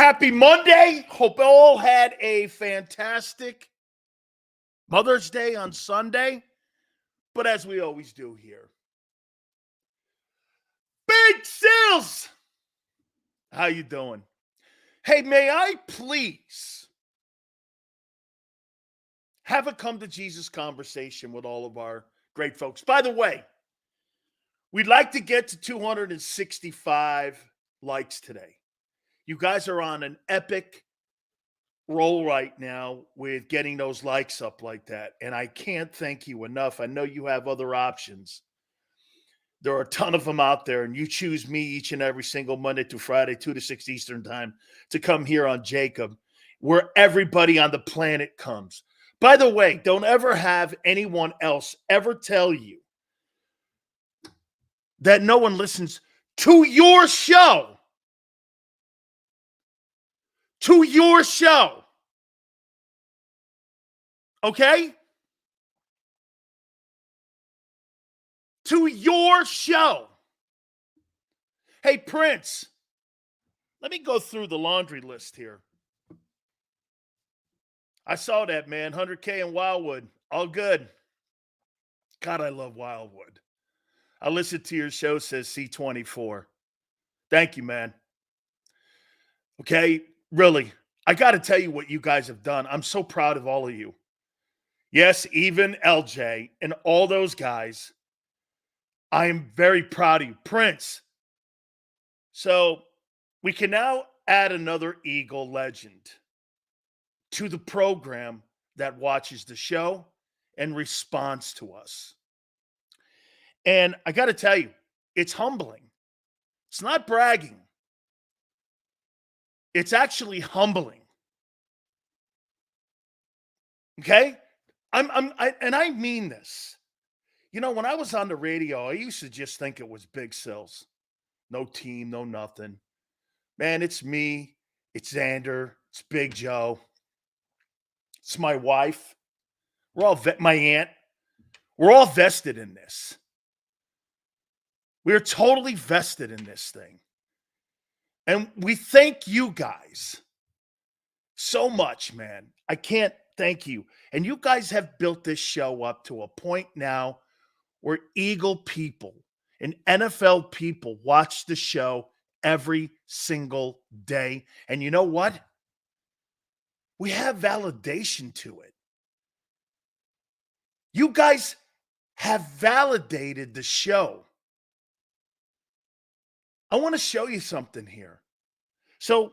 Happy Monday. Hope all had a fantastic Mother's Day on Sunday. But as we always do here, Big Sills, how you doing? Hey, may I please have a come to Jesus conversation with all of our great folks? By the way, we'd like to get to 265 likes today. You guys are on an epic roll right now with getting those likes up like that. And I can't thank you enough. I know you have other options. There are a ton of them out there, and you choose me each and every single Monday through Friday, 2 to 6 Eastern time, to come here on JAKIB, where everybody on the planet comes. By the way, don't ever have anyone else ever tell you that no one listens to your show. To your show. Okay? To your show. Hey, Prince, let me go through the laundry list here. I saw that, man. 100K in Wildwood. All good. God, I love Wildwood. I listened to your show, says C24. Thank you, man. Okay? Really, I got to tell you what you guys have done. I'm so proud of all of you. Yes, even LJ and all those guys. I am very proud of you. Prince. So we can now add another Eagle legend to the program that watches the show and responds to us. And I got to tell you, it's humbling. It's not bragging. It's actually humbling. Okay? I mean this. You know, when I was on the radio, I used to just think it was Big Sills. No team, no nothing. Man, it's me. It's Xander. It's Big Joe. It's my wife. We're all my aunt. We're all vested in this. We're totally vested in this thing. And we thank you guys so much, man. I can't thank you. And you guys have built this show up to a point now where Eagle people and NFL people watch the show every single day. And you know what? We have validation to it. You guys have validated the show. I want to show you something here. So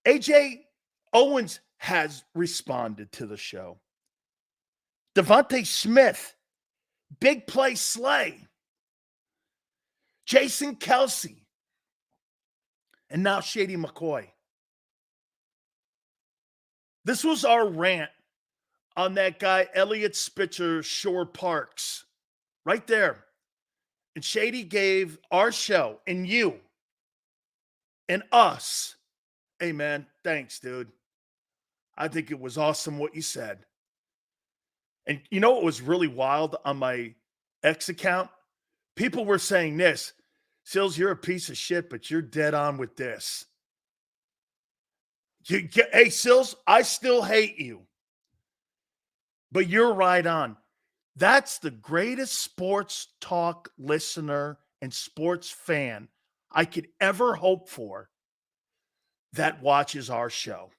AJ Owens has responded to the show. Devontae Smith, Big Play Slay, Jason Kelsey, and now Shady McCoy. This was our rant on that guy, Elliot Spitzer, Shore Parks, right there. And Shady gave our show and you and us, hey, man, thanks, dude. I think it was awesome what you said. And you know what was really wild on my X account? People were saying this, Sills, you're a piece of shit, but you're dead on with this. Hey, Sills, I still hate you. But you're right on. That's the greatest sports talk listener and sports fan I could ever hope for that watches our show.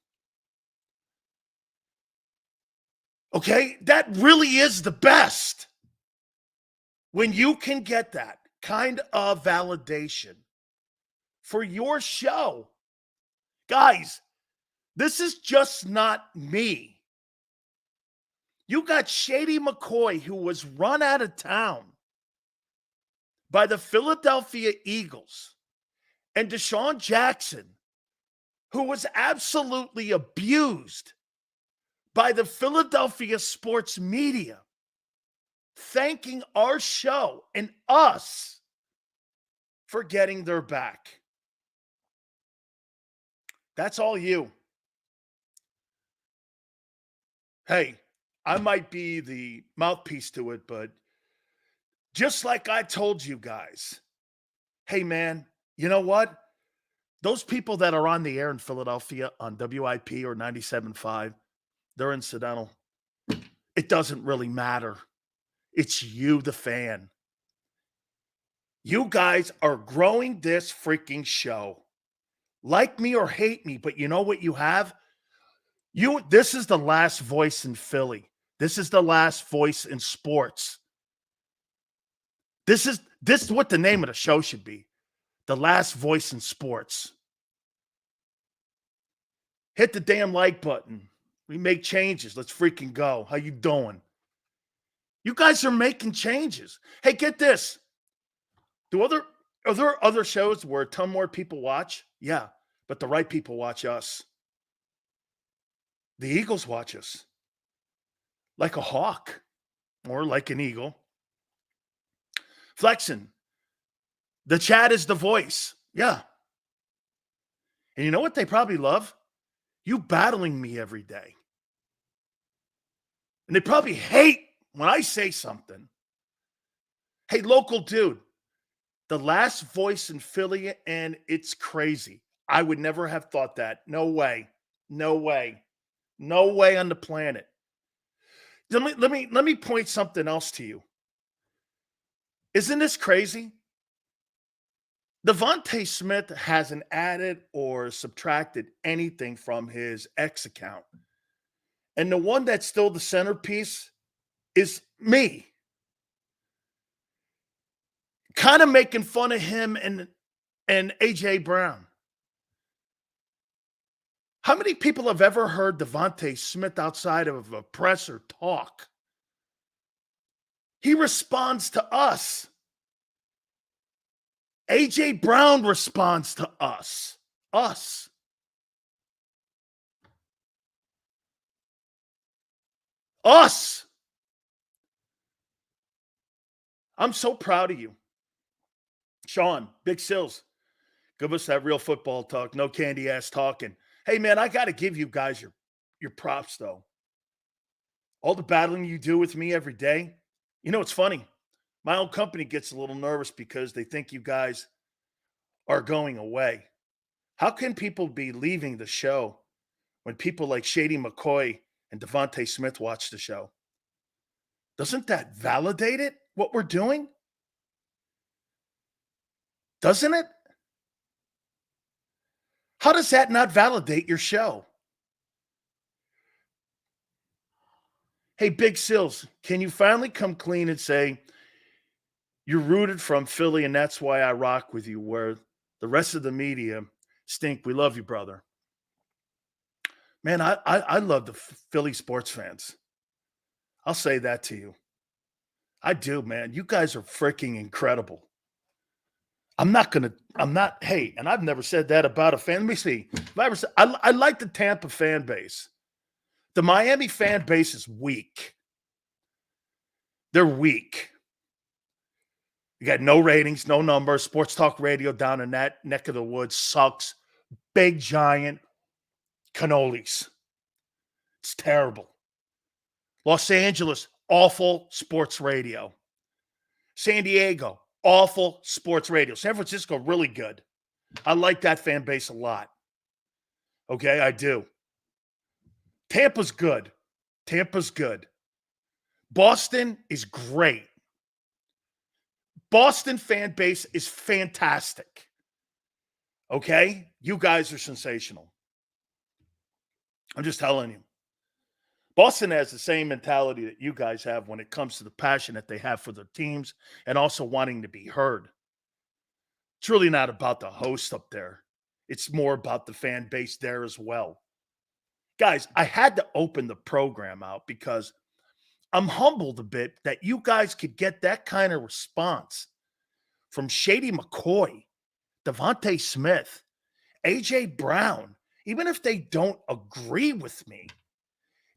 Okay? That really is the best. When you can get that kind of validation for your show. Guys, this is just not me. You got Shady McCoy, who was run out of town by the Philadelphia Eagles, and Deshaun Jackson, who was absolutely abused by the Philadelphia sports media, thanking our show and us for getting their back. That's all you. Hey, I might be the mouthpiece to it, but just like I told you guys, hey, man, you know what? Those people that are on the air in Philadelphia on WIP or 97.5, they're incidental. It doesn't really matter. It's you, the fan. You guys are growing this freaking show. Like me or hate me, but you know what you have? This is the last voice in Philly. This is the last voice in sports. This is what the name of the show should be. The last voice in sports. Hit the damn like button. We make changes. Let's freaking go. How you doing? You guys are making changes. Hey, get this. Are there other shows where a ton more people watch? Yeah, but the right people watch us. The Eagles watch us. Like a hawk or like an eagle. Flexing. The chat is the voice. Yeah. And you know what they probably love? You battling me every day. And they probably hate when I say something. Hey, local dude, the last voice in Philly, and it's crazy. I would never have thought that. No way. No way. No way on the planet. Let me point something else to you. Isn't this crazy? Devontae Smith hasn't added or subtracted anything from his X account. And the one that's still the centerpiece is me. Kind of making fun of him and AJ Brown. How many people have ever heard Devontae Smith outside of a presser talk? He responds to us. AJ Brown responds to us. Us. Us. I'm so proud of you. Sean, Big Sills, give us that real football talk. No candy ass talking. Hey, man, I got to give you guys your props, though. All the battling you do with me every day. You know, it's funny. My own company gets a little nervous because they think you guys are going away. How can people be leaving the show when people like Shady McCoy and Devontae Smith watch the show? Doesn't that validate it, what we're doing? Doesn't it? How does that not validate your show? Hey, Big Sills, can you finally come clean and say you're rooted from Philly and that's why I rock with you, where the rest of the media stink? We love you, brother. Man, I love the Philly sports fans. I'll say that to you. I do, man. You guys are freaking incredible. Hey, and I've never said that about a fan. Let me see. I like the Tampa fan base. The Miami fan base is weak. They're weak. You got no ratings, no numbers. Sports talk radio down in that neck of the woods sucks. Big, giant cannolis. It's terrible. Los Angeles, awful sports radio. San Diego, awful sports radio. San Francisco, really good. I like that fan base a lot. Okay, I do. Tampa's good. Tampa's good. Boston is great. Boston fan base is fantastic. Okay? You guys are sensational. I'm just telling you. Boston has the same mentality that you guys have when it comes to the passion that they have for their teams and also wanting to be heard. It's really not about the host up there. It's more about the fan base there as well. Guys, I had to open the program out because I'm humbled a bit that you guys could get that kind of response from Shady McCoy, Devontae Smith, AJ Brown, even if they don't agree with me.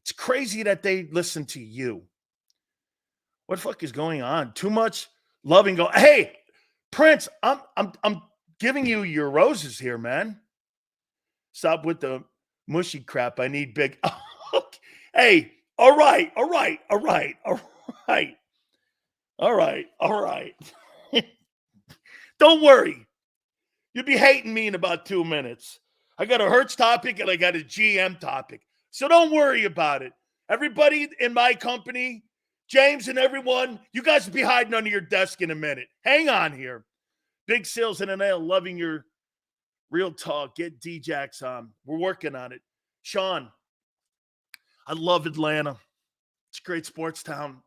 It's crazy that they listen to you. What the fuck is going on? Too much loving go. Hey, Prince, I'm giving you your roses here, man. Stop with the mushy crap. I need big. Hey, all right. Don't worry. You'll be hating me in about 2 minutes. I got a Hurts topic and I got a GM topic. So don't worry about it. Everybody in my company, James and everyone, you guys will be hiding under your desk in a minute. Hang on here. Big Sales in an L, loving your real talk. Get D-Jacks on. We're working on it. Sean, I love Atlanta. It's a great sports town.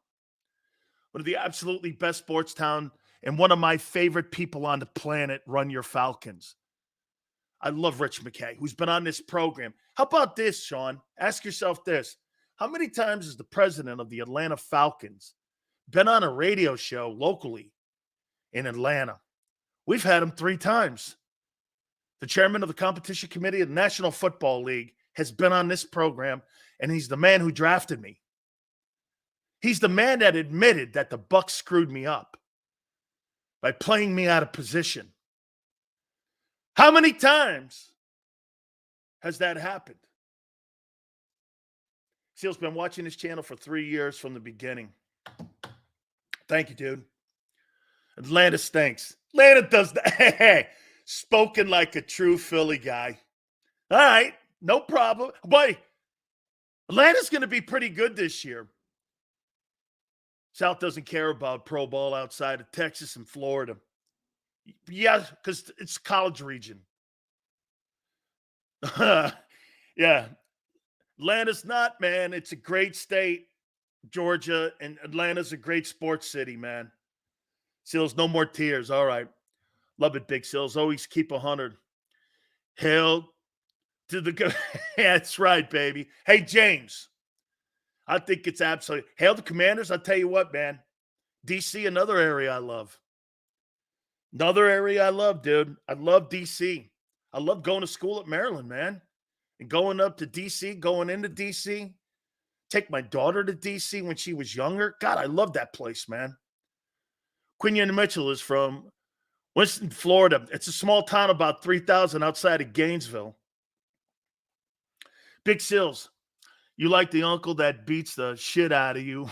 One of the absolutely best sports town, and one of my favorite people on the planet run your Falcons. I love Rich McKay, who's been on this program. How about this, Sean? Ask yourself this. How many times has the president of the Atlanta Falcons been on a radio show locally in Atlanta? We've had him 3 times. The chairman of the competition committee of the National Football League has been on this program, and he's the man who drafted me. He's the man that admitted that the Bucs screwed me up by playing me out of position. How many times has that happened? Seal's been watching this channel for 3 years from the beginning. Thank you, dude. Atlanta stinks. Atlanta does that. Hey, spoken like a true Philly guy. All right, no problem. Boy, Atlanta's going to be pretty good this year. South doesn't care about pro ball outside of Texas and Florida. Yeah, because it's college region. Yeah. Atlanta's not, man. It's a great state, Georgia, and Atlanta's a great sports city, man. Seals, no more tears. All right. Love it, Big Seals. Always keep 100. Hail to the good. That's right, baby. Hey, James. I think it's absolutely. Hail the Commanders. I'll tell you what, man. D.C., another area I love. Another area I love, dude. I love D.C. I love going to school at Maryland, man. And going up to D.C., going into D.C., take my daughter to D.C. when she was younger. God, I love that place, man. Quinion Mitchell is from Winston, Florida. It's a small town about 3,000 outside of Gainesville. Big Sills, you like the uncle that beats the shit out of you,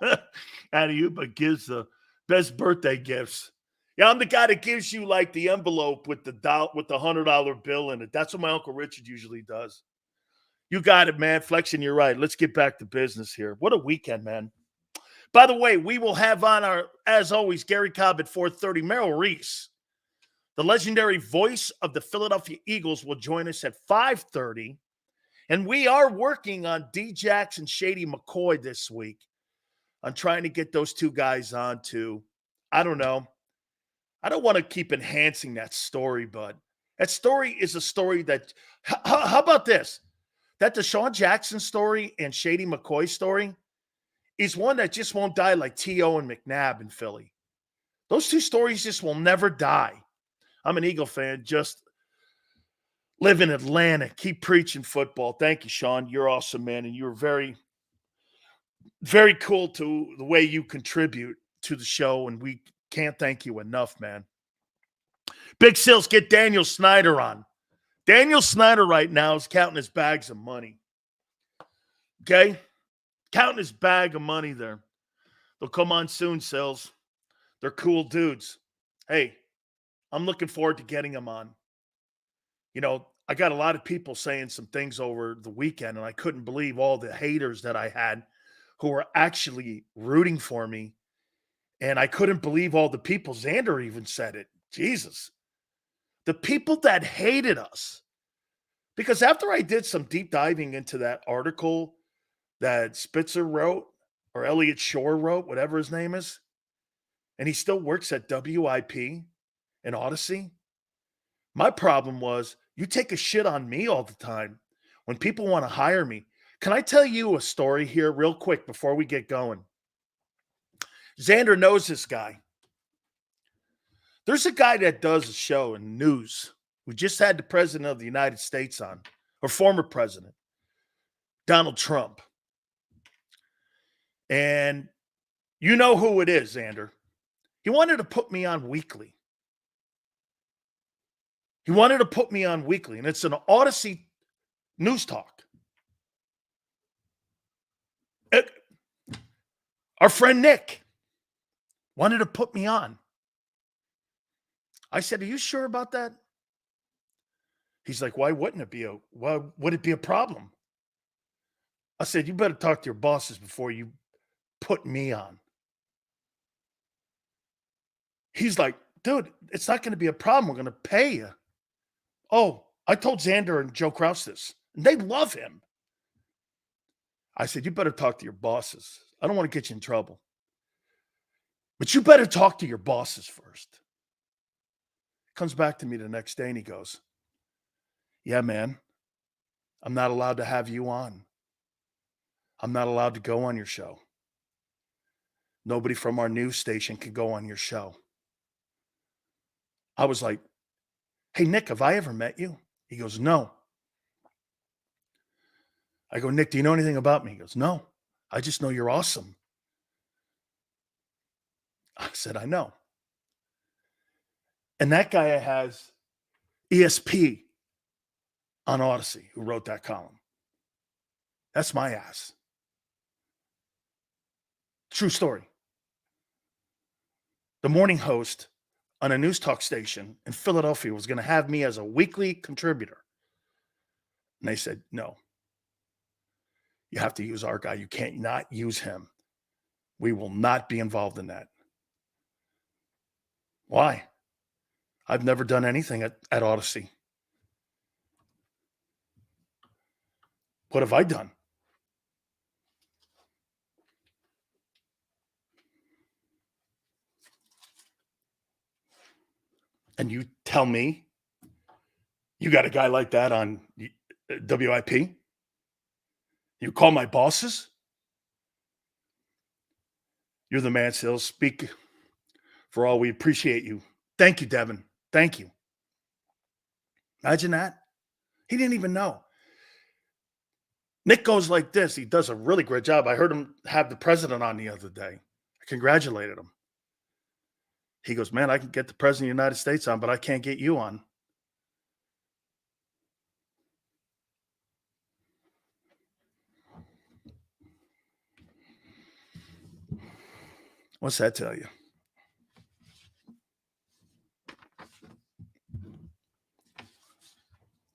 but gives the best birthday gifts. Yeah, I'm the guy that gives you like the envelope with the $100 bill in it. That's what my Uncle Richard usually does. You got it, man. Flexing, you're right. Let's get back to business here. What a weekend, man. By the way, we will have on as always, Gary Cobb at 4:30. Merrill Reese, the legendary voice of the Philadelphia Eagles, will join us at 5:30. And we are working on D-Jacks and Shady McCoy this week. I'm trying to get those two guys on to, I don't know. I don't want to keep enhancing that story, but that story is a story that, how about this? That Deshaun Jackson story and Shady McCoy story is one that just won't die like T.O. and McNabb in Philly. Those two stories just will never die. I'm an Eagle fan, just live in Atlanta. Keep preaching football. Thank you, Sean. You're awesome, man. And you're very, very cool to the way you contribute to the show. And we can't thank you enough, man. Big Sills, get Daniel Snyder on. Daniel Snyder right now is counting his bags of money. Okay? Counting his bag of money there. They'll come on soon, Sills. They're cool dudes. Hey, I'm looking forward to getting them on. You know, I got a lot of people saying some things over the weekend, and I couldn't believe all the haters that I had who were actually rooting for me. And I couldn't believe all the people. Xander even said it. Jesus. The people that hated us. Because after I did some deep diving into that article that Spitzer wrote, or Elliot Shore wrote, whatever his name is, and he still works at WIP and Odyssey, my problem was, you take a shit on me all the time when people want to hire me. Can I tell you a story here real quick before we get going? Xander knows this guy. There's a guy that does a show in news. We just had the president of the United States on, or former president, Donald Trump. And you know who it is, Xander. He wanted to put me on weekly. And it's an Odyssey news talk. Our friend Nick wanted to put me on. I said, are you sure about that? He's like, why would it be a problem? I said, you better talk to your bosses before you put me on. He's like, dude, it's not going to be a problem. We're going to pay you. Oh, I told Xander and Joe Kraus this, and they love him. I said, you better talk to your bosses. I don't want to get you in trouble. But you better talk to your bosses first. Comes back to me the next day and he goes, yeah, man, I'm not allowed to have you on. I'm not allowed to go on your show. Nobody from our news station can go on your show. I was like, hey, Nick, have I ever met you? He goes, no. I go, Nick, do you know anything about me? He goes, no. I just know you're awesome. I said, I know. And that guy has ESP on Odyssey who wrote that column. That's my ass. True story. The morning host on a news talk station in Philadelphia was going to have me as a weekly contributor. And they said, no, you have to use our guy. You can't not use him. We will not be involved in that. Why? I've never done anything at Odyssey. What have I done? And you tell me you got a guy like that on WIP? You call my bosses? You're the man, Sills. Speak for all. We appreciate you. Thank you, Devin. Thank you. Imagine that. He didn't even know. Nick goes like this. He does a really great job. I heard him have the president on the other day. I congratulated him. He goes, man, I can get the president of the United States on, but I can't get you on. What's that tell you?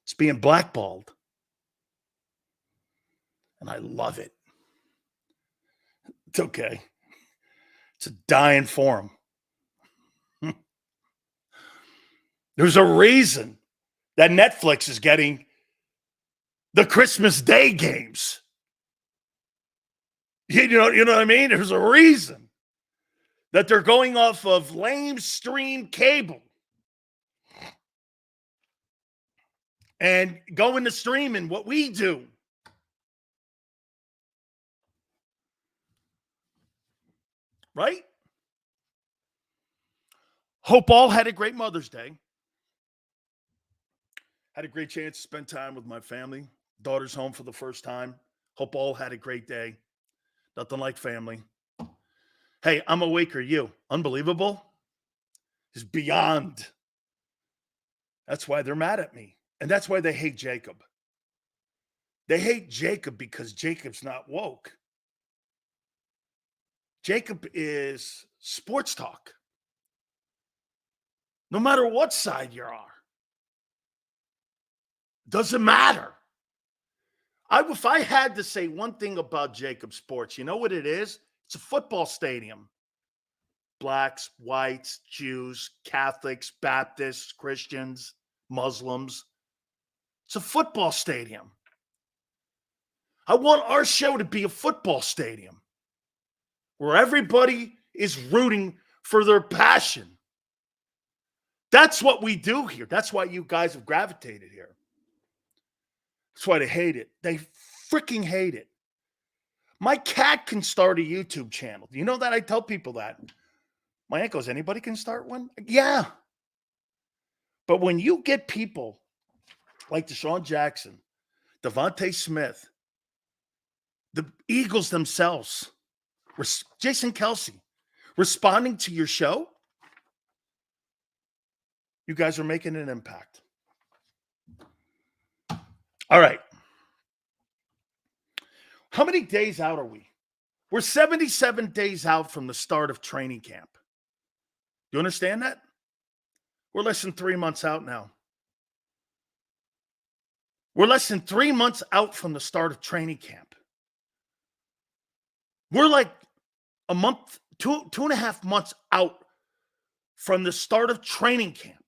It's being blackballed. And I love it. It's okay. It's a dying forum. There's a reason that Netflix is getting the Christmas Day games. You know what I mean? There's a reason that they're going off of lame stream cable and going to streaming what we do. Right? Hope all had a great Mother's Day. Had a great chance to spend time with my family. Daughter's home for the first time. Hope all had a great day. Nothing like family. Hey, I'm awake. Are you? Unbelievable. Is beyond. That's why they're mad at me. And that's why they hate JAKIB. They hate JAKIB because JAKIB's not woke. JAKIB is sports talk. No matter what side you are. Doesn't matter. If I had to say one thing about JAKIB Sports, you know what it is? It's a football stadium. Blacks, whites, Jews, Catholics, Baptists, Christians, Muslims. It's a football stadium. I want our show to be a football stadium where everybody is rooting for their passion. That's what we do here. That's why you guys have gravitated here. That's why they hate it. They freaking hate it. My cat can start a YouTube channel. Do you know that? I tell people that. My aunt goes, anybody can start one? Yeah. But when you get people like Deshaun Jackson, Devontae Smith, the Eagles themselves, Jason Kelsey, responding to your show, you guys are making an impact. All right. How many days out are we? We're 77 days out from the start of training camp. You understand that? We're less than 3 months out now. We're less than 3 months out from the start of training camp. We're like a month, two and a half months out from the start of training camp.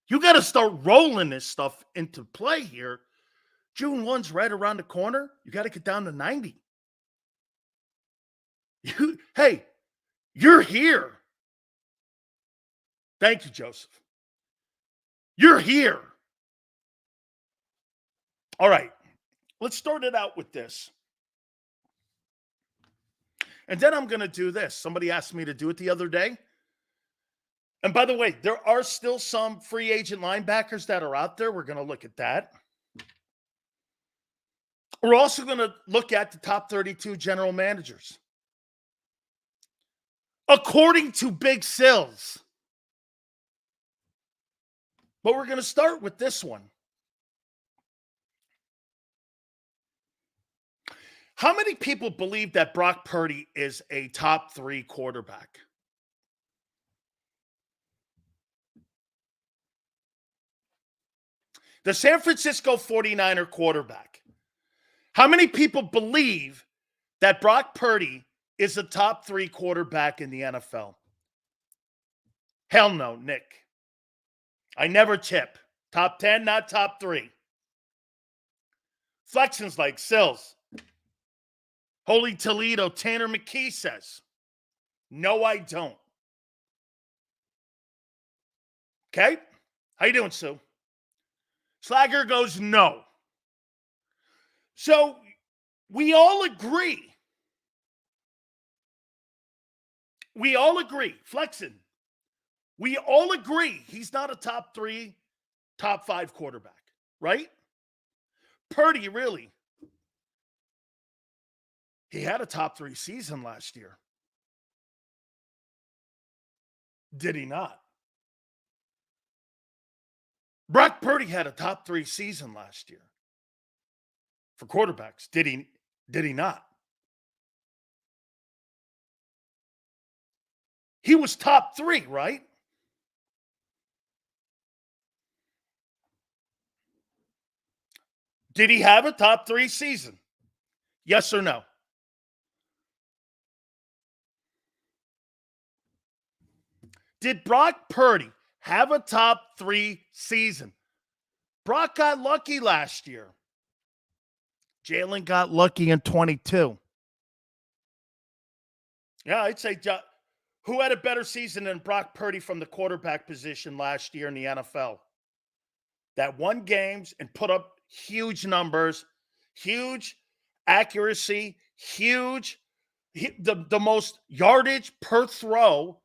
You got to start rolling this stuff into play here. June 1's right around the corner. You got to get down to 90. Hey, you're here. Thank you, Joseph. You're here. All right, let's start it out with this. And then I'm going to do this. Somebody asked me to do it the other day. And by the way, there are still some free agent linebackers that are out there. We're going to look at that. We're also going to look at the top 32 general managers. According to Big Sills. But we're going to start with this one. How many people believe that Brock Purdy is a top 3 quarterback? The San Francisco 49er quarterback. How many people believe that Brock Purdy is a top 3 quarterback in the NFL? Hell no, Nick. I never tip. Top 10, not top 3. Flexion's like Sills. Holy Toledo, Tanner McKee says, no, I don't. Okay? How you doing, Sue? Slagger goes, no. So we all agree. We all agree. Flexing. We all agree he's not a top 3, top 5 quarterback, right? Purdy, really. He had a top 3 season last year. Did he not? Brock Purdy had a top 3 season last year for quarterbacks. Did he not? He was top 3, right? Did he have a top 3 season? Yes or no? Did Brock Purdy have a top 3 season? Brock got lucky last year. Jalen got lucky in 22. Yeah, I'd say who had a better season than Brock Purdy from the quarterback position last year in the NFL? That won games and put up huge numbers, huge accuracy, huge, the most yardage per throw.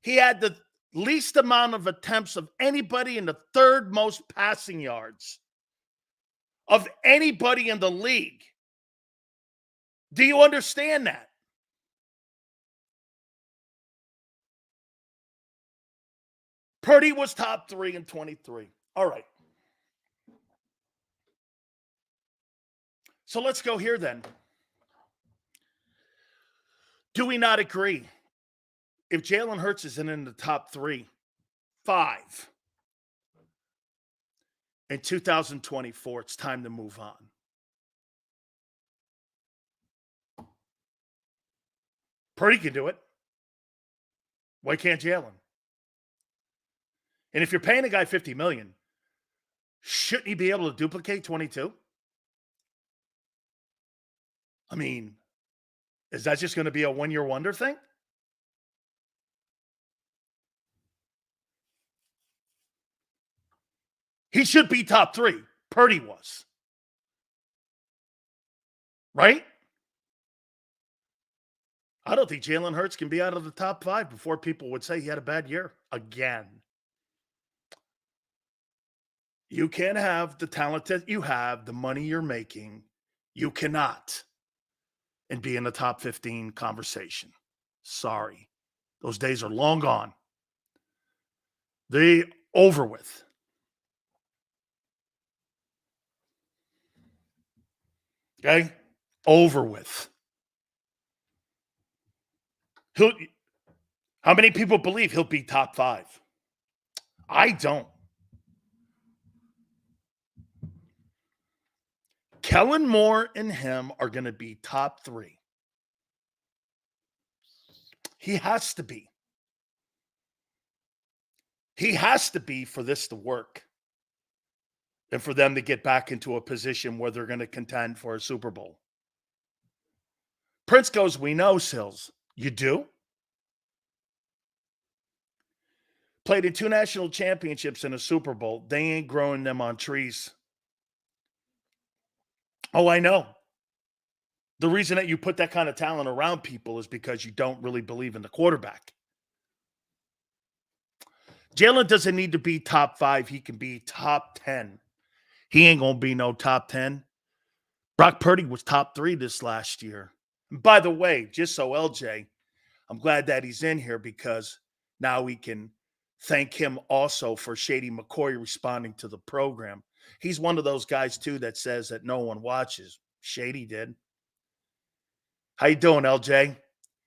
He had the least amount of attempts of anybody in the 3rd most passing yards of anybody in the league. Do you understand that? Purdy was top 3 in 23. All right. So let's go here then. Do we not agree? If Jalen Hurts isn't in the top 3, 5 in 2024, it's time to move on. Purdy can do it. Why can't Jalen? And if you're paying a guy $50 million, shouldn't he be able to duplicate 22? I mean, is that just going to be a one-year wonder thing? He should be top 3. Purdy was. Right? I don't think Jalen Hurts can be out of the top 5 before people would say he had a bad year again. You can't have the talent that you have, the money you're making. You cannot. And be in the top 15 conversation. Sorry. Those days are long gone. They over with. Okay? Over with. How many people believe he'll be top 5? I don't. Kellen Moore and him are going to be top 3. He has to be. He has to be for this to work and for them to get back into a position where they're going to contend for a Super Bowl. Prince goes, we know, Sills. You do? Played in 2 national championships and a Super Bowl. They ain't growing them on trees. Oh, I know. The reason that you put that kind of talent around people is because you don't really believe in the quarterback. Jalen doesn't need to be top 5. He can be top 10. He ain't going to be no top 10. Brock Purdy was top 3 this last year. And by the way, just so LJ, I'm glad that he's in here because now we can thank him also for Shady McCoy responding to the program. He's one of those guys, too, that says that no one watches. Shady did. How you doing, LJ?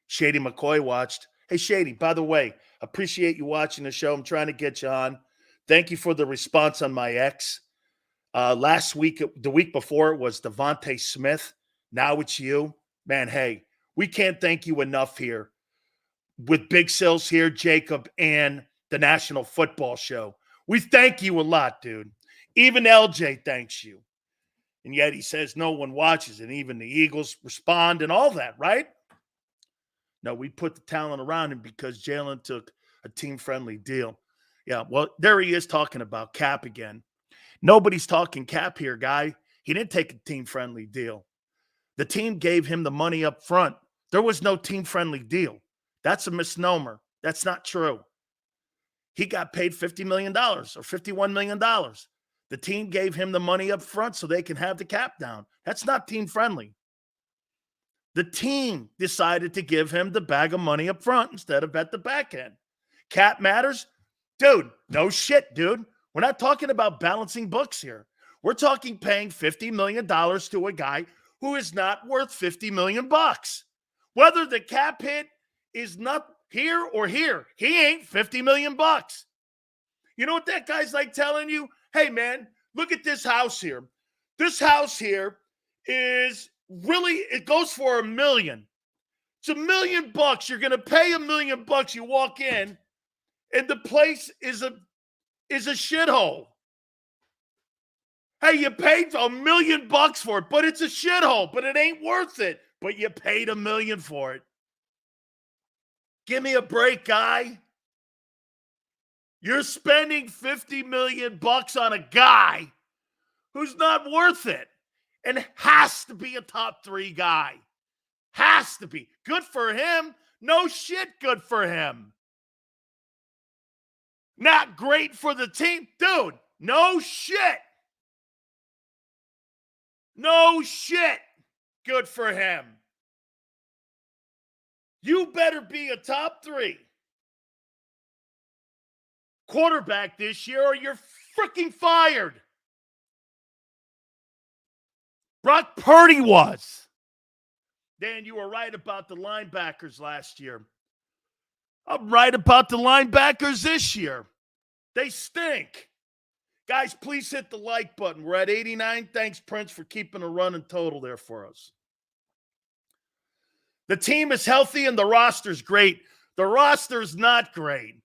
Shady McCoy watched. Hey, Shady, by the way, appreciate you watching the show. I'm trying to get you on. Thank you for the response on my ex. Last week, the week before, it was Devontae Smith. Now it's you. Man, hey, we can't thank you enough here. With Big Sills here, JAKIB, and the National Football Show. We thank you a lot, dude. Even LJ thanks you. And yet he says no one watches, and even the Eagles respond and all that, right? No, we put the talent around him because Jalen took a team-friendly deal. Yeah, well, there he is talking about cap again. Nobody's talking cap here, guy. He didn't take a team-friendly deal. The team gave him the money up front. There was no team-friendly deal. That's a misnomer. That's not true. He got paid $50 million or $51 million. The team gave him the money up front so they can have the cap down. That's not team-friendly. The team decided to give him the bag of money up front instead of at the back end. Cap matters? Dude, no shit, dude. We're not talking about balancing books here. We're talking paying $50 million to a guy who is not worth $50 million. Whether the cap hit is not here or here, he ain't $50 million. You know what that guy's like telling you? Hey, man, look at this house here. This house here is really, it goes for $1 million. It's $1 million. You're going to pay $1 million. You walk in, and the place is a shithole. Hey, you paid $1 million for it, but it's a shithole. But it ain't worth it. But you paid $1 million for it. Give me a break, guy. You're spending $50 million on a guy who's not worth it and has to be a top 3 guy. Has to be. Good for him. No shit, good for him. Not great for the team. Dude, no shit. No shit. Good for him. You better be a top 3 quarterback this year or you're freaking fired. Brock Purdy was. Dan, you were right about the linebackers last year. I'm right about the linebackers this year. They stink. Guys, please hit the like button. We're at 89. Thanks, Prince, for keeping a running total there for us. The team is healthy and the roster's great. The roster's not great.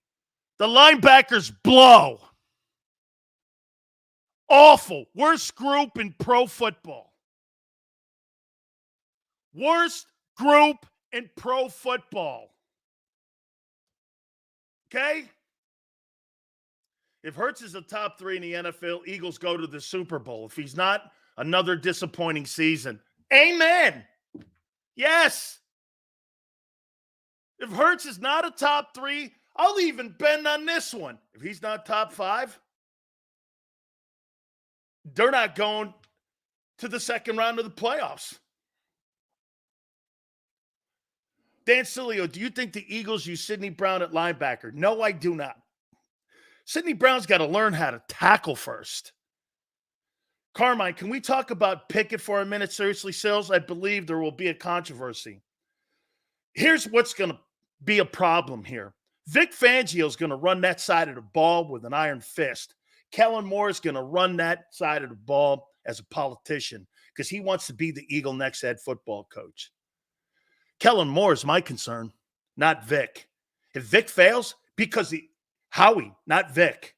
The linebackers blow. Awful. Worst group in pro football. Worst group in pro football. Okay? If Hurts is a top 3 in the NFL, Eagles go to the Super Bowl. If he's not, another disappointing season. Amen. Yes. If Hurts is not a top 3, I'll even bend on this one. If he's not top 5, they're not going to the second round of the playoffs. Dan Sileo, do you think the Eagles use Sidney Brown at linebacker? No, I do not. Sidney Brown's got to learn how to tackle first. Carmine, can we talk about Pickett for a minute? Seriously, Sills, I believe there will be a controversy. Here's what's going to be a problem here. Vic Fangio is going to run that side of the ball with an iron fist. Kellen Moore is going to run that side of the ball as a politician because he wants to be the Eagle next head football coach. Kellen Moore is my concern, not Vic. If Vic fails, because Howie, not Vic.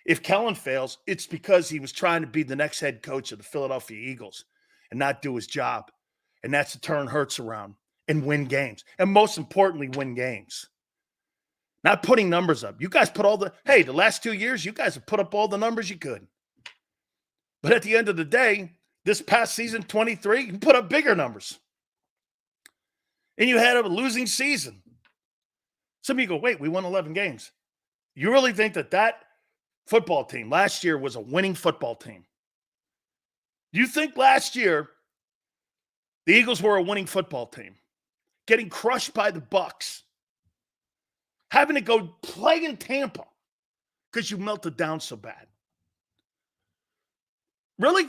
If Kellen fails, it's because he was trying to be the next head coach of the Philadelphia Eagles and not do his job. And that's to turn Hurts around and win games. And most importantly, win games. Not putting numbers up. You guys put the last 2 years, you guys have put up all the numbers you could. But at the end of the day, this past season, 23, you put up bigger numbers. And you had a losing season. Some of you go, wait, we won 11 games. You really think that football team last year was a winning football team? You think last year the Eagles were a winning football team? Getting crushed by the Bucs. Having to go play in Tampa because you melted down so bad. Really?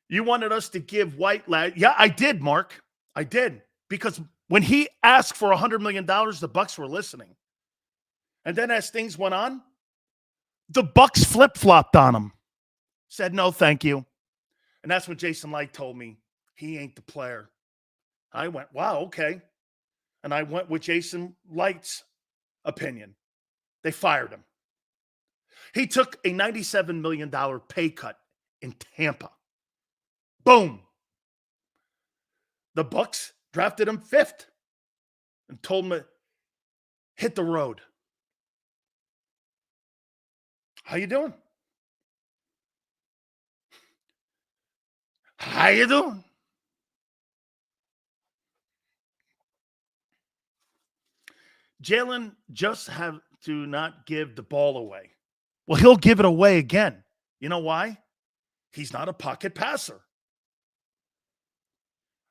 You wanted us to give White lad? Yeah, I did, Mark. I did. Because when he asked for $100 million, the Bucs were listening. And then as things went on, the Bucs flip-flopped on him. Said, no, thank you. And that's when Jason Light told me he ain't the player. I went, wow, okay. And I went with Jason Light's opinion. They fired him. He took a $97 million pay cut in Tampa. Boom. The Bucs drafted him 5th and told him to hit the road. How you doing? How you doing? Jalen just have to not give the ball away. Well, he'll give it away again. You know why? He's not a pocket passer.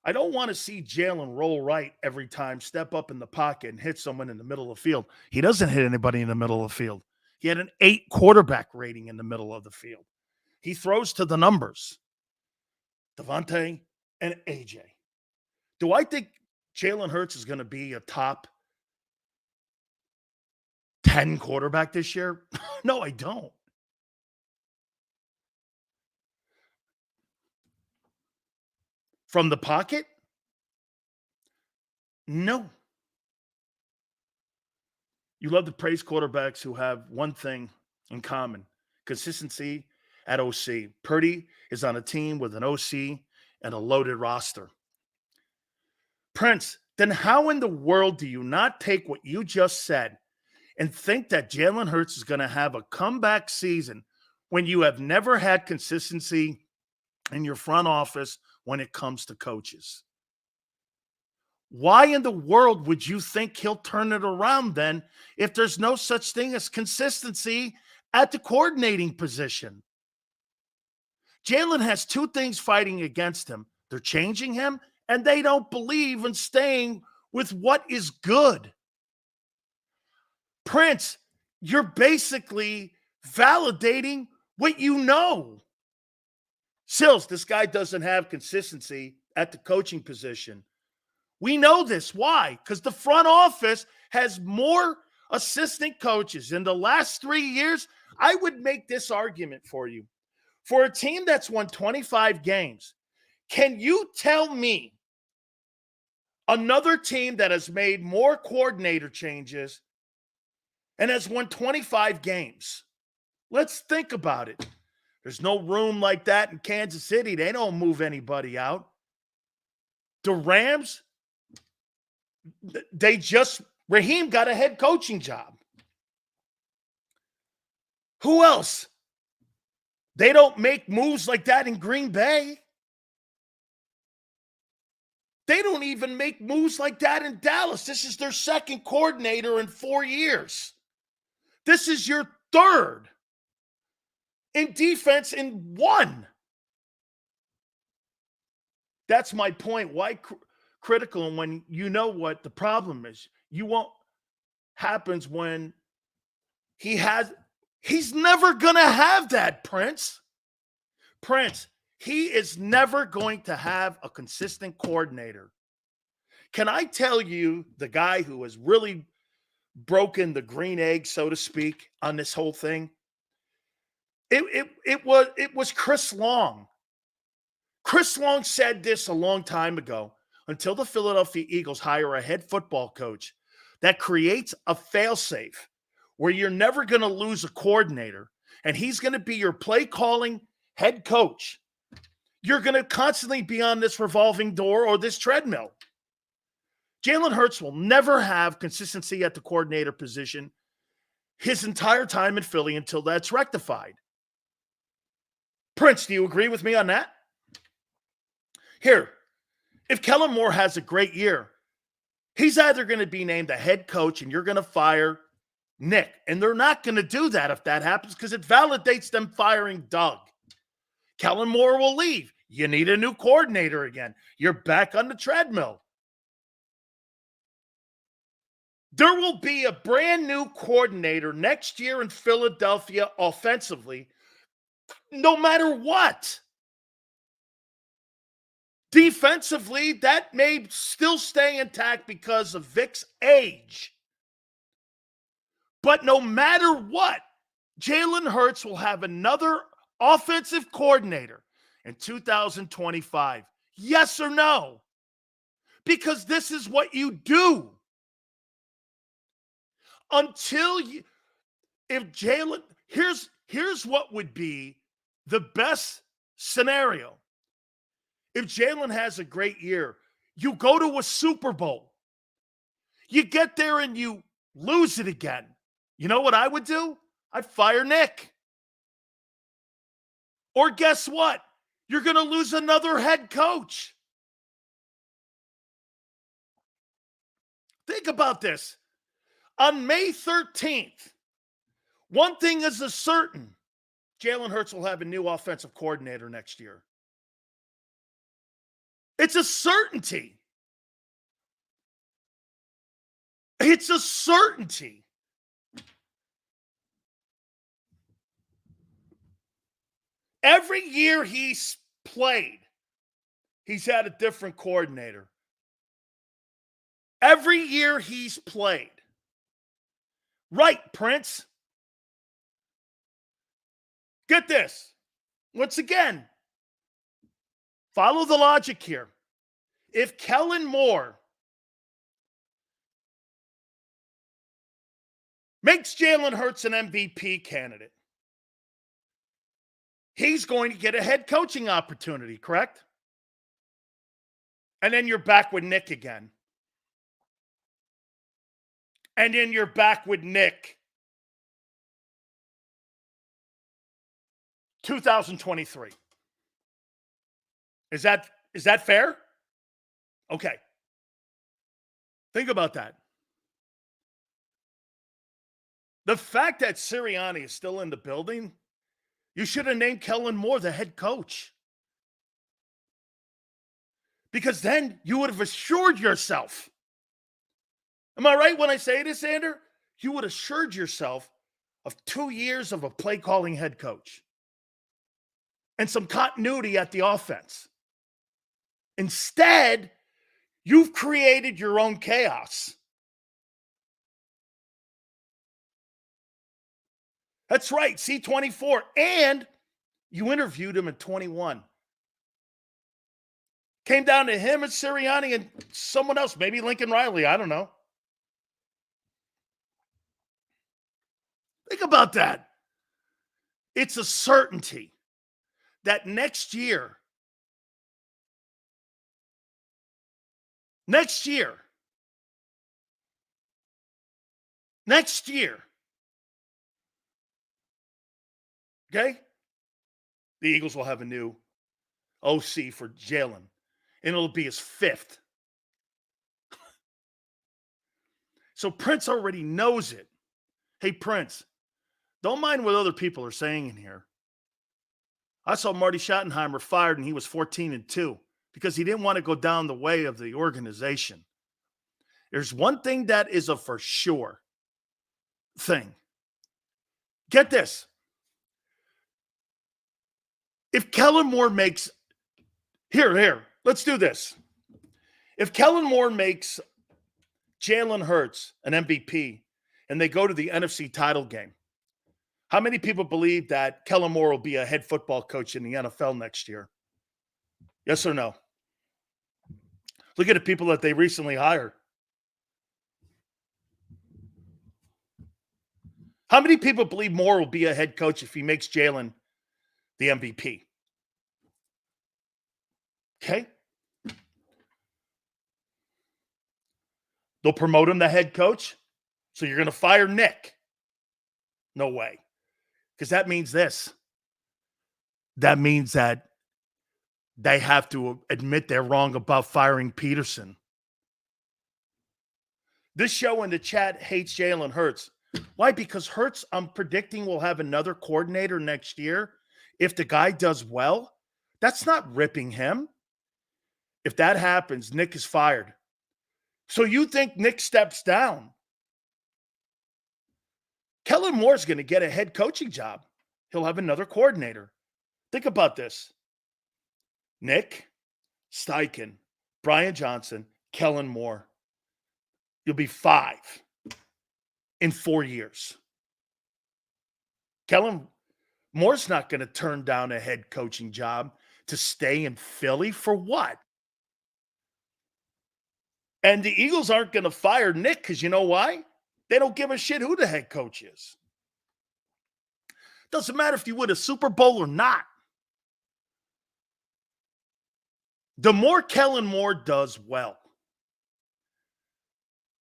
I don't want to see Jalen roll right every time, step up in the pocket and hit someone in the middle of the field. He doesn't hit anybody in the middle of the field. He had an 8 quarterback rating in the middle of the field. He throws to the numbers. Devontae and AJ. Do I think Jalen Hurts is going to be a top 10 quarterback this year? No, I don't. From the pocket? No. You love to praise quarterbacks who have one thing in common: consistency at OC. Purdy is on a team with an OC and a loaded roster. Prince, then how in the world do you not take what you just said and think that Jalen Hurts is going to have a comeback season when you have never had consistency in your front office when it comes to coaches? Why in the world would you think he'll turn it around then if there's no such thing as consistency at the coordinating position? Jalen has 2 things fighting against him. They're changing him, and they don't believe in staying with what is good. Prince, you're basically validating what you know. Sills, this guy doesn't have consistency at the coaching position. We know this. Why? Because the front office has more assistant coaches. In the last 3 years, I would make this argument for you. For a team that's won 25 games, can you tell me another team that has made more coordinator changes and has won 25 games? Let's think about it. There's no room like that in Kansas City. They don't move anybody out. The Rams, Raheem got a head coaching job. Who else? They don't make moves like that in Green Bay. They don't even make moves like that in Dallas. This is their 2nd coordinator in 4 years. This is your 3rd in defense in 1. That's my point. Why critical? And when you know what the problem is, you won't happens when he's never going to have that, Prince. Prince, he is never going to have a consistent coordinator. Can I tell you the guy who has really broken the green egg, so to speak, on this whole thing? It was Chris Long. Chris Long said this a long time ago. Until the Philadelphia Eagles hire a head football coach that creates a failsafe where you're never going to lose a coordinator and he's going to be your play calling head coach, you're going to constantly be on this revolving door or this treadmill. Jalen Hurts will never have consistency at the coordinator position his entire time in Philly until that's rectified. Prince, do you agree with me on that? Here, if Kellen Moore has a great year, he's either going to be named the head coach and you're going to fire Nick. And they're not going to do that if that happens because it validates them firing Doug. Kellen Moore will leave. You need a new coordinator again. You're back on the treadmill. There will be a brand new coordinator next year in Philadelphia offensively, no matter what. Defensively, that may still stay intact because of Vic's age. But no matter what, Jalen Hurts will have another offensive coordinator in 2025. Yes or no? Because this is what you do. Here's what would be the best scenario. If Jalen has a great year, you go to a Super Bowl. You get there and you lose it again. You know what I would do? I'd fire Nick. Or guess what? You're going to lose another head coach. Think about this. On May 13th, one thing is certain. Jalen Hurts will have a new offensive coordinator next year. It's a certainty. It's a certainty. Every year he's played, he's had a different coordinator. Every year he's played. Right, Prince? Get this. Once again, follow the logic here. If Kellen Moore makes Jalen Hurts an MVP candidate, he's going to get a head coaching opportunity, correct? And then you're back with Nick again. And then you're back with Nick. 2023. Is that fair? Okay. Think about that. The fact that Sirianni is still in the building, you should have named Kellen Moore the head coach. Because then you would have assured yourself. Am I right when I say this, Sander? You would have assured yourself of 2 years of a play-calling head coach and some continuity at the offense. Instead, you've created your own chaos. That's right, C24. And you interviewed him at 21. Came down to him and Sirianni and someone else, maybe Lincoln Riley. I don't know. Think about that. It's a certainty that next year, okay, the Eagles will have a new OC for Jalen, and it'll be his 5th. So Prince already knows it. Hey, Prince, don't mind what other people are saying in here. I saw Marty Schottenheimer fired and he was 14-2 because he didn't want to go down the way of the organization. There's one thing that is a for sure thing. Get this. If Kellen Moore makes, here, let's do this. If Kellen Moore makes Jalen Hurts an MVP and they go to the NFC title game, how many people believe that Kellen Moore will be a head football coach in the NFL next year? Yes or no? Look at the people that they recently hired. How many people believe Moore will be a head coach if he makes Jalen the MVP? Okay. They'll promote him to head coach. So you're going to fire Nick. No way. Because that means this. That means that they have to admit they're wrong about firing Peterson. This show in the chat hates Jalen Hurts. Why? Because Hurts, I'm predicting, will have another coordinator next year. If the guy does well, that's not ripping him. If that happens, Nick is fired. So you think Nick steps down? Kellen Moore's going to get a head coaching job. He'll have another coordinator. Think about this. Nick, Steichen, Brian Johnson, Kellen Moore. You'll be 5 in 4 years. Kellen Moore's not going to turn down a head coaching job to stay in Philly for what? And the Eagles aren't going to fire Nick because you know why? They don't give a shit who the head coach is. Doesn't matter if you win a Super Bowl or not. The more Kellen Moore does well,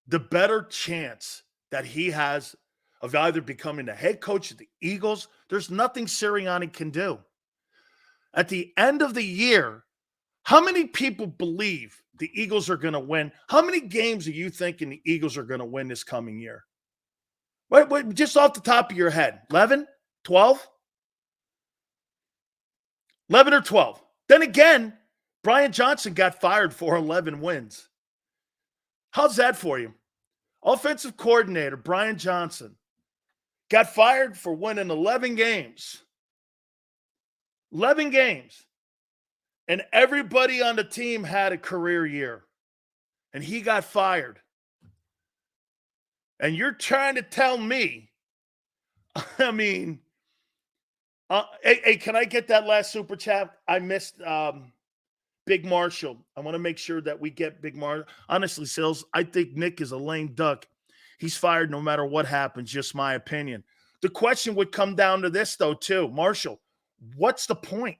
the better chance that he has of either becoming the head coach of the Eagles. There's nothing Sirianni can do. At the end of the year, how many people believe the Eagles are going to win? How many games are you thinking the Eagles are going to win this coming year? Wait, just off the top of your head, 11, 12? 11 or 12. Then again, Brian Johnson got fired for 11 wins. How's that for you? Offensive coordinator Brian Johnson got fired for winning 11 games. 11 games. And everybody on the team had a career year. And he got fired. And you're trying to tell me, I mean, hey, can I get that last super chat? I missed Big Marshall. I want to make sure that we get Big Marshall. Honestly, Sills, I think Nick is a lame duck. He's fired no matter what happens, just my opinion. The question would come down to this, though, too. Marshall, what's the point?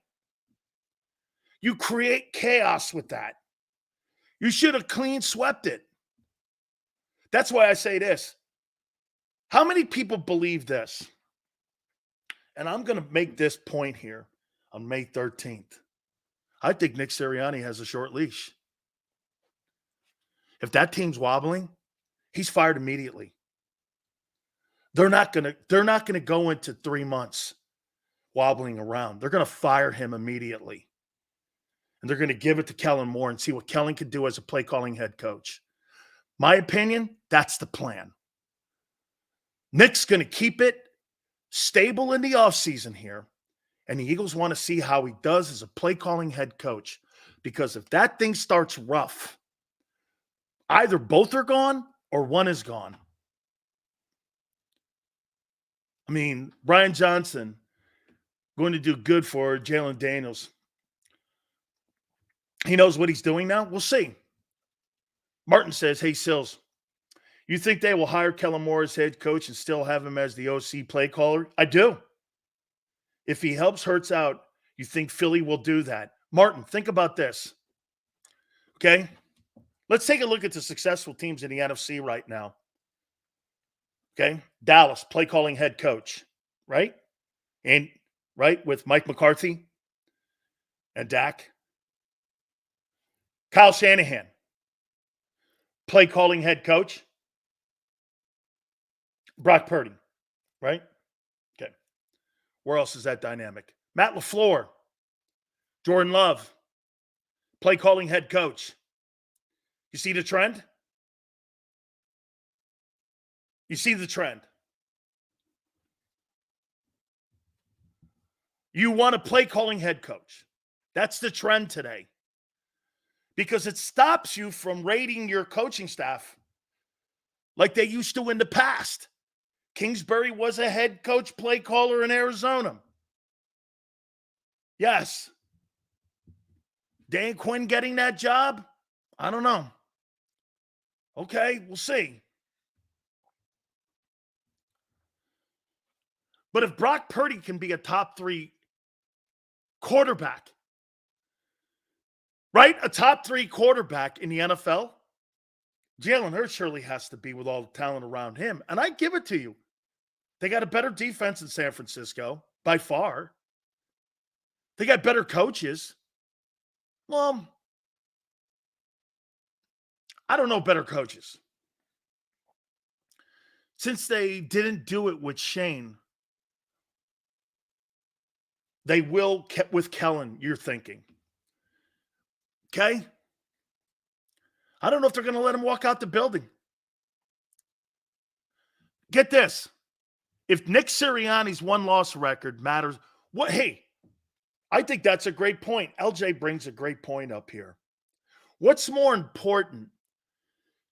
You create chaos with that. You should have clean swept it. That's why I say this. How many people believe this? And I'm going to make this point here on May 13th. I think Nick Sirianni has a short leash. If that team's wobbling, he's fired immediately. They're not going to go into 3 months wobbling around. They're going to fire him immediately. And they're going to give it to Kellen Moore and see what Kellen could do as a play calling head coach. My opinion, that's the plan. Nick's going to keep it stable in the offseason here. And the Eagles want to see how he does as a play calling head coach. Because if that thing starts rough, either both are gone or one is gone. I mean, Brian Johnson going to do good for Jalen Daniels. He knows what he's doing now. We'll see. Martin says, hey, Sills, you think they will hire Kellen Moore as head coach and still have him as the OC play caller? I do. If he helps Hurts out, you think Philly will do that? Martin, think about this. Okay? Let's take a look at the successful teams in the NFC right now. Okay? Dallas, play calling head coach, right? And right with Mike McCarthy and Dak. Kyle Shanahan, play calling head coach. Brock Purdy, right? Okay. Where else is that dynamic? Matt LaFleur, Jordan Love, play calling head coach. You see the trend? You see the trend. You want a play calling head coach. That's the trend today. because it stops you from rating your coaching staff like they used to in the past. Kingsbury was a head coach play caller in Arizona. Yes. Dan Quinn getting that job? I don't know. Okay, we'll see. But if Brock Purdy can be a top 3 quarterback, right? A top 3 quarterback in the NFL, Jalen Hurts surely has to be with all the talent around him. And I give it to you. They got a better defense in San Francisco, by far. They got better coaches. Well, I don't know better coaches. Since they didn't do it with Shane, they will with Kellen, you're thinking. Okay? I don't know if they're going to let him walk out the building. Get this. If Nick Sirianni's one-loss record matters, hey, I think that's a great point. LJ brings a great point up here. What's more important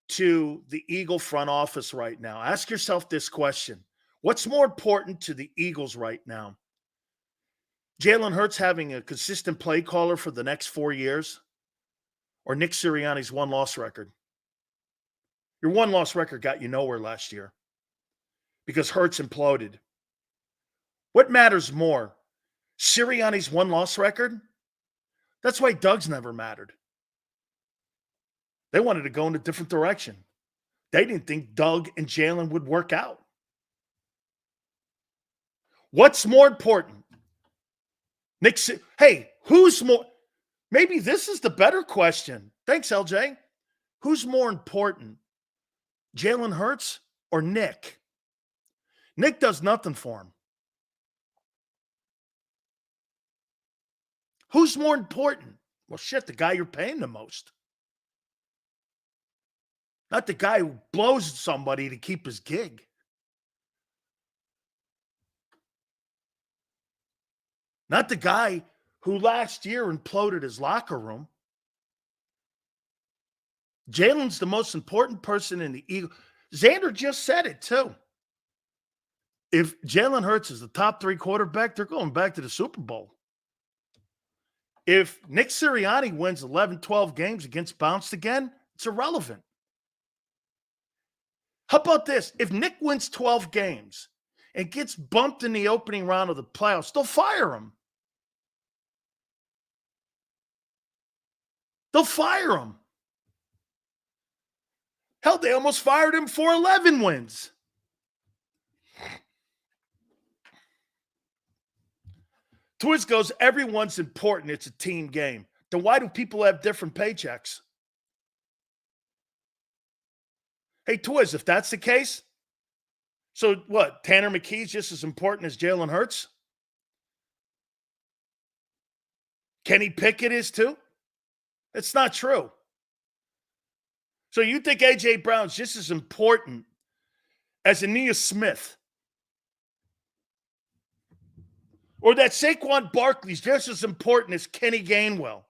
to the Eagle front office right now? Ask yourself this question. What's more important to the Eagles right now? Jalen Hurts having a consistent play caller for the next 4 years, or Nick Sirianni's one-loss record? Your one-loss record got you nowhere last year because Hurts imploded. What matters more? Sirianni's one-loss record? That's why Doug's never mattered. They wanted to go in a different direction. They didn't think Doug and Jalen would work out. What's more important? Hey, who's more? Maybe this is the better question. Thanks, LJ. Who's more important? Jalen Hurts or Nick? Nick does nothing for him. Who's more important? Well, shit, the guy you're paying the most. Not the guy who blows somebody to keep his gig. Not the guy who last year imploded his locker room. Jalen's the most important person in the Eagles. Xander just said it, too. If Jalen Hurts is the top 3 quarterback, they're going back to the Super Bowl. If Nick Sirianni wins 11, 12 games against bounced again, it's irrelevant. How about this? If Nick wins 12 games and gets bumped in the opening round of the playoffs, they'll fire him. They'll fire him. Hell, they almost fired him for 11 wins. Twiz goes, everyone's important. It's a team game. Then why do people have different paychecks? Hey, Twiz, if that's the case, so what? Tanner McKee's just as important as Jalen Hurts? Kenny Pickett is too? It's not true. So you think A.J. Brown's just as important as Aeneas Smith? Or that Saquon Barkley's just as important as Kenny Gainwell?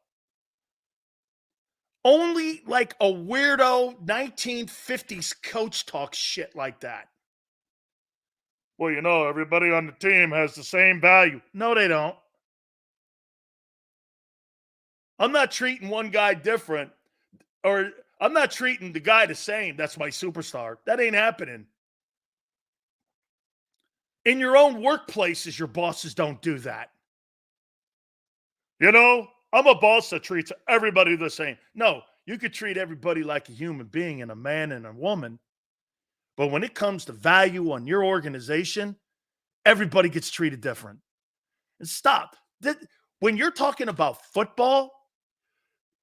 Only like a weirdo 1950s coach talks shit like that. Well, you know, everybody on the team has the same value. No, they don't. I'm not treating one guy different, or I'm not treating the guy the same. That's my superstar. That ain't happening. In your own workplaces, your bosses don't do that. You know, I'm a boss that treats everybody the same. No, you could treat everybody like a human being and a man and a woman. But when it comes to value on your organization, everybody gets treated different. And stop. When you're talking about football,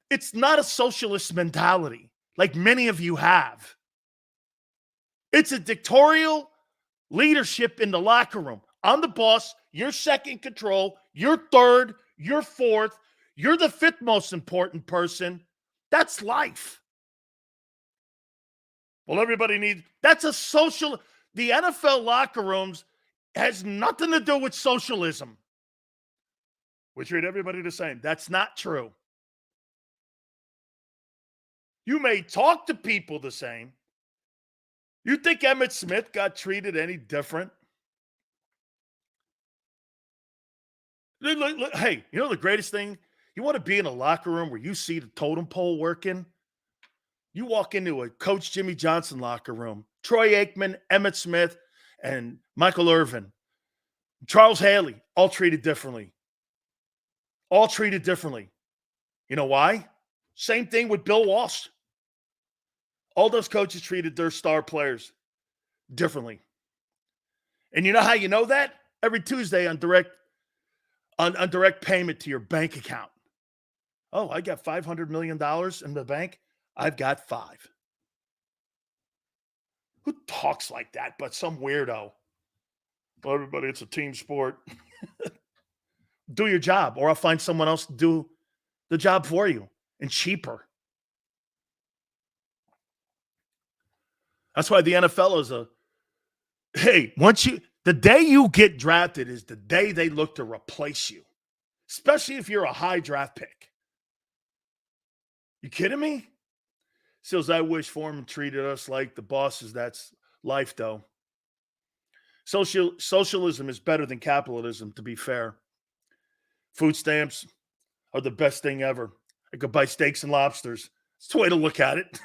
it's not a socialist mentality like many of you have. It's a dictatorial leadership in the locker room. I'm the boss. You're second control. You're third. You're fourth. You're the fifth most important person. That's life. Well, everybody needs, that's a social, the NFL locker rooms has nothing to do with socialism. We treat everybody the same. That's not true. You may talk to people the same. You think Emmitt Smith got treated any different? Look, hey, you know the greatest thing? You want to be in a locker room where you see the totem pole working? You walk into a Coach Jimmy Johnson locker room, Troy Aikman, Emmitt Smith, and Michael Irvin, Charles Haley, all treated differently. All treated differently. You know why? Same thing with Bill Walsh. All those coaches treated their star players differently. And you know how you know that? Every Tuesday on direct payment to your bank account. Oh, I got $500 million in the bank. I've got 5. Who talks like that but some weirdo? Well, everybody, it's a team sport. Do your job, or I'll find someone else to do the job for you and cheaper. That's why the NFL is the day you get drafted is the day they look to replace you, especially if you're a high draft pick. You kidding me? Seals, I wish Foreman treated us like the bosses. That's life, though. Socialism is better than capitalism, to be fair. Food stamps are the best thing ever. I could buy steaks and lobsters. It's the way to look at it.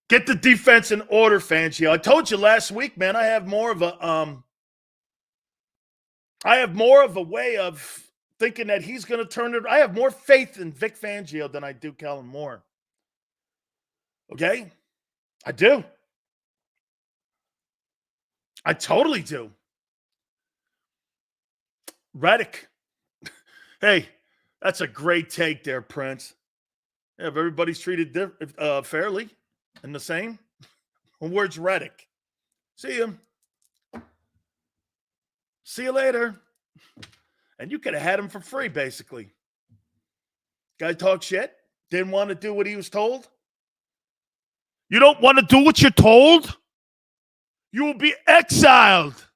Get the defense in order, Fangio. I told you last week, man, I have more of a way of thinking that he's going to turn it. I have more faith in Vic Fangio than I do Kellen Moore. Okay? I do. I totally do. Reddick. Hey, that's a great take there, Prince. Yeah, if everybody's treated fairly and the same. Well, where's Reddick? See him. See you later. And you could have had him for free, basically. Guy talk shit. Didn't want to do what he was told. You don't want to do what you're told? You will be exiled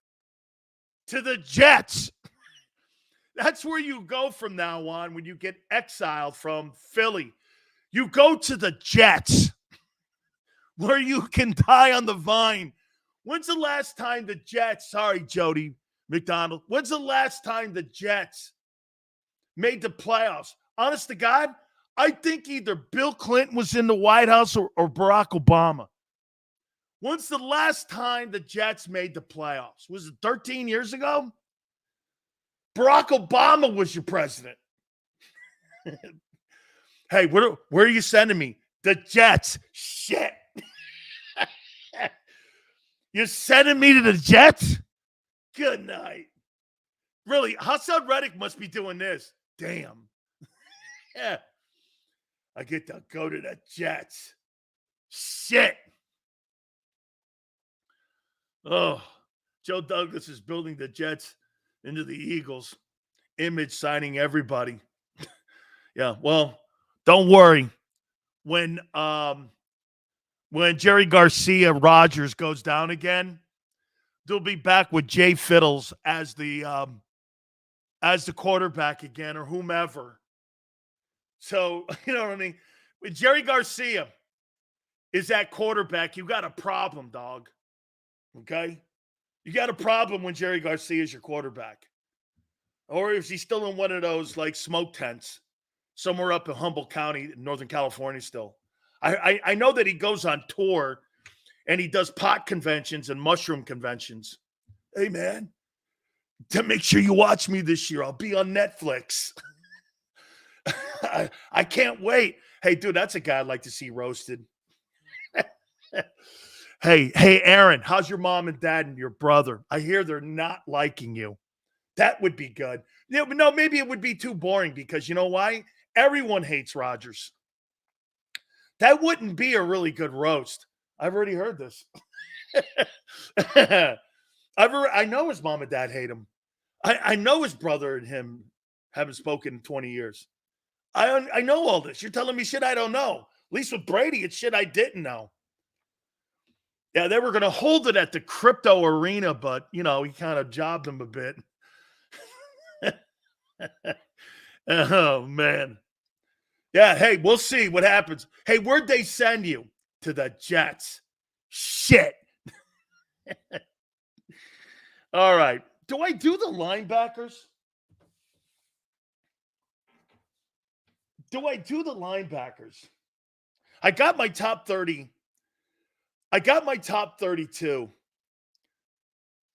to the Jets. That's where you go from now on when you get exiled from Philly. You go to the Jets where you can die on the vine. When's the last time the Jets, sorry, Jody McDonald, when's the last time the Jets made the playoffs? Honest to God, I think either Bill Clinton was in the White House or Barack Obama. When's the last time the Jets made the playoffs? Was it 13 years ago? Barack Obama was your president. Hey, where are you sending me? The Jets. Shit. You're sending me to the Jets? Good night. Really, Hassan Reddick must be doing this. Damn. Yeah. I get to go to the Jets. Shit. Oh, Joe Douglas is building the Jets into the Eagles. Image signing everybody. Yeah, well, don't worry. When Jerry Garcia Rogers goes down again, they'll be back with Jay Fiddles as the quarterback again, or whomever. So, you know what I mean? When Jerry Garcia is that quarterback, you got a problem, dog. Okay? You got a problem when Jerry Garcia is your quarterback. Or if he's still in one of those, like, smoke tents somewhere up in Humboldt County, Northern California still. I know that he goes on tour and he does pot conventions and mushroom conventions. Hey, man, to make sure you watch me this year, I'll be on Netflix. I can't wait. Hey, dude, that's a guy I'd like to see roasted. Hey, Aaron, how's your mom and dad and your brother? I hear they're not liking you. That would be good. No, maybe it would be too boring because you know why? Everyone hates Rodgers. That wouldn't be a really good roast. I've already heard this. I know his mom and dad hate him. I know his brother and him haven't spoken in 20 years. I know all this. You're telling me shit I don't know. At least with Brady, it's shit I didn't know. Yeah, they were going to hold it at the crypto arena, but, you know, he kind of jobbed him a bit. Oh, man. Yeah, hey, we'll see what happens. Hey, where'd they send you? To the Jets. Shit. All right. Do I do the linebackers? Do I do the linebackers? I got my top 30. I got my top 32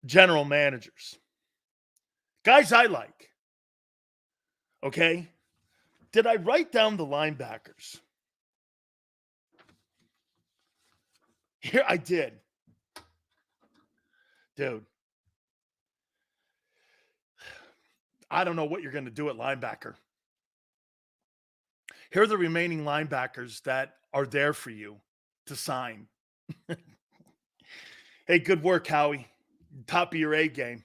general managers. Guys I like. Okay? Did I write down the linebackers? Here I did. Dude. I don't know what you're going to do at linebacker. Here are the remaining linebackers that are there for you to sign. Hey, good work, Howie. Top of your A game.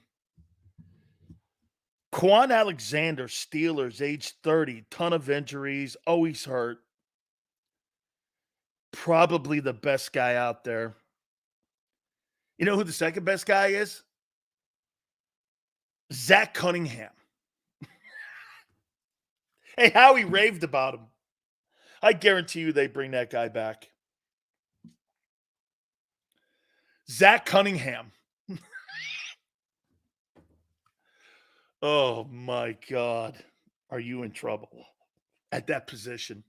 Quan Alexander, Steelers, age 30, ton of injuries, always hurt. Probably the best guy out there. You know who the second best guy is? Zach Cunningham. Hey, Howie raved about him. I guarantee you they bring that guy back. Zach Cunningham. Oh, my God. Are you in trouble at that position?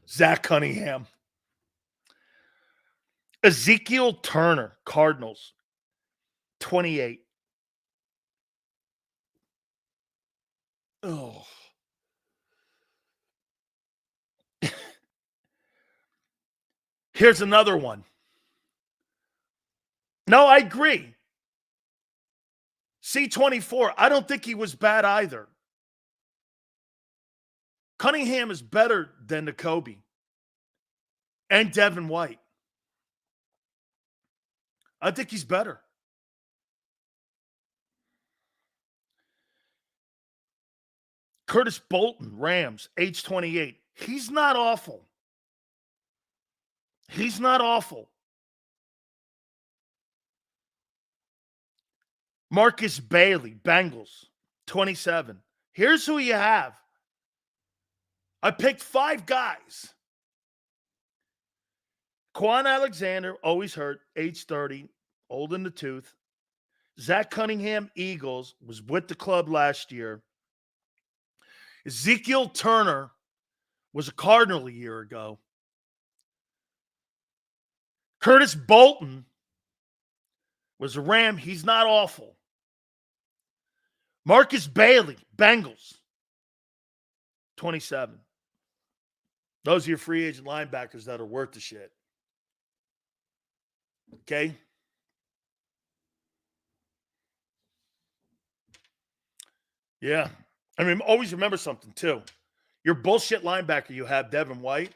Zach Cunningham. Ezekiel Turner, Cardinals, 28. Oh. Here's another one. No, I agree. C24, I don't think he was bad either. Cunningham is better than Nakobe and Devin White. I think he's better. Curtis Bolton, Rams, age 28. He's not awful. He's not awful. Marcus Bailey, Bengals, 27. Here's who you have. I picked 5 guys. Quan Alexander, always hurt, age 30, old in the tooth. Zach Cunningham, Eagles, was with the club last year. Ezekiel Turner was a Cardinal a year ago. Curtis Bolton was a Ram. He's not awful. Marcus Bailey, Bengals, 27. Those are your free agent linebackers that are worth the shit. Okay? Yeah. I mean, always remember something, too. Your bullshit linebacker you have, Devin White,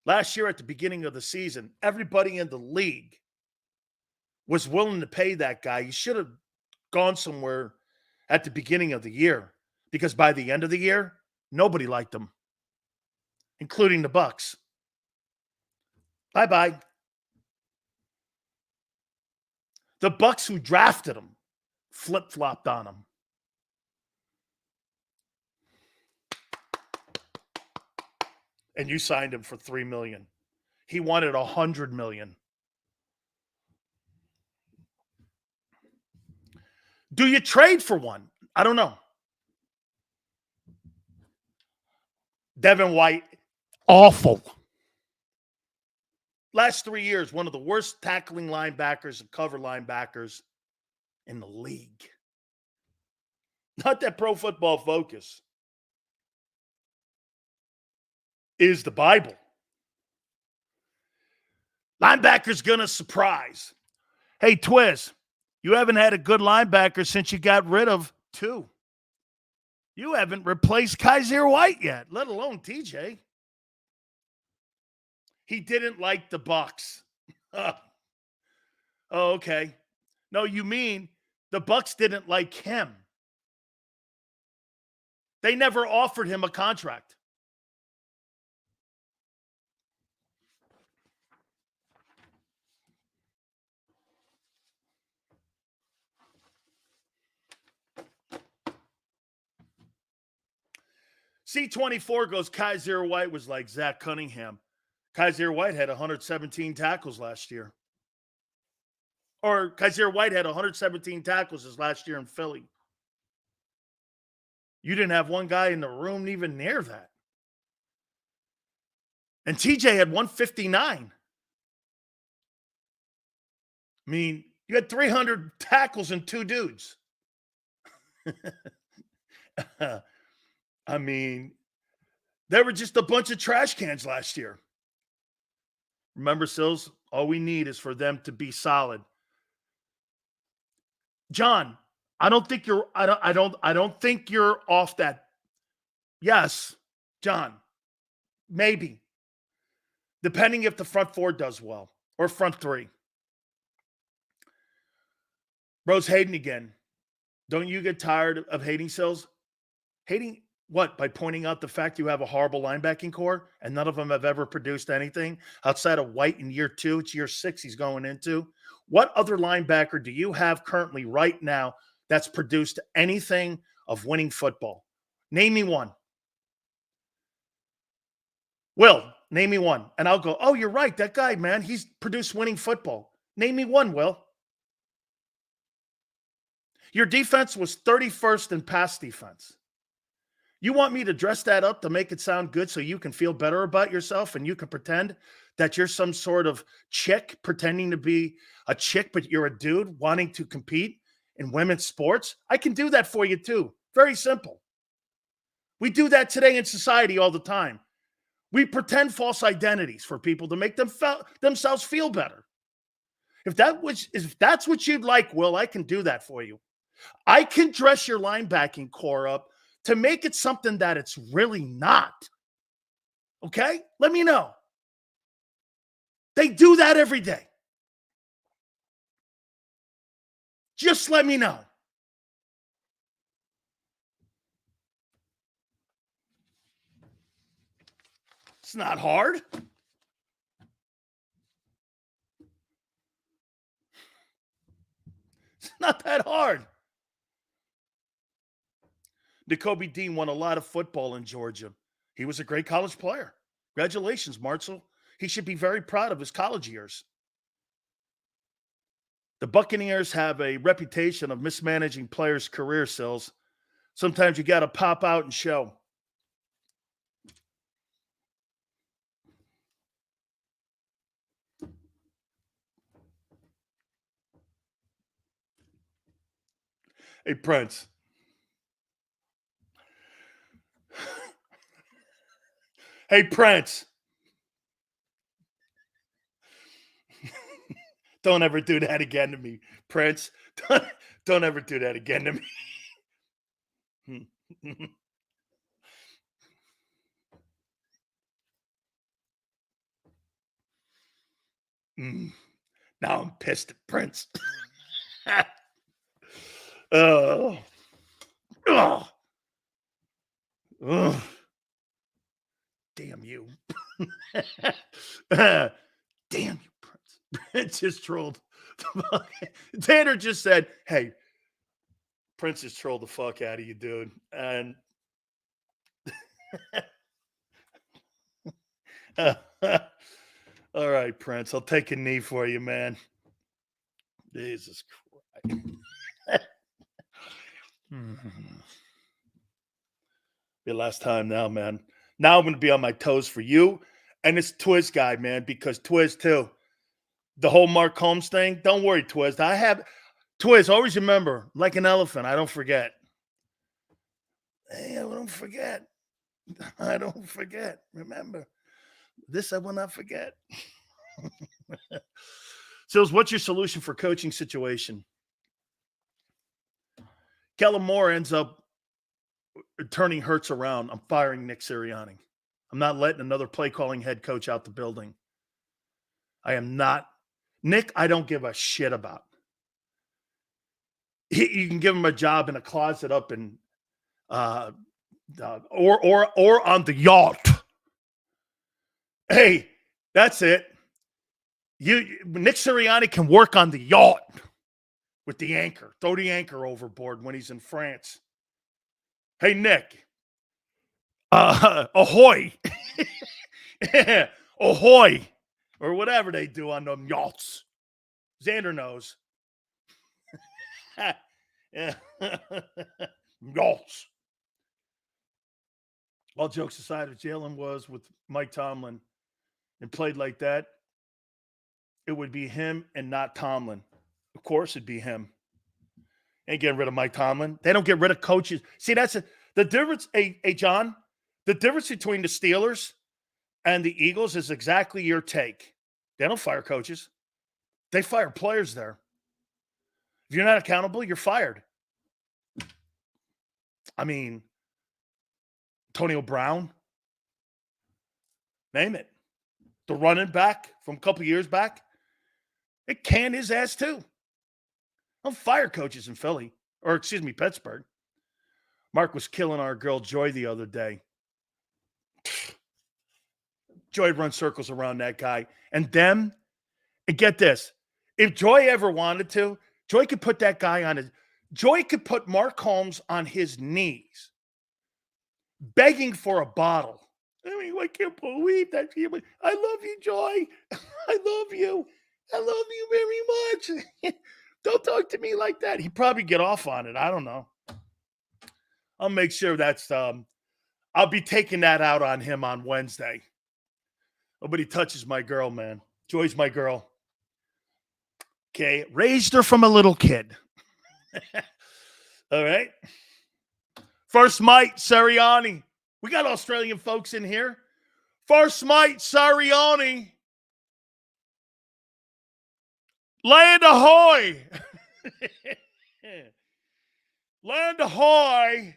last year at the beginning of the season, everybody in the league was willing to pay that guy. You should have gone somewhere at the beginning of the year because by the end of the year, nobody liked him, including the Bucs. Bye-bye. The Bucs who drafted him flip-flopped on him. And you signed him for $3 million. He wanted $100 million. Do you trade for one? I don't know. Devin White, awful. Last 3 years, one of the worst tackling linebackers and cover linebackers in the league. Not that Pro Football Focus is the Bible. Linebacker's going to surprise. Hey, Twiz, you haven't had a good linebacker since you got rid of 2. You haven't replaced Kaiser White yet, let alone TJ. He didn't like the Bucs. Oh, okay. No, you mean the Bucs didn't like him. They never offered him a contract. C24 goes, Kaiser White was like Zach Cunningham. Kaiser White had 117 tackles last year. Or Kaiser White had 117 tackles his last year in Philly. You didn't have one guy in the room even near that. And TJ had 159. I mean, you had 300 tackles and 2 dudes. I mean, they were just a bunch of trash cans last year. Remember, Sills, all we need is for them to be solid. John, I don't think you're off that. Yes, John, maybe. Depending if the front 4 does well or front 3. Rose hating again. Don't you get tired of hating, Sills? Hating what? By pointing out the fact you have a horrible linebacking core and none of them have ever produced anything outside of White in year 2. It's year 6 he's going into. What other linebacker do you have currently right now that's produced anything of winning football? Name me one. Will, name me one. And I'll go, oh, you're right. That guy, man, he's produced winning football. Name me one, Will. Your defense was 31st in pass defense. You want me to dress that up to make it sound good so you can feel better about yourself and you can pretend that you're some sort of chick pretending to be a chick, but you're a dude wanting to compete in women's sports? I can do that for you too. Very simple. We do that today in society all the time. We pretend false identities for people to make themselves feel better. If that's what you'd like, Will, I can do that for you. I can dress your linebacking core up to make it something that it's really not. Okay? Let me know. They do that every day. Just let me know. It's not hard. It's not that hard. N'Kobe Dean won a lot of football in Georgia. He was a great college player. Congratulations, Marshall. He should be very proud of his college years. The Buccaneers have a reputation of mismanaging players' career, Sills. Sometimes you got to pop out and show. Hey, Prince. Hey, Prince. Don't ever do that again to me, Prince. Don't ever do that again to me. Now I'm pissed at Prince. Oh. Oh. Oh. Damn you. Damn you, Prince. Prince just trolled. Tanner just said, hey, Prince just trolled the fuck out of you, dude. And all right, Prince, I'll take a knee for you, man. Jesus Christ. Your last time now, man. Now I'm going to be on my toes for you and this Twiz guy, man, because Twiz, too. The whole Mark Holmes thing, don't worry, Twiz. Twiz, always remember, like an elephant, I don't forget. Hey, I don't forget. I don't forget. Remember, this I will not forget. Sills, what's your solution for coaching situation? Kellen Moore ends up turning Hurts around. I'm firing Nick Sirianni. I'm not letting another play-calling head coach out the building. I am not. Nick, I don't give a shit about. You can give him a job in a closet up in or on the yacht. Hey, that's it. Nick Sirianni can work on the yacht with the anchor. Throw the anchor overboard when he's in France. Hey, Nick, Ahoy. Ahoy. Or whatever they do on them yachts. Xander knows. Yachts. All jokes aside, if Jalen was with Mike Tomlin and played like that, it would be him and not Tomlin. Of course, it'd be him. Ain't getting rid of Mike Tomlin. They don't get rid of coaches. See, that's the difference. Hey, John, the difference between the Steelers and the Eagles is exactly your take. They don't fire coaches. They fire players there. If you're not accountable, you're fired. I mean, Antonio Brown, name it. The running back from a couple of years back, it canned his ass too. Don't fire coaches in Philly, or excuse me, Pittsburgh. Mark was killing our girl Joy the other day. Joy runs circles around that guy. And them, and get this, if Joy ever wanted to, Joy could put that guy on his, Joy could put Mark Holmes on his knees, begging for a bottle. I mean, I can't believe that. I love you, Joy. I love you. I love you very much. Don't talk to me like that. He'd probably get off on it. I don't know. I'll make sure that's, I'll be taking that out on him on Wednesday. Nobody touches my girl, man. Joy's my girl. Okay. Raised her from a little kid. All right. First Mite, Sirianni. We got Australian folks in here. First Mite, Sirianni. Land ahoy. Land ahoy.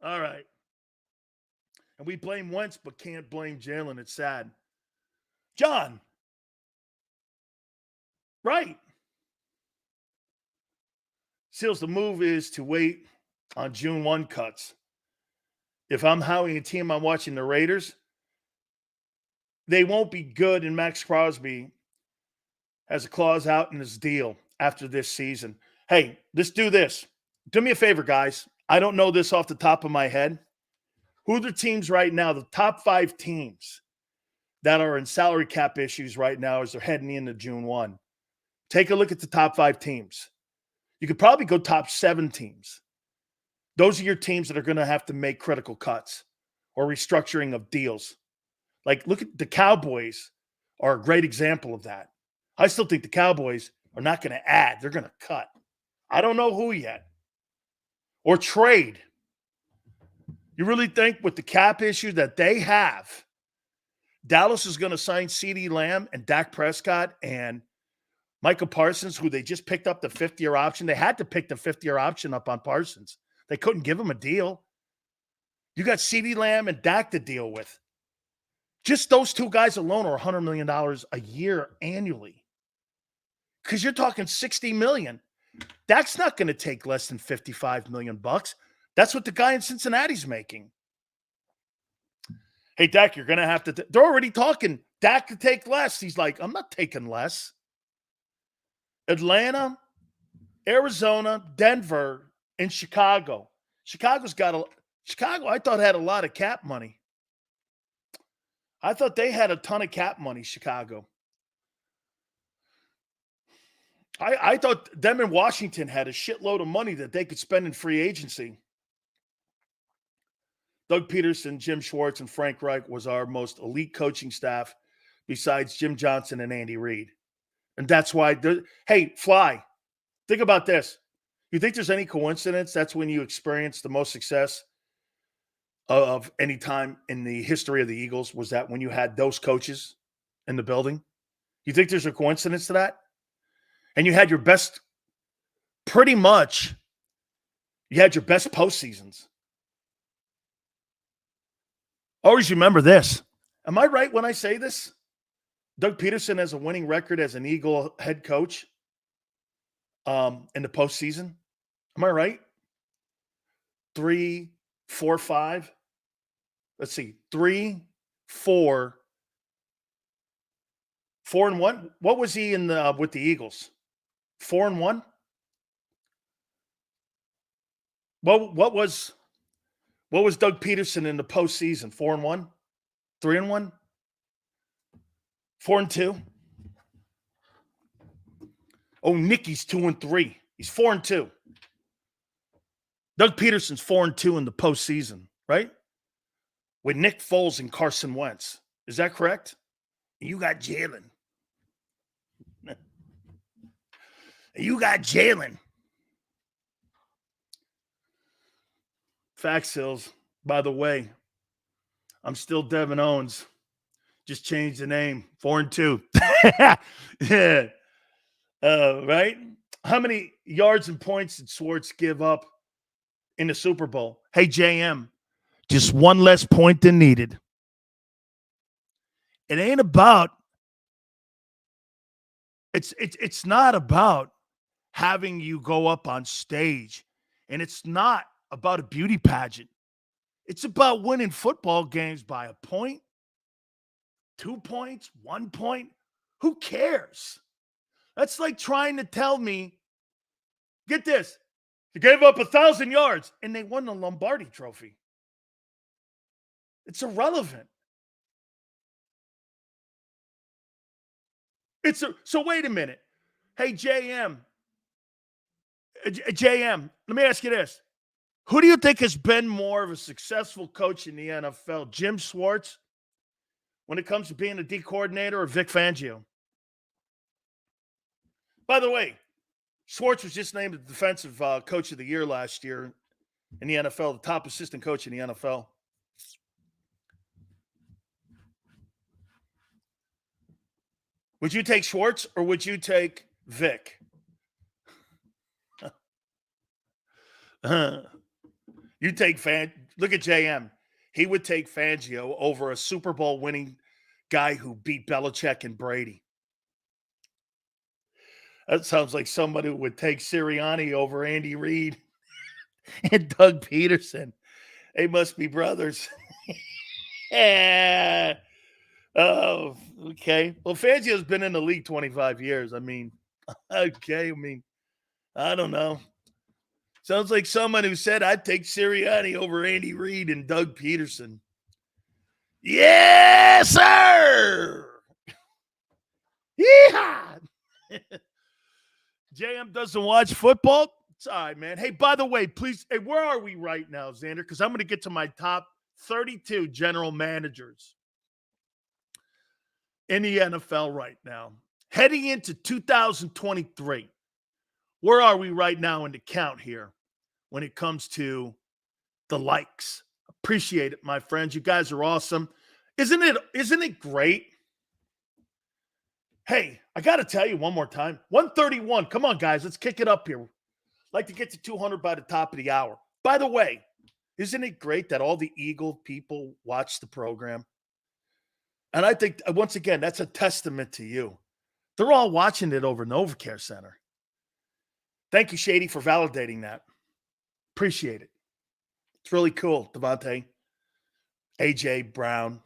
All right. And we blame Wentz, but can't blame Jalen. It's sad. John. Right. Seals, the move is to wait on June 1 cuts. If I'm Howie and team, I'm watching the Raiders. They won't be good, and Max Crosby has a clause out in his deal after this season. Hey, let's do this. Do me a favor, guys. I don't know this off the top of my head. Who are the teams right now, the top 5 teams that are in salary cap issues right now as they're heading into June 1? Take a look at the top 5 teams. You could probably go top 7 teams. Those are your teams that are going to have to make critical cuts or restructuring of deals. Like, look at the Cowboys are a great example of that. I still think the Cowboys are not going to add. They're going to cut. I don't know who yet. Or trade. You really think with the cap issue that they have, Dallas is going to sign CeeDee Lamb and Dak Prescott and Michael Parsons, who they just picked up the 5th-year option? They had to pick the 5th-year option up on Parsons. They couldn't give him a deal. You got CeeDee Lamb and Dak to deal with. Just those two guys alone are $100 million a year annually. Because you're talking $60 million. Dak's not going to take less than $55 million. That's what the guy in Cincinnati's making. Hey, Dak, you're going to have to – they're already talking Dak to take less. He's like, I'm not taking less. Atlanta, Arizona, Denver, and Chicago. Chicago, I thought, had a lot of cap money. I thought they had a ton of cap money, Chicago. I thought them in Washington had a shitload of money that they could spend in free agency. Doug Peterson, Jim Schwartz, and Frank Reich was our most elite coaching staff besides Jim Johnson and Andy Reid. And that's why, hey, Fly, think about this. You think there's any coincidence that's when you experience the most success of any time in the history of the Eagles, was that when you had those coaches in the building? You think there's a coincidence to that? And you had your best, pretty much, you had your best postseasons. Always remember this. Am I right when I say this? Doug Peterson has a winning record as an Eagle head coach in the postseason. Am I right? 3, 4, 5. Let's see. 3, 4, 4-1. What was he in the with the Eagles? 4-1. What was What was Doug Peterson in the postseason? 4-1? 3-1? 4-2? Oh, Nicky's 2-3. He's 4-2. Doug Peterson's 4-2 in the postseason, right? With Nick Foles and Carson Wentz. Is that correct? You got Jalen. You got Jalen. Fact Sills, by the way, I'm still Devin Owens. Just changed the name. 4-2. Yeah. Right? How many yards and points did Schwartz give up in the Super Bowl? Hey, JM, just one less point than needed. It ain't about, it's not about having you go up on stage. And it's not about a beauty pageant. It's about winning football games by a point, 2 points, 1 point. Who cares? That's like trying to tell me, get this, they gave up 1,000 yards and they won the Lombardi Trophy. It's irrelevant. So wait a minute. Hey, JM, let me ask you this. Who do you think has been more of a successful coach in the NFL, Jim Schwartz, when it comes to being a D coordinator, or Vic Fangio? By the way, Schwartz was just named the defensive coach of the year last year in the NFL, the top assistant coach in the NFL. Would you take Schwartz or would you take Vic? You take look at JM. He would take Fangio over a Super Bowl winning guy who beat Belichick and Brady. That sounds like somebody who would take Sirianni over Andy Reid and Doug Peterson. They must be brothers. Yeah. Oh, okay. Well, Fangio's been in the league 25 years. I mean, okay. I don't know. Sounds like someone who said I'd take Sirianni over Andy Reid and Doug Peterson. Yes, sir. Yeehaw. JM doesn't watch football. It's all right, man. Hey, by the way, please, hey, where are we right now, Xander? Because I'm going to get to my top 32 general managers in the NFL right now. Heading into 2023, where are we right now in the count here when it comes to the likes? Appreciate it, my friends. You guys are awesome. Isn't it great? Hey, I got to tell you one more time. 131. Come on, guys. Let's kick it up here. I'd like to get to 200 by the top of the hour. By the way, isn't it great that all the Eagle people watch the program? And I think, once again, that's a testament to you. They're all watching it over NovaCare Center. Thank you, Shady, for validating that. Appreciate it. It's really cool, Devontae, AJ Brown,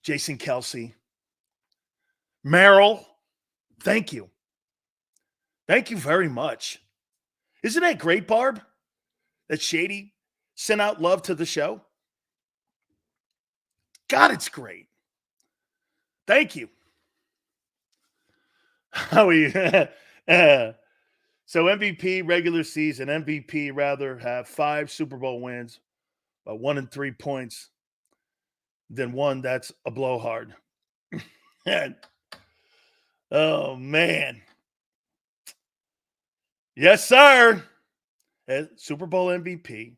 Jason Kelsey, Merrill. Thank you. Thank you very much. Isn't that great, Barb, that Shady sent out love to the show? God, it's great. Thank you. Howie. So MVP, regular season, MVP rather have 5 Super Bowl wins, but 1 and 3 points than one that's a blowhard. Oh, man. Yes, sir. Super Bowl MVP,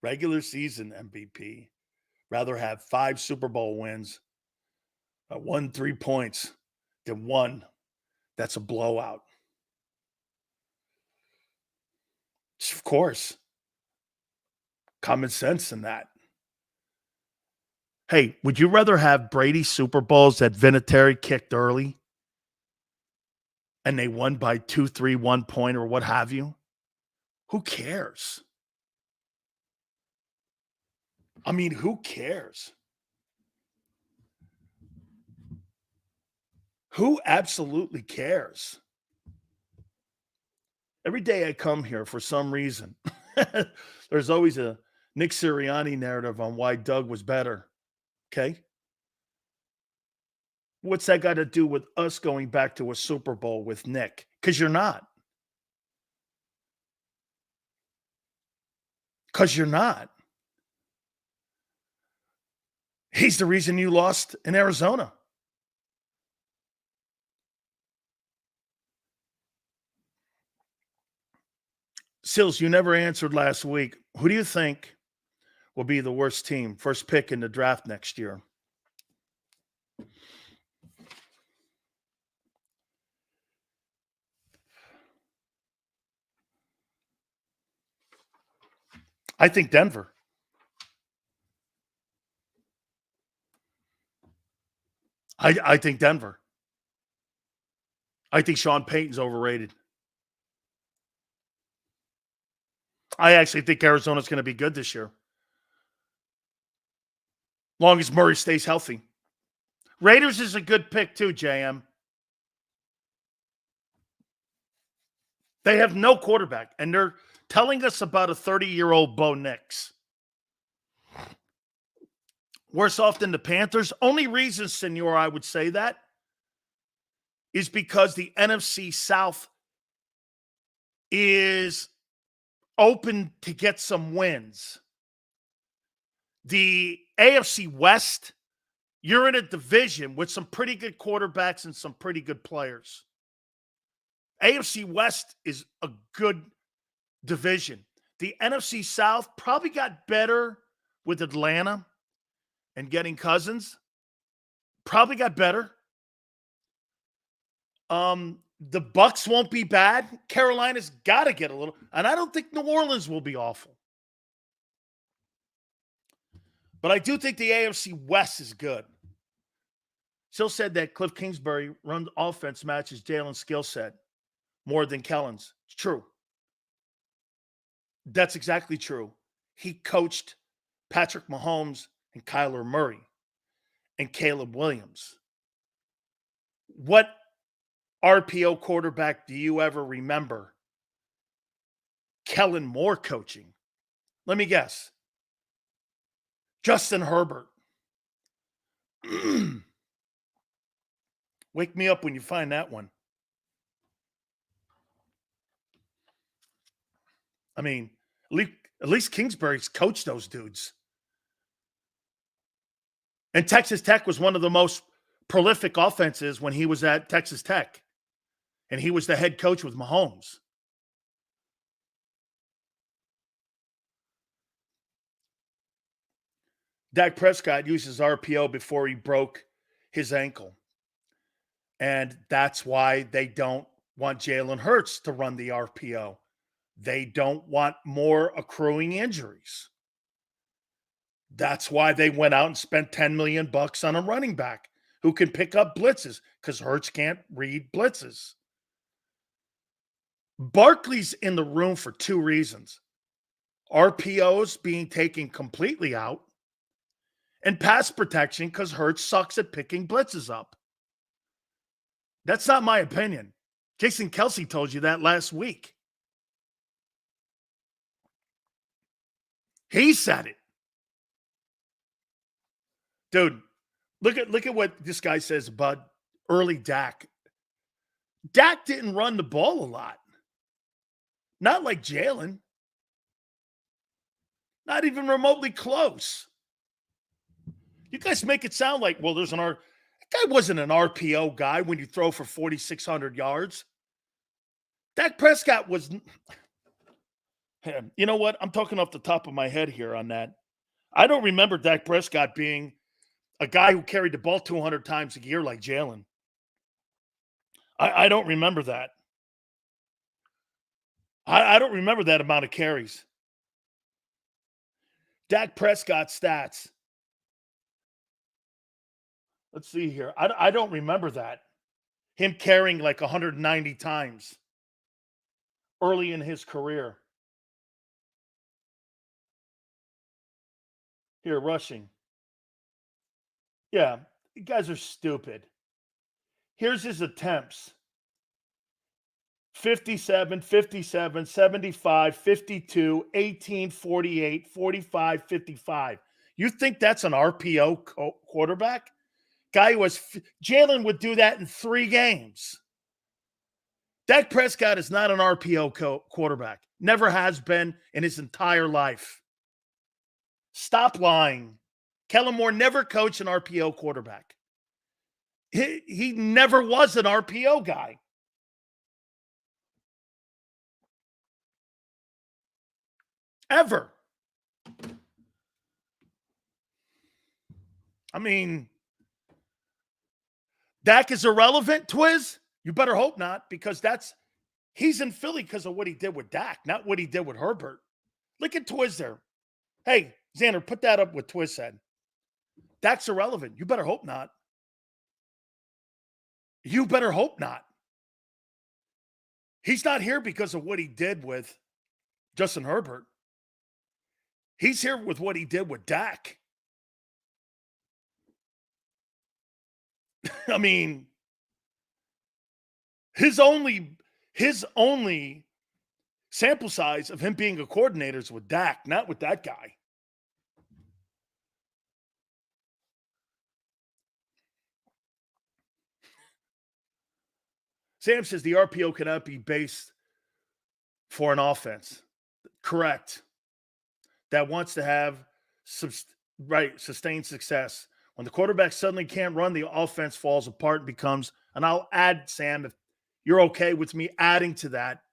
regular season MVP, rather have 5 Super Bowl wins, 1 3 points than one that's a blowout. Of course. Common sense in that. Hey, would you rather have Brady Super Bowls that Vinatieri kicked early and they won by 2, 3, 1 point or what have you? Who cares? I mean, who cares? Who absolutely cares? Every day I come here, for some reason, there's always a Nick Sirianni narrative on why Doug was better. Okay. What's that got to do with us going back to a Super Bowl with Nick? Because you're not. Because you're not. He's the reason you lost in Arizona. Sills, you never answered last week. Who do you think will be the worst team, first pick in the draft next year? I think Denver. I think Denver. I think Sean Payton's overrated. I actually think Arizona's going to be good this year. Long as Murray stays healthy. Raiders is a good pick too, JM. They have no quarterback, and they're telling us about a 30-year-old Bo Nix. Worse off than the Panthers. Only reason, Senor, I would say that is because the NFC South is open to get some wins. The AFC West, you're in a division with some pretty good quarterbacks and some pretty good players. AFC West is a good division. The NFC South probably got better with Atlanta and getting Cousins. Probably got better. The Bucks won't be bad. Carolina's got to get a little. And I don't think New Orleans will be awful. But I do think the AFC West is good. Still said that Cliff Kingsbury run offense matches Jalen's skill set more than Kellen's. It's true. That's exactly true. He coached Patrick Mahomes and Kyler Murray and Caleb Williams. What RPO quarterback do you ever remember Kellen Moore coaching? Let me guess. Justin Herbert. Wake me up when you find that one. I mean, at least Kingsbury's coached those dudes. And Texas Tech was one of the most prolific offenses when he was at Texas Tech. And he was the head coach with Mahomes. Dak Prescott uses RPO before he broke his ankle. And that's why they don't want Jalen Hurts to run the RPO. They don't want more accruing injuries. That's why they went out and spent $10 million on a running back who can pick up blitzes because Hurts can't read blitzes. Barkley's in the room for two reasons. RPOs being taken completely out and pass protection because Hurts sucks at picking blitzes up. That's not my opinion. Jason Kelsey told you that last week. He said it. Dude, look at what this guy says about early Dak. Dak didn't run the ball a lot. Not like Jalen. Not even remotely close. You guys make it sound like, well, that guy wasn't an RPO guy when you throw for 4,600 yards. Dak Prescott was. You know what? I'm talking off the top of my head here on that. I don't remember Dak Prescott being a guy who carried the ball 200 times a year like Jalen. I don't remember that. I don't remember that amount of carries. Dak Prescott stats. Let's see here. I don't remember that. Him carrying like 190 times early in his career. Here, rushing. Yeah, you guys are stupid. Here's his attempts. 57, 57, 75, 52, 18, 48, 45, 55. You think that's an RPO quarterback? Guy who was Jalen would do that in 3 games. Dak Prescott is not an RPO quarterback. Never has been in his entire life. Stop lying. Kellen Moore never coached an RPO quarterback. He never was an RPO guy. Ever. I mean, Dak is irrelevant, Twiz? You better hope not, because he's in Philly because of what he did with Dak, not what he did with Herbert. Look at Twiz there. Hey, Xander, put that up what Twiz said. Dak's irrelevant. You better hope not. You better hope not. He's not here because of what he did with Justin Herbert. He's here with what he did with Dak. I mean, his only sample size of him being a coordinator is with Dak, not with that guy. Sam says the RPO cannot be based for an offense. Correct. That wants to have sustained success. When the quarterback suddenly can't run, the offense falls apart and becomes, and I'll add, Sam, if you're okay with me adding to that,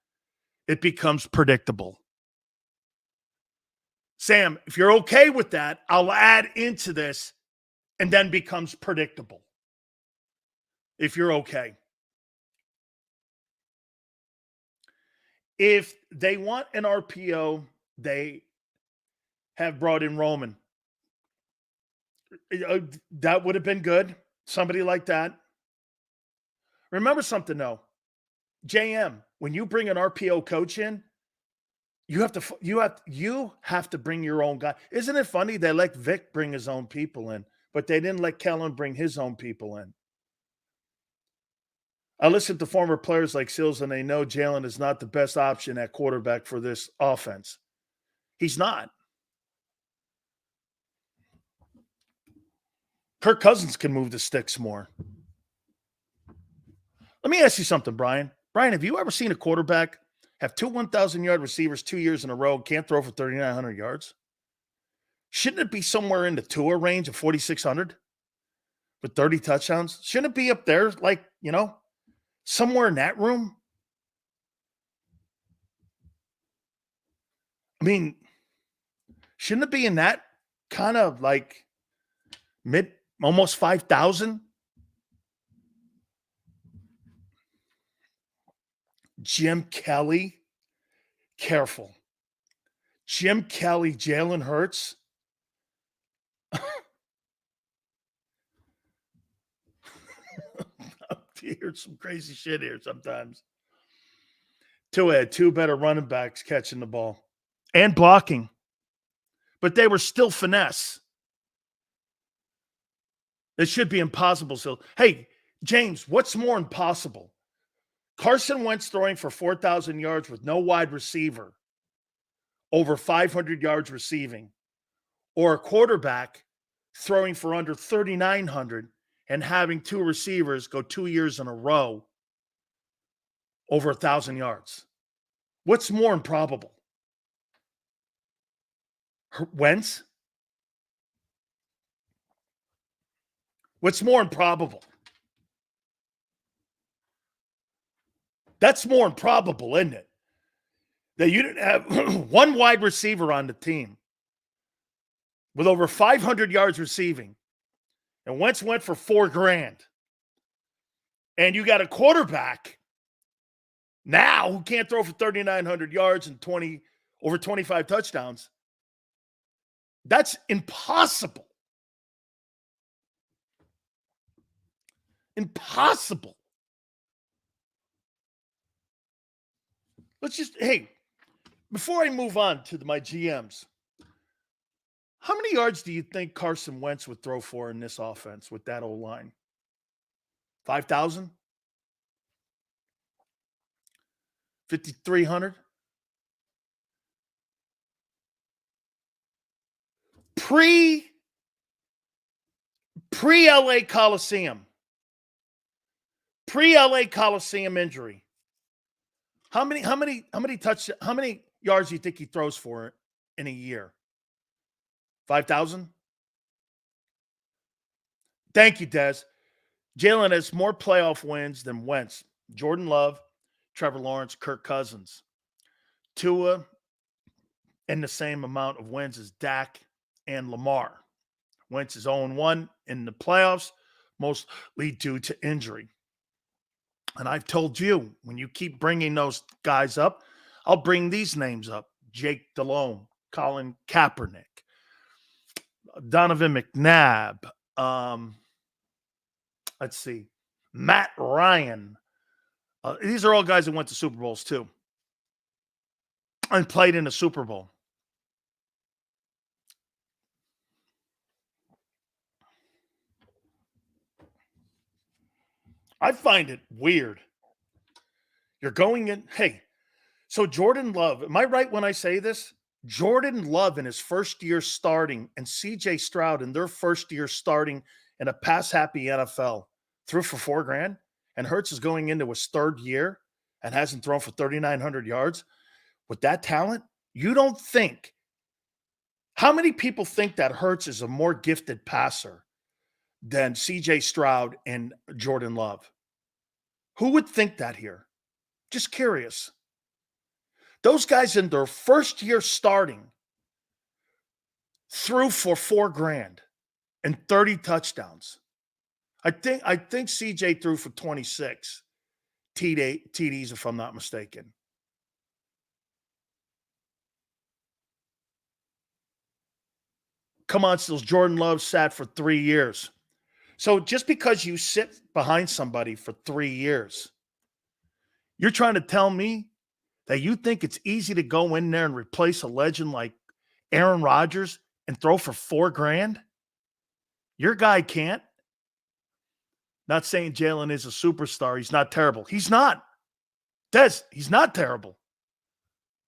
it becomes predictable. Sam, if you're okay with that, I'll add into this and then becomes predictable. If you're okay. If they want an RPO, they have brought in Roman. That would have been good. Somebody like that. Remember something, though. JM, when you bring an RPO coach in, you have to bring your own guy. Isn't it funny they let Vic bring his own people in, but they didn't let Kellen bring his own people in? I listen to former players like Sills, and they know Jalen is not the best option at quarterback for this offense. He's not. Kirk Cousins can move the sticks more. Let me ask you something, Brian. Brian, have you ever seen a quarterback have 2 1,000-yard receivers 2 years in a row, can't throw for 3,900 yards? Shouldn't it be somewhere in the Tua range of 4,600 with 30 touchdowns? Shouldn't it be up there, like, somewhere in that room? I mean, shouldn't it be in that kind of like mid, almost 5,000? Jim Kelly, careful. Jim Kelly, Jalen Hurts. You hear some crazy shit here sometimes. Tua had 2 better running backs catching the ball and blocking, but they were still finesse. It should be impossible. So, hey, James, what's more impossible? Carson Wentz throwing for 4,000 yards with no wide receiver, over 500 yards receiving, or a quarterback throwing for under 3,900 and having 2 receivers go 2 years in a row over 1,000 yards. What's more improbable? Wentz? What's more improbable? That's more improbable, isn't it? That you didn't have one wide receiver on the team with over 500 yards receiving, and Wentz went for $4,000. And you got a quarterback now who can't throw for 3,900 yards and over 25 touchdowns. That's impossible. Impossible. Hey, before I move on to my GMs, how many yards do you think Carson Wentz would throw for in this offense with that old line? 5,000? 5,300. Pre-LA Coliseum. Pre-LA Coliseum injury. How many yards do you think he throws for in a year? 5,000? Thank you, Des. Jalen has more playoff wins than Wentz. Jordan Love, Trevor Lawrence, Kirk Cousins. Tua in the same amount of wins as Dak and Lamar. Wentz is 0-1 in the playoffs, mostly due to injury. And I've told you, when you keep bringing those guys up, I'll bring these names up. Jake Delhomme, Colin Kaepernick, Donovan McNabb, let's see, Matt Ryan. These are all guys that went to Super Bowls too and played in a Super Bowl. I find it weird. You're going in, hey, so Jordan Love, am I right when I say this? Jordan Love in his first year starting and CJ Stroud in their first year starting in a pass-happy NFL threw for $4,000, and Hurts is going into his third year and hasn't thrown for 3,900 yards. With that talent, you don't think – how many people think that Hurts is a more gifted passer than CJ Stroud and Jordan Love? Who would think that here? Just curious. Those guys in their first year starting threw for $4,000 and 30 touchdowns. I think CJ threw for 26 TDs, if I'm not mistaken. Come on, Stills. Jordan Love sat for 3 years. So just because you sit behind somebody for 3 years, you're trying to tell me that you think it's easy to go in there and replace a legend like Aaron Rodgers and throw for $4,000? Your guy can't. Not saying Jalen is a superstar. He's not terrible. He's not. Des, he's not terrible.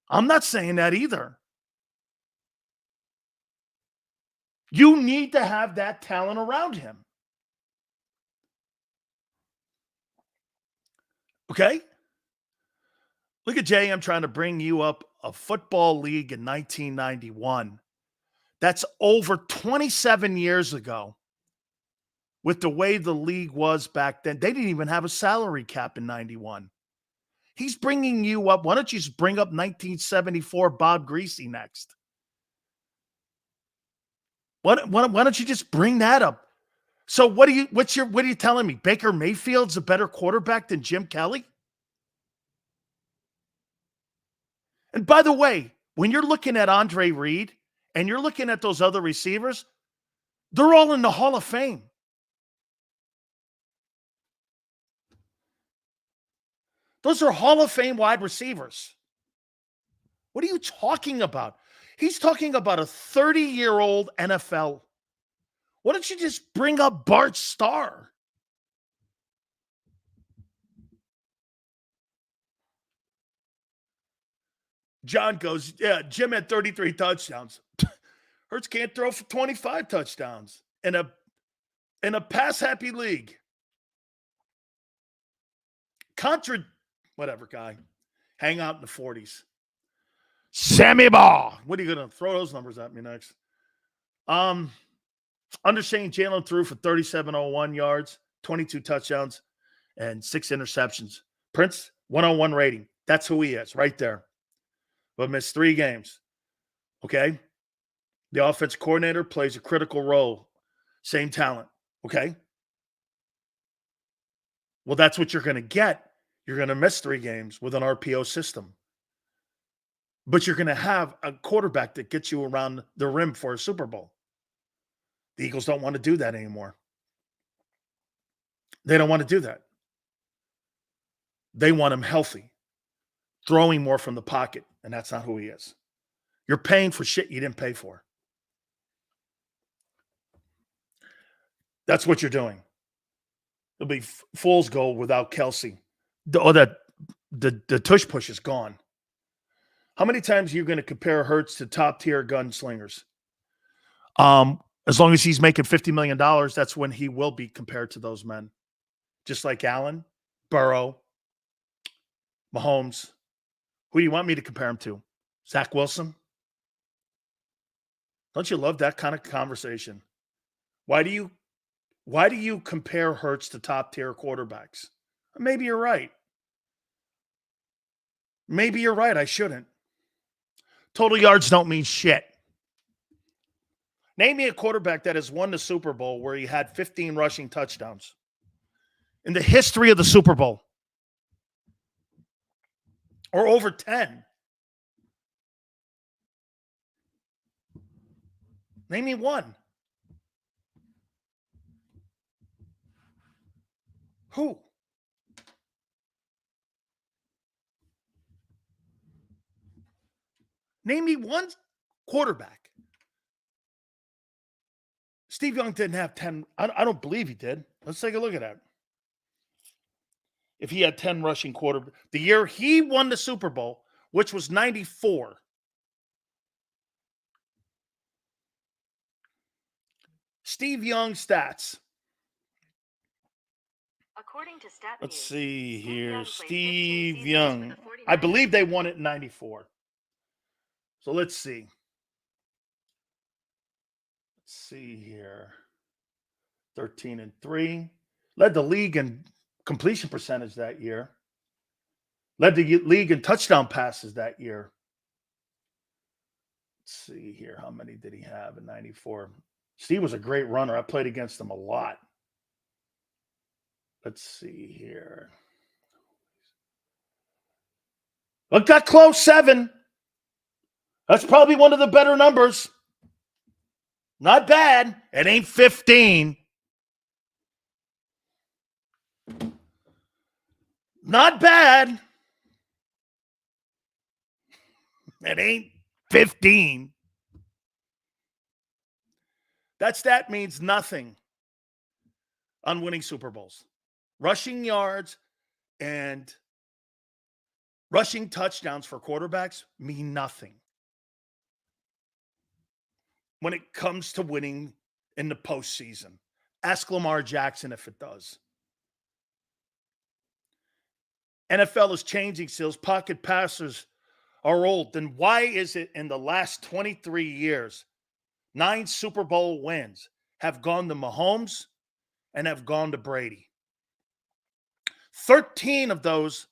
I'm not saying that either. You need to have that talent around him. Okay? Look at JM trying to bring you up a football league in 1991. That's over 27 years ago. With the way the league was back then, they didn't even have a salary cap in 91. He's bringing you up. Why don't you just bring up 1974 Bob Greasy next? Why don't you just bring that up? So what are you telling me? Baker Mayfield's a better quarterback than Jim Kelly? And by the way, when you're looking at Andre Reed and you're looking at those other receivers, they're all in the Hall of Fame. Those are Hall of Fame wide receivers. What are you talking about? He's talking about a 30-year-old NFL. Why don't you just bring up Bart Starr? John goes, yeah, Jim had 33 touchdowns. Hurts can't throw for 25 touchdowns in a pass-happy league. Whatever, guy. Hang out in the 40s. Sammy Ball. What are you going to throw those numbers at me next? Understanding Jalen threw for 3,701 yards, 22 touchdowns, and 6 interceptions. Prince, 101 rating. That's who he is right there. But missed 3 games. Okay? The offensive coordinator plays a critical role. Same talent. Okay? Well, that's what you're going to get. You're going to miss 3 games with an RPO system. But you're going to have a quarterback that gets you around the rim for a Super Bowl. The Eagles don't want to do that anymore. They don't want to do that. They want him healthy, throwing more from the pocket, and that's not who he is. You're paying for shit you didn't pay for. That's what you're doing. It'll be fool's gold without Kelsey. Or that the tush push is gone. How many times are you going to compare Hurts to top tier gunslingers? As long as he's making $50 million, that's when he will be compared to those men. Just like Allen, Burrow, Mahomes. Who do you want me to compare him to? Zach Wilson? Don't you love that kind of conversation? Why do you compare Hurts to top tier quarterbacks? Maybe you're right. Maybe you're right. I shouldn't. Total yards don't mean shit. Name me a quarterback that has won the Super Bowl where he had 15 rushing touchdowns in the history of the Super Bowl, or over 10. Name me one. Who? Name me one quarterback. Steve Young didn't have 10. I don't believe he did. Let's take a look at that. If he had 10 rushing quarterbacks. The year he won the Super Bowl, which was 94. Steve Young stats. According to stat Let's news, see here. Steve Steve Young. I believe they won it in 94. So let's see. Let's see here. 13-3. Led the league in completion percentage that year. Led the league in touchdown passes that year. Let's see here. How many did he have in 94? Steve was a great runner. I played against him a lot. Let's see here. Look, got close, 7. That's probably one of the better numbers. Not bad. It ain't 15. Not bad. It ain't 15. That stat means nothing on winning Super Bowls. Rushing yards and rushing touchdowns for quarterbacks mean nothing when it comes to winning in the postseason. Ask Lamar Jackson if it does. NFL is changing still. Pocket passers are old. Then why is it in the last 23 years, 9 Super Bowl wins have gone to Mahomes and have gone to Brady? 13 of those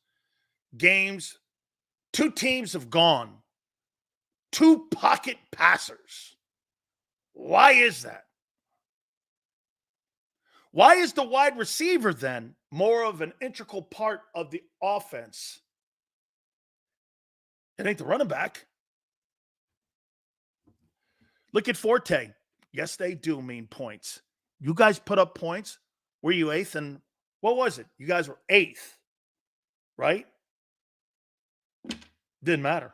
games, 2 teams have gone. 2 pocket passers. Why is that? Why is the wide receiver then more of an integral part of the offense? It ain't the running back. Look at Forte. Yes, they do mean points. You guys put up points. Were you 8th? And what was it? You guys were 8th, right? Didn't matter.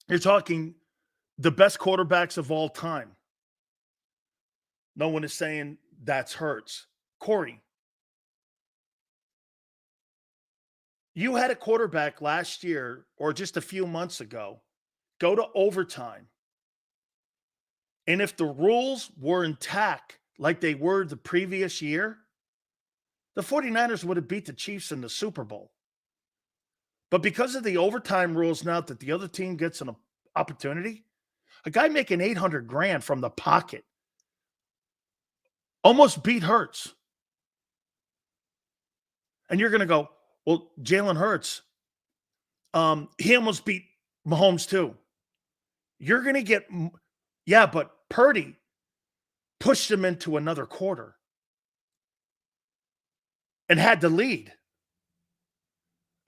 You're talking the best quarterbacks of all time. No one is saying that's Hurts. Corey, you had a quarterback last year or just a few months ago go to overtime. And if the rules were intact like they were the previous year, the 49ers would have beat the Chiefs in the Super Bowl. But because of the overtime rules now that the other team gets an opportunity, a guy making $800,000 from the pocket almost beat Hurts. And you're going to go, well, Jalen Hurts, he almost beat Mahomes too. You're going to get, yeah, but Purdy pushed him into another quarter and had the lead.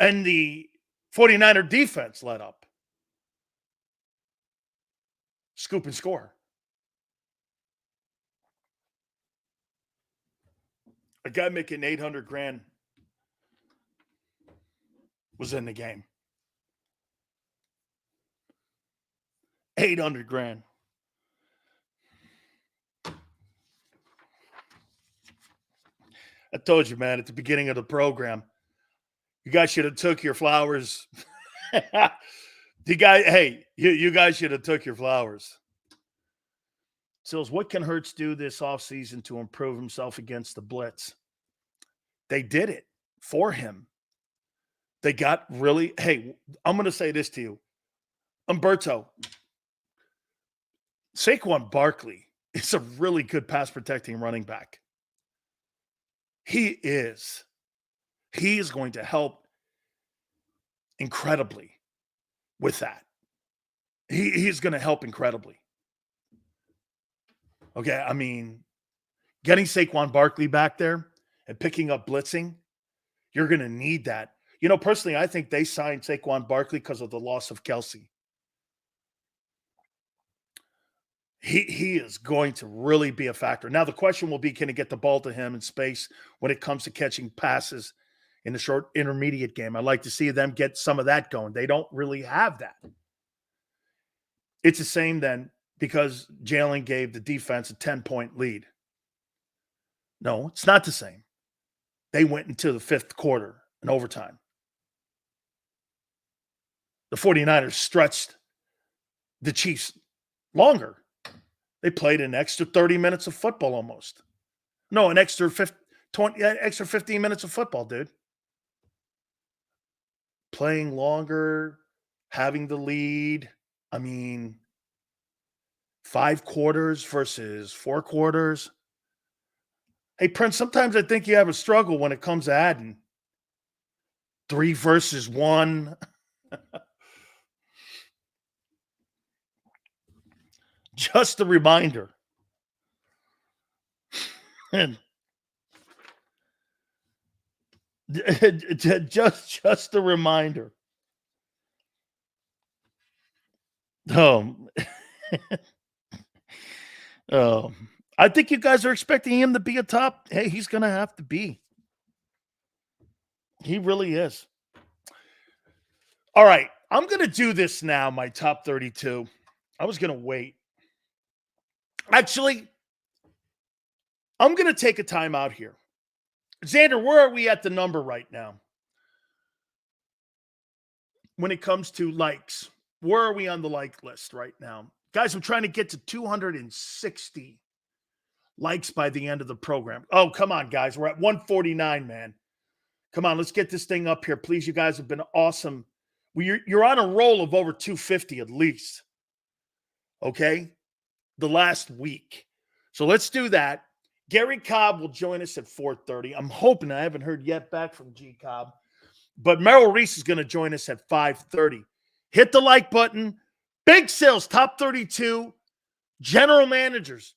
And the 49er defense let up. Scoop and score. A guy making $800,000 was in the game. $800,000. I told you, man, at the beginning of the program, you guys should have took your flowers. You guys should have took your flowers. Sills, what can Hurts do this offseason to improve himself against the blitz? They did it for him. They got really, hey, I'm going to say this to you. Umberto, Saquon Barkley is a really good pass protecting running back. He is going to help incredibly with that. He's going to help incredibly. Okay, I mean, getting Saquon Barkley back there and picking up blitzing, you're going to need that. You know, personally, I think they signed Saquon Barkley because of the loss of Kelsey. He is going to really be a factor. Now, the question will be, can he get the ball to him in space when it comes to catching passes in the short intermediate game? I'd like to see them get some of that going. They don't really have that. It's the same then because Jalen gave the defense a 10-point lead. No, it's not the same. They went into the fifth quarter in overtime. The 49ers stretched the Chiefs longer. They played an extra 30 minutes of football almost. No, an extra 15 minutes of football, dude. Playing longer, having the lead. I mean, 5 quarters versus 4 quarters. Hey, Prince, sometimes I think you have a struggle when it comes to adding 3 versus 1. Just a reminder. And just a reminder. I think you guys are expecting him to be a top. Hey, he's going to have to be. He really is. All right. I'm going to do this now, my top 32. I was going to wait. Actually, I'm going to take a time out here. Xander, where are we at the number right now? When it comes to likes, where are we on the like list right now? Guys, I'm trying to get to 260 likes by the end of the program. Oh, come on, guys. We're at 149, man. Come on, let's get this thing up here. Please, you guys have been awesome. You're on a roll of over 250 at least. Okay? The last week. So let's do that. Gary Cobb will join us at 4:30. I'm hoping, I haven't heard yet back from G Cobb, but Merrill Reese is going to join us at 5:30. Hit the like button. Big sales, top 32, general managers.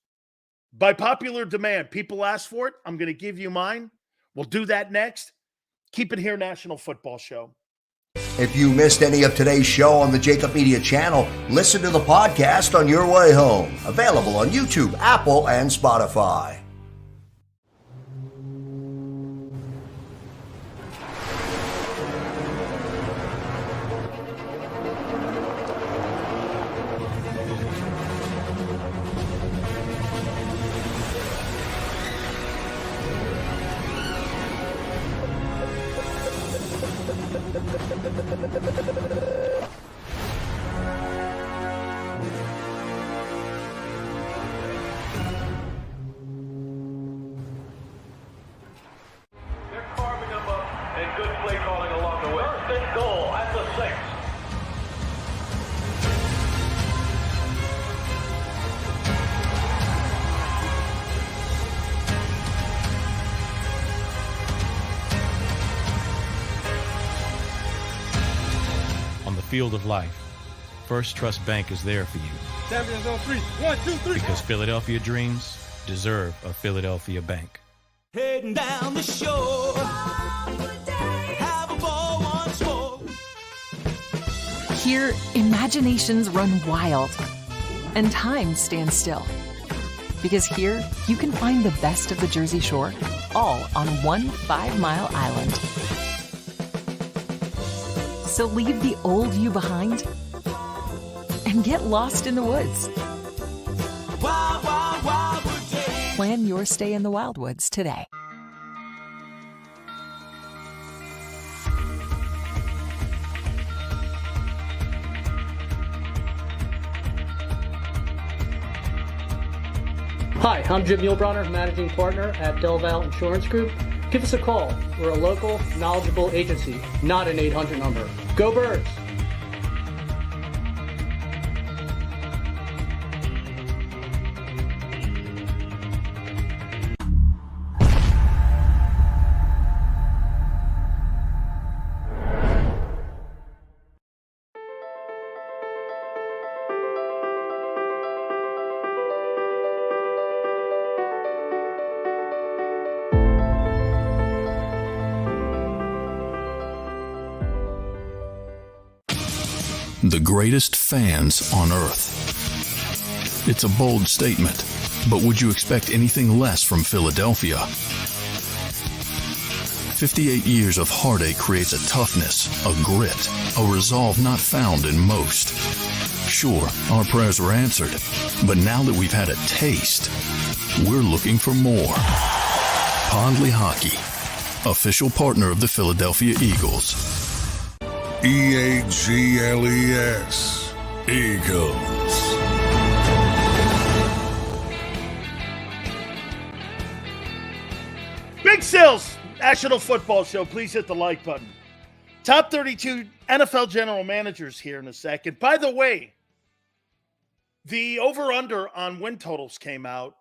By popular demand, people ask for it. I'm going to give you mine. We'll do that next. Keep it here, National Football Show. If you missed any of today's show on the JAKIB Media channel, listen to the podcast on your way home. Available on YouTube, Apple, and Spotify. Field of life, First Trust Bank is there for you. Champions on 3. 1, 2, 3. Because Philadelphia dreams deserve a Philadelphia bank. Heading down the shore. Have a ball once more. Here, imaginations run wild and time stands still. Because here, you can find the best of the Jersey Shore, all on one 5-mile island. So leave the old you behind and get lost in the woods. Wild, wild, wildwood day. Plan your stay in the Wildwoods today. Hi, I'm Jim Muehlbronner, Managing Partner at Del Val Insurance Group. Give us a call. We're a local, knowledgeable agency, not an 800 number. Go Birds! The greatest fans on earth. It's a bold statement, but would you expect anything less from Philadelphia? 58 years of heartache creates a toughness, a grit, a resolve not found in most. Sure, our prayers were answered, but now that we've had a taste, we're looking for more. Pondley Hockey, official partner of the Philadelphia Eagles. EAGLES, Eagles. Big Sills, National Football Show. Please hit the like button. Top 32 NFL general managers here in a second. By the way, the over-under on win totals came out,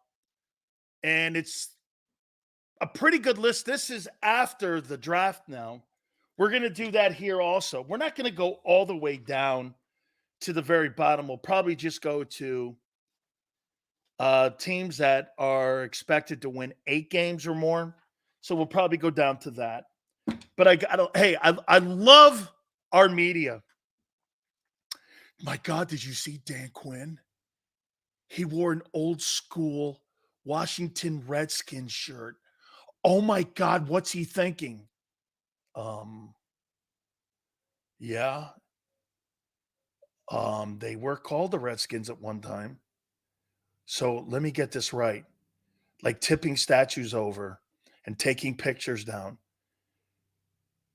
and it's a pretty good list. This is after the draft now. We're going to do that here also. We're not going to go all the way down to the very bottom. We'll probably just go to teams that are expected to win 8 games or more. So we'll probably go down to that. But I love our media. My God, did you see Dan Quinn? He wore an old school Washington Redskins shirt. Oh my God, what's he thinking? Yeah. They were called the Redskins at one time. So let me get this right. Like tipping statues over and taking pictures down.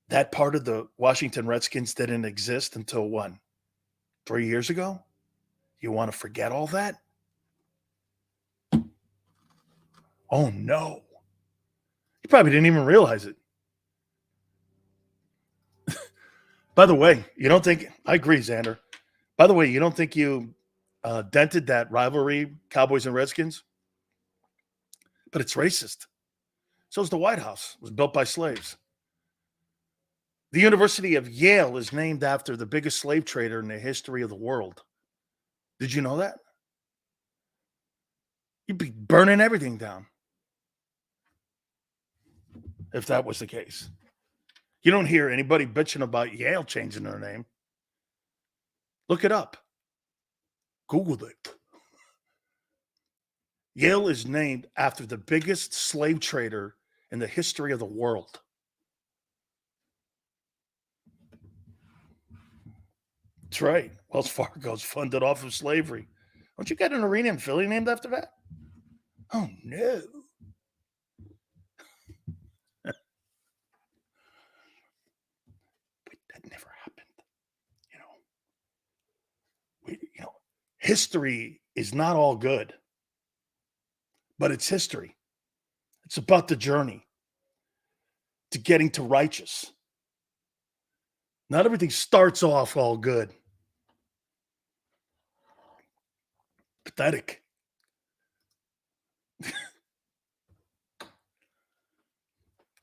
That part of the Washington Redskins didn't exist until what? 3 years ago? You want to forget all that? Oh no. You probably didn't even realize it. By the way, you don't think – I agree, Xander. By the way, you don't think you dented that rivalry, Cowboys and Redskins? But it's racist. So is the White House. It was built by slaves. The University of Yale is named after the biggest slave trader in the history of the world. Did you know that? You'd be burning everything down if that was the case. You don't hear anybody bitching about Yale changing their name. Look it up. Google it. Yale is named after the biggest slave trader in the history of the world. That's right. Wells Fargo's funded off of slavery. Don't you get an arena in Philly named after that? Oh, no. That never happened. History is not all good, but it's history. It's about the journey to getting to righteous. Not everything starts off all good. Pathetic.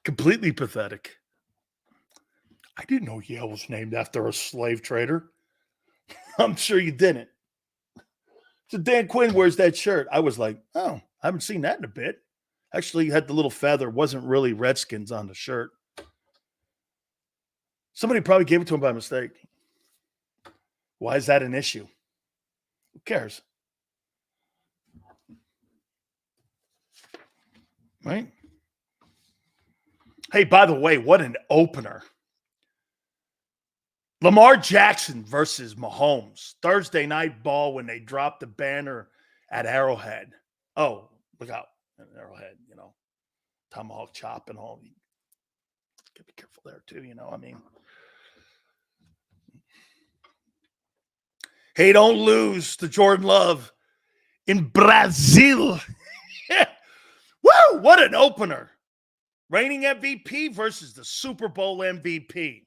Completely pathetic. I didn't know Yale was named after a slave trader. I'm sure you didn't. So Dan Quinn wears that shirt. I was like, oh, I haven't seen that in a bit. Actually, he had the little feather. Wasn't really Redskins on the shirt. Somebody probably gave it to him by mistake. Why is that an issue? Who cares? Right? Hey, by the way, what an opener. Lamar Jackson versus Mahomes. Thursday night ball when they dropped the banner at Arrowhead. Oh, look out. At Arrowhead, tomahawk chop and all. Gotta be careful there too, Hey, don't lose to Jordan Love in Brazil. Woo! What an opener. Reigning MVP versus the Super Bowl MVP.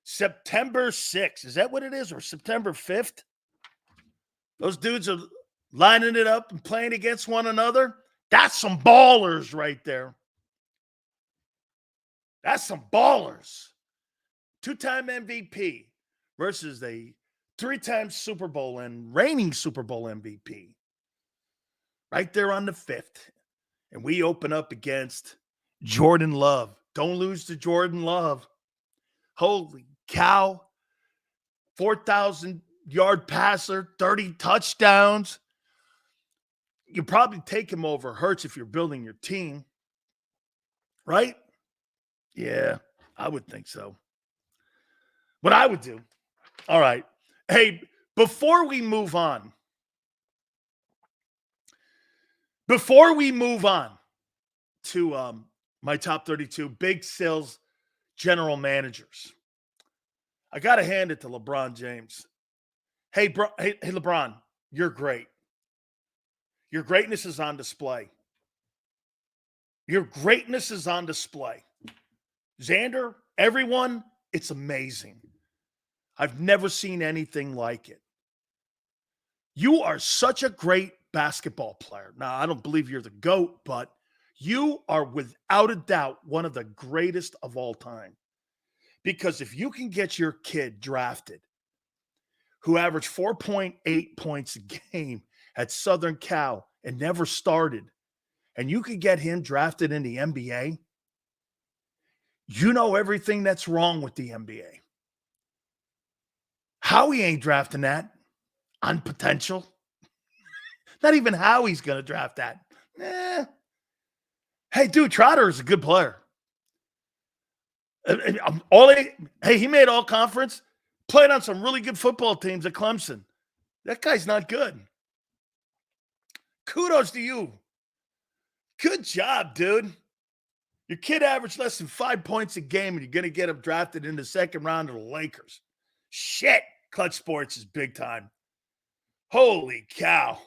September 6th. Is that what it is? Or September 5th? Those dudes are lining it up and playing against one another. That's some ballers right there. That's some ballers. 2-time MVP versus the 3-time Super Bowl and reigning Super Bowl MVP. Right there on the 5th. And we open up against Jordan Love. Don't lose to Jordan Love. Holy cow. 4,000-yard passer, 30 touchdowns. You probably take him over Hurts if you're building your team. Right? Yeah, I would think so. What I would do. All right. Hey, before we move on to my top 32 Big Sills general managers, I got to hand it to LeBron James. Hey, LeBron, you're great. Your greatness is on display. Your greatness is on display. Xander, everyone, it's amazing. I've never seen anything like it. You are such a great basketball player. Now, I don't believe you're the GOAT, but you are without a doubt one of the greatest of all time. Because if you can get your kid drafted, who averaged 4.8 points a game at Southern Cal and never started, and you could get him drafted in the NBA, you know everything that's wrong with the NBA. Howie ain't drafting that on potential. Not even Howie's going to draft that. Hey, dude, Trotter is a good player. He made all conference, played on some really good football teams at Clemson. That guy's not good. Kudos to you. Good job, dude. Your kid averaged less than 5 points a game, and you're going to get him drafted in the second round of the Lakers. Shit. Clutch Sports is big time. Holy cow.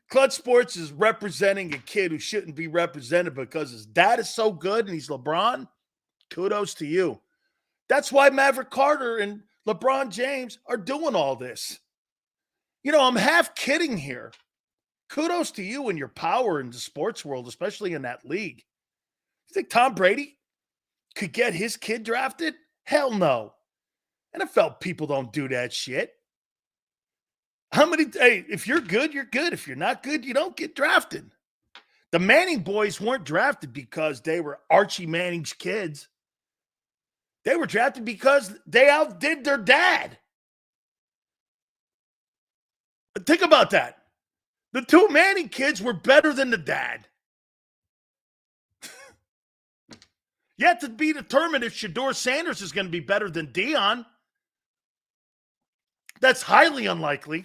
Clutch Sports is representing a kid who shouldn't be represented because his dad is so good and he's LeBron. Kudos to you. That's why Maverick Carter and LeBron James are doing all this. You know, I'm half kidding here. Kudos to you and your power in the sports world, especially in that league. You think Tom Brady could get his kid drafted? Hell no. NFL people don't do that shit. If you're good, you're good. If you're not good, you don't get drafted. The Manning boys weren't drafted because they were Archie Manning's kids. They were drafted because they outdid their dad. Think about that. The two Manning kids were better than the dad. Yet to be determined if Shedeur Sanders is going to be better than Dion. That's highly unlikely.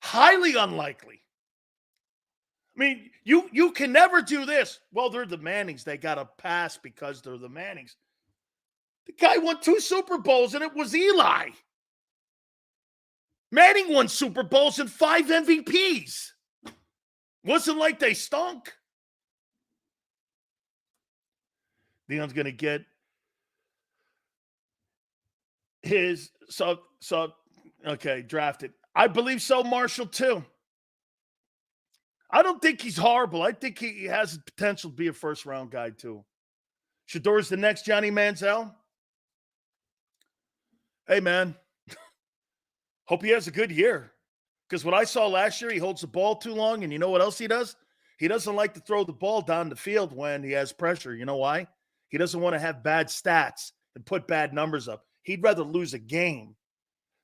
Highly unlikely. I mean, you can never do this. Well, they're the Mannings. They got to pass because they're the Mannings. The guy won 2 Super Bowls, and it was Eli. Manning won Super Bowls and 5 MVPs. Wasn't like they stunk. Dion's going to get his drafted. I believe so, Marshall, too. I don't think he's horrible. I think he has the potential to be a first-round guy, too. Shedeur's the next Johnny Manziel. Hey, man. Hope he has a good year. Because what I saw last year, he holds the ball too long, and you know what else he does? He doesn't like to throw the ball down the field when he has pressure. You know why? He doesn't want to have bad stats and put bad numbers up. He'd rather lose a game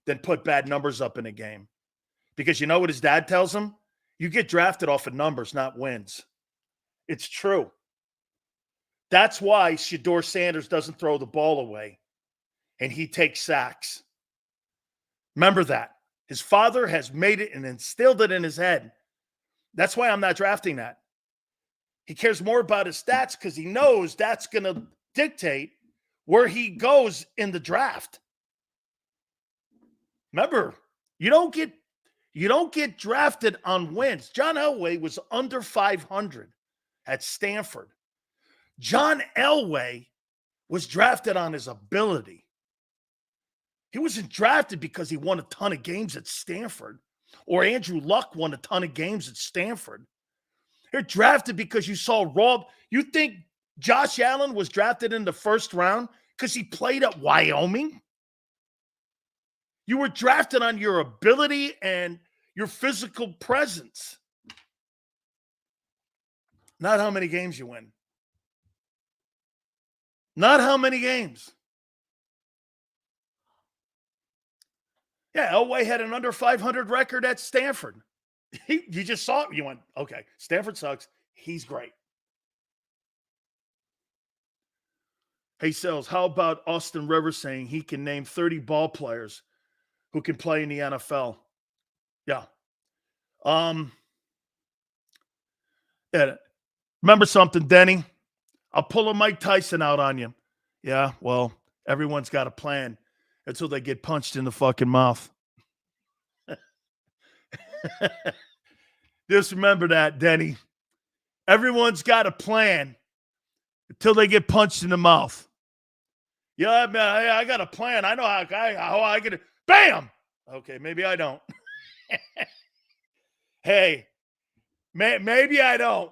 than put bad numbers up in a game. Because you know what his dad tells him? You get drafted off of numbers, not wins. It's true. That's why Shedeur Sanders doesn't throw the ball away and he takes sacks. Remember that. His father has made it and instilled it in his head. That's why I'm not drafting that. He cares more about his stats because he knows that's going to dictate where he goes in the draft. Remember, you don't get You don't get drafted on wins. John Elway was under 500 at Stanford. John Elway was drafted on his ability. He wasn't drafted because he won a ton of games at Stanford, or Andrew Luck won a ton of games at Stanford. They're drafted because you saw raw. You think Josh Allen was drafted in the first round because he played at Wyoming? You were drafted on your ability and your physical presence, not how many games you win. Not how many games. Yeah, Elway had an under 500 record at Stanford. You just saw it. You went, okay, Stanford sucks. He's great. Hey, Sells, how about Austin Rivers saying he can name 30 ball players who can play in the NFL? Yeah. Yeah. Remember something, Denny? I'll pull a Mike Tyson out on you. Yeah, well, everyone's got a plan until they get punched in the fucking mouth. Just remember that, Denny. Everyone's got a plan until they get punched in the mouth. Yeah, man, I got a plan. I know how I get it. Bam! Okay, maybe I don't. Hey, maybe I don't.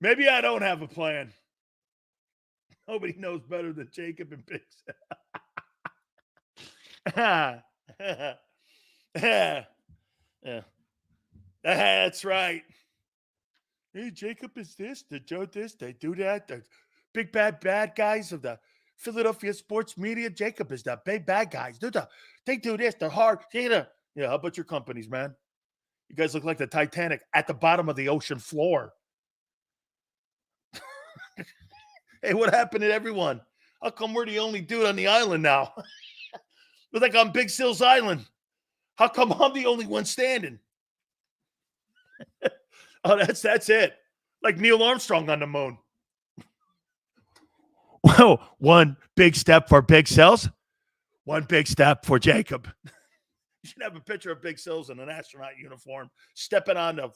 Maybe I don't have a plan. Nobody knows better than JAKIB and Biggs. Yeah. That's right. Hey, JAKIB is this, the Joe this, they do that. The big bad guys of the Philadelphia sports media. JAKIB is the big bad guys. They do this, they're hard. Yeah, how about your companies, man? You guys look like the Titanic at the bottom of the ocean floor. Hey, what happened to everyone? How come we're the only dude on the island now? It's like on Big Sills Island. How come I'm the only one standing? Oh, that's it. Like Neil Armstrong on the moon. Well, one big step for Big Sills, one big step for JAKIB. You should have a picture of Big Sills in an astronaut uniform, stepping on the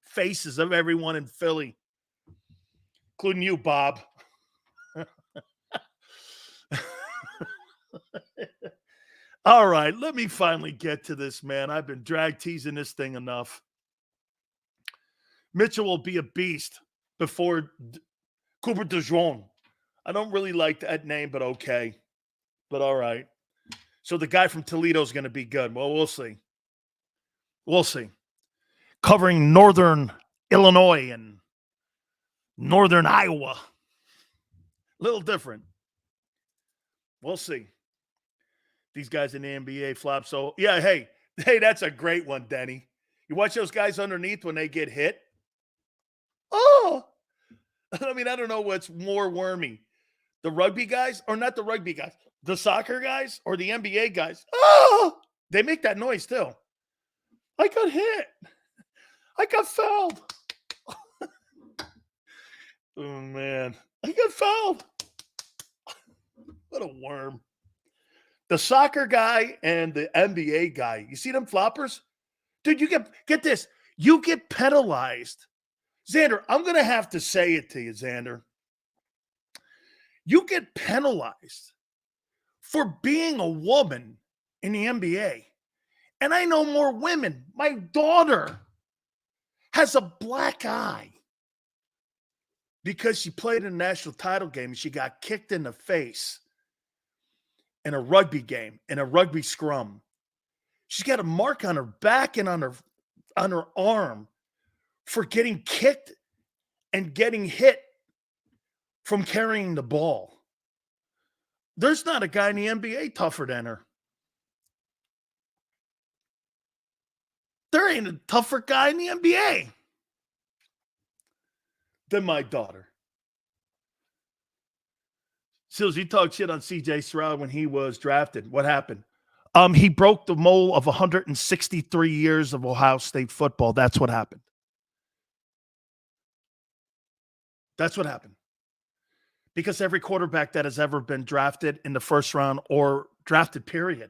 faces of everyone in Philly, including you, Bob. All right, let me finally get to this, man. I've been drag teasing this thing enough. Mitchell will be a beast before Cooper DeJean. I don't really like that name, but okay. But all right. So the guy from Toledo is going to be good. Well, we'll see. We'll see. Covering northern Illinois and northern Iowa. A little different. We'll see. These guys in the NBA flop. So, yeah, hey, that's a great one, Denny. You watch those guys underneath when they get hit? Oh! I mean, I don't know what's more wormy. The rugby guys, or not the rugby guys, the soccer guys or the NBA guys. Oh! They make that noise, too. I got hit. I got fouled. Oh, man. I got fouled. What a worm. The soccer guy and the NBA guy, you see them floppers? Dude, you get this. You get penalized. Xander, I'm going to have to say it to you, Xander. You get penalized for being a woman in the NBA. And I know more women. My daughter has a black eye because she played in a national title game and she got kicked in the face in a rugby game, in a rugby scrum. She's got a mark on her back and on her arm for getting kicked and getting hit from carrying the ball. There's not a guy in the NBA tougher than her. There ain't a tougher guy in the NBA than my daughter. Sills, you talked shit on C.J. Stroud when he was drafted. What happened? He broke the mold of 163 years of Ohio State football. That's what happened. That's what happened. Because every quarterback that has ever been drafted in the first round or drafted period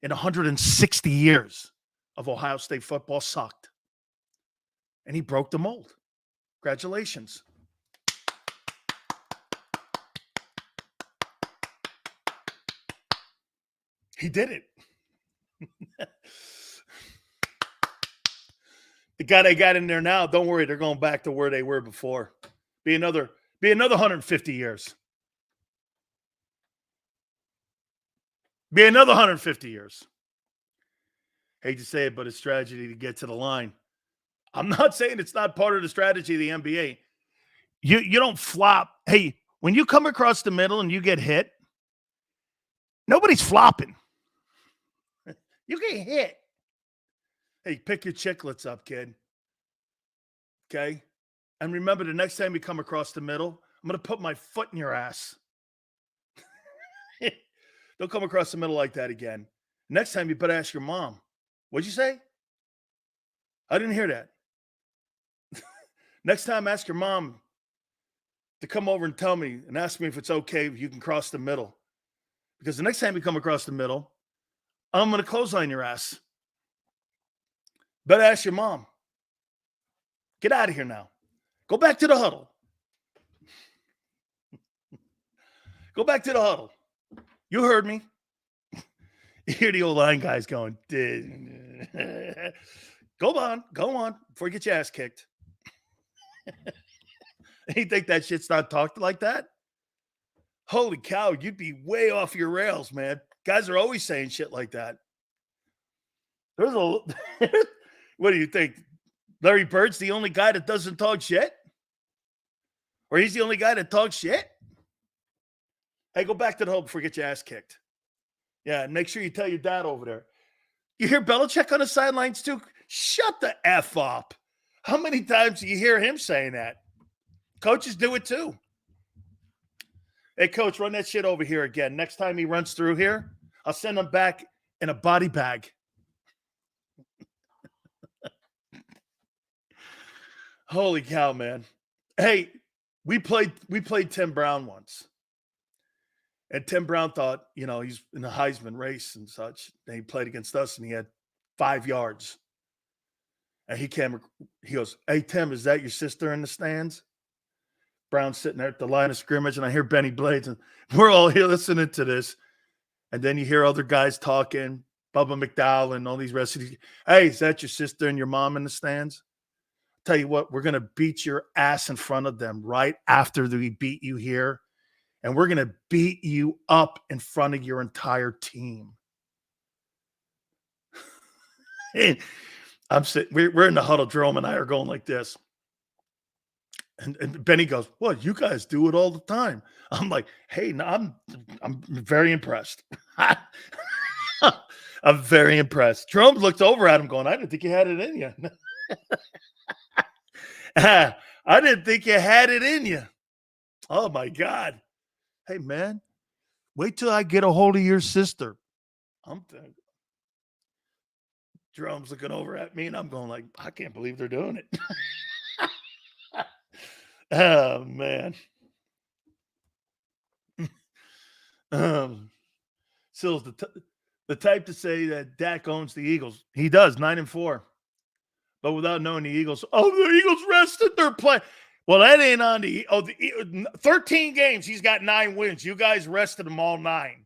in 160 years of Ohio State football sucked. And he broke the mold. Congratulations. He did it. The guy they got in there now, don't worry, they're going back to where they were before. Be another 150 years. Be another 150 years. Hate to say it, but it's tragedy to get to the line. I'm not saying it's not part of the strategy of the NBA. You don't flop. Hey, when you come across the middle and you get hit, nobody's flopping. You get hit. Hey, pick your chiclets up, kid. Okay? And remember, the next time you come across the middle, I'm going to put my foot in your ass. Don't come across the middle like that again. Next time, you better ask your mom. What'd you say? I didn't hear that. Next time, ask your mom to come over and tell me and ask me if it's okay if you can cross the middle. Because the next time you come across the middle, I'm going to clothesline your ass. Better ask your mom. Get out of here now. Go back to the huddle. Go back to the huddle. You heard me. You hear the old line guys going, go on, before you get your ass kicked. You think that shit's not talked like that? Holy cow, you'd be way off your rails, man. Guys are always saying shit like that. There's a what do you think? Larry Bird's the only guy that doesn't talk shit? Or he's the only guy that talks shit? Hey, go back to the hole before you get your ass kicked. Yeah, and make sure you tell your dad over there. You hear Belichick on the sidelines too? Shut the F up. How many times do you hear him saying that? Coaches do it too. Hey, coach, run that shit over here again. Next time he runs through here, I'll send him back in a body bag. Holy cow, man. Hey, we played Tim Brown once. And Tim Brown thought, he's in the Heisman race and such. And he played against us and he had 5 yards. And he goes, hey, Tim, is that your sister in the stands? Brown's sitting there at the line of scrimmage, and I hear Benny Blades, and we're all here listening to this. And then you hear other guys talking, Bubba McDowell and all these rest of these. Hey, is that your sister and your mom in the stands? Tell you what, we're going to beat your ass in front of them right after we beat you here. And we're going to beat you up in front of your entire team. I'm sitting, we're in the huddle. Jerome and I are going like this. And Benny goes, well, you guys do it all the time. I'm like, hey, no, I'm very impressed. I'm very impressed. Jerome looked over at him going, I didn't think you had it in you. I didn't think you had it in you. Oh, my God. Hey, man, wait till I get a hold of your sister. I'm thinking. Jerome's looking over at me, and I'm going like, I can't believe they're doing it. Oh, man. Sill's the type to say that Dak owns the Eagles. He does, 9-4. But without knowing the Eagles, the Eagles rested their play. Well, that ain't on the 13 games. He's got 9 wins. You guys rested them all 9.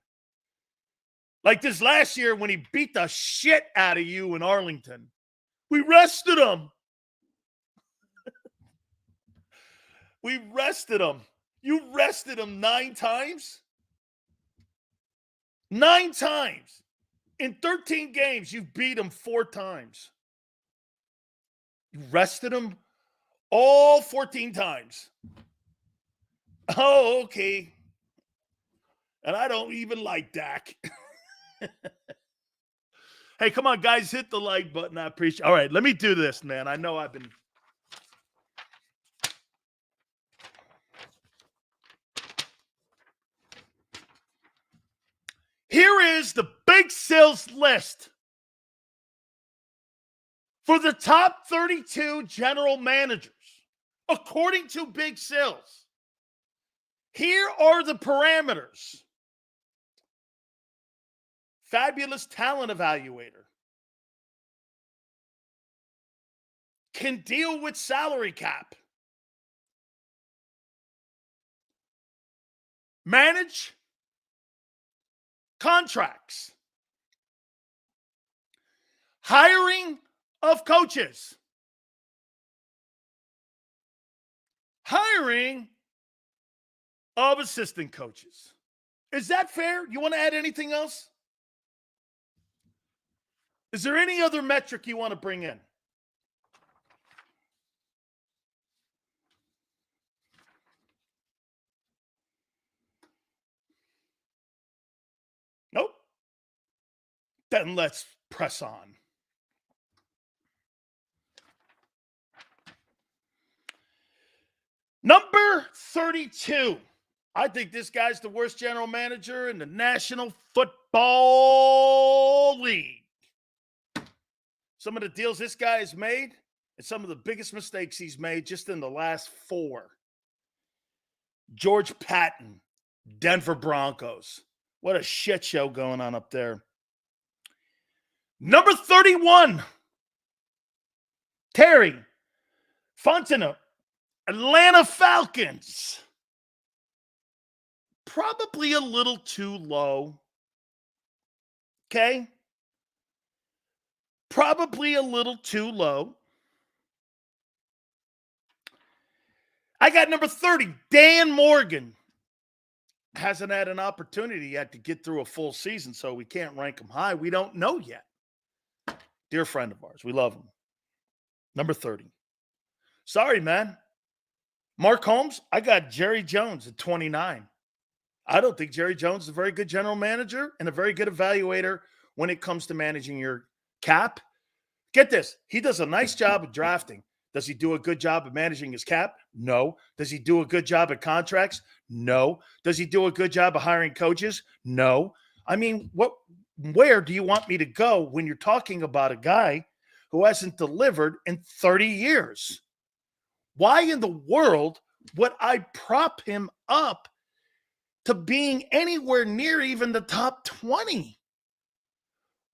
Like this last year when he beat the shit out of you in Arlington. We rested him. We rested him. You rested him 9 times? 9 times. In 13 games, you beat him 4 times. You rested him all 14 times. Oh, okay. And I don't even like Dak. Hey, come on, guys. Hit the like button. I appreciate it. All right, let me do this, man. I know I've been... Here is the Big Sales list for the top 32 general managers, according to Big Sales. Here are the parameters. Fabulous talent evaluator. can deal with salary cap. Manage contracts. Hiring of coaches. Hiring of assistant coaches. Is that fair? You want to add anything else? Is there any other metric you want to bring in? Nope. Then let's press on. Number 32. I think this guy's the worst general manager in the National Football League. Some of the deals this guy has made and some of the biggest mistakes he's made just in the last 4. George Patton, Denver Broncos. What a shit show going on up there. Number 31. Terry Fontenot, Atlanta Falcons. Probably a little too low. Okay? Probably a little too low. I got number 30, Dan Morgan. Hasn't had an opportunity yet to get through a full season, so we can't rank him high. We don't know yet. Dear friend of ours. We love him. Number 30. Sorry, man. Mark Holmes, I got Jerry Jones at 29. I don't think Jerry Jones is a very good general manager and a very good evaluator when it comes to managing your cap. Get this. He does a nice job of drafting. Does he do a good job of managing his cap? No. Does he do a good job at contracts? No. Does he do a good job of hiring coaches? No. I mean, where do you want me to go when you're talking about a guy who hasn't delivered in 30 years? Why in the world would I prop him up to being anywhere near even the top 20?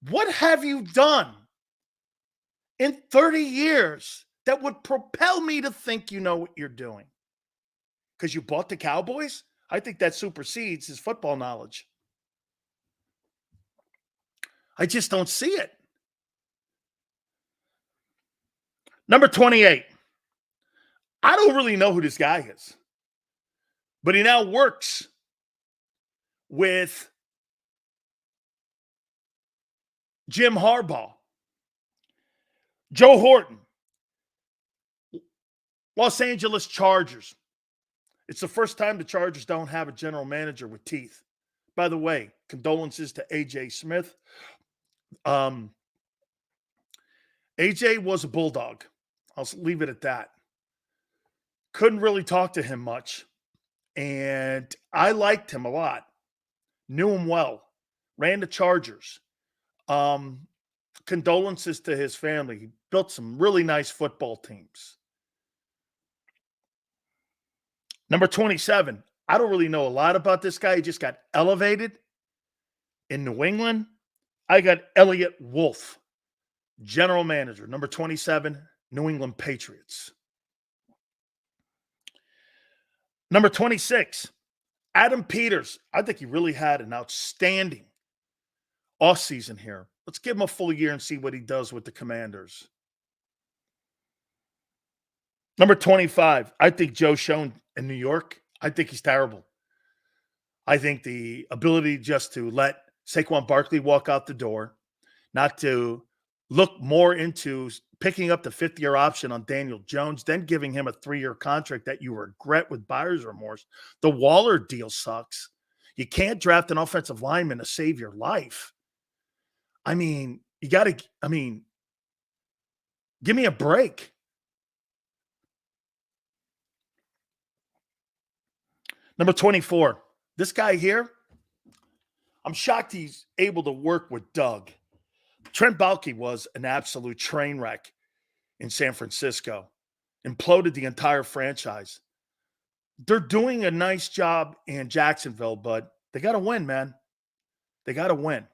What have you done in 30 years that would propel me to think you know what you're doing? Because you bought the Cowboys? I think that supersedes his football knowledge. I just don't see it. Number 28. I don't really know who this guy is, but he now works with Jim Harbaugh. Joe Horton, Los Angeles Chargers. It's the first time the Chargers don't have a general manager with teeth. By the way, condolences to A.J. Smith. A.J. was a bulldog. I'll leave it at that. Couldn't really talk to him much. And I liked him a lot. Knew him well. Ran the Chargers. Condolences to his family. He built some really nice football teams. Number 27. I don't really know a lot about this guy. He just got elevated in New England. I got Elliott Wolf, general manager. Number 27, New England Patriots. Number 26, Adam Peters. I think he really had an outstanding offseason here. Let's give him a full year and see what he does with the Commanders. Number 25, I think Joe Schoen in New York. I think he's terrible. I think the ability just to let Saquon Barkley walk out the door, not to look more into picking up the fifth-year option on Daniel Jones, then giving him a 3-year contract that you regret with buyer's remorse. The Waller deal sucks. You can't draft an offensive lineman to save your life. I mean, give me a break. Number 24, this guy here, I'm shocked he's able to work with Doug. Trent Baalke was an absolute train wreck in San Francisco. Imploded the entire franchise. They're doing a nice job in Jacksonville, but they got to win, man. They got to win.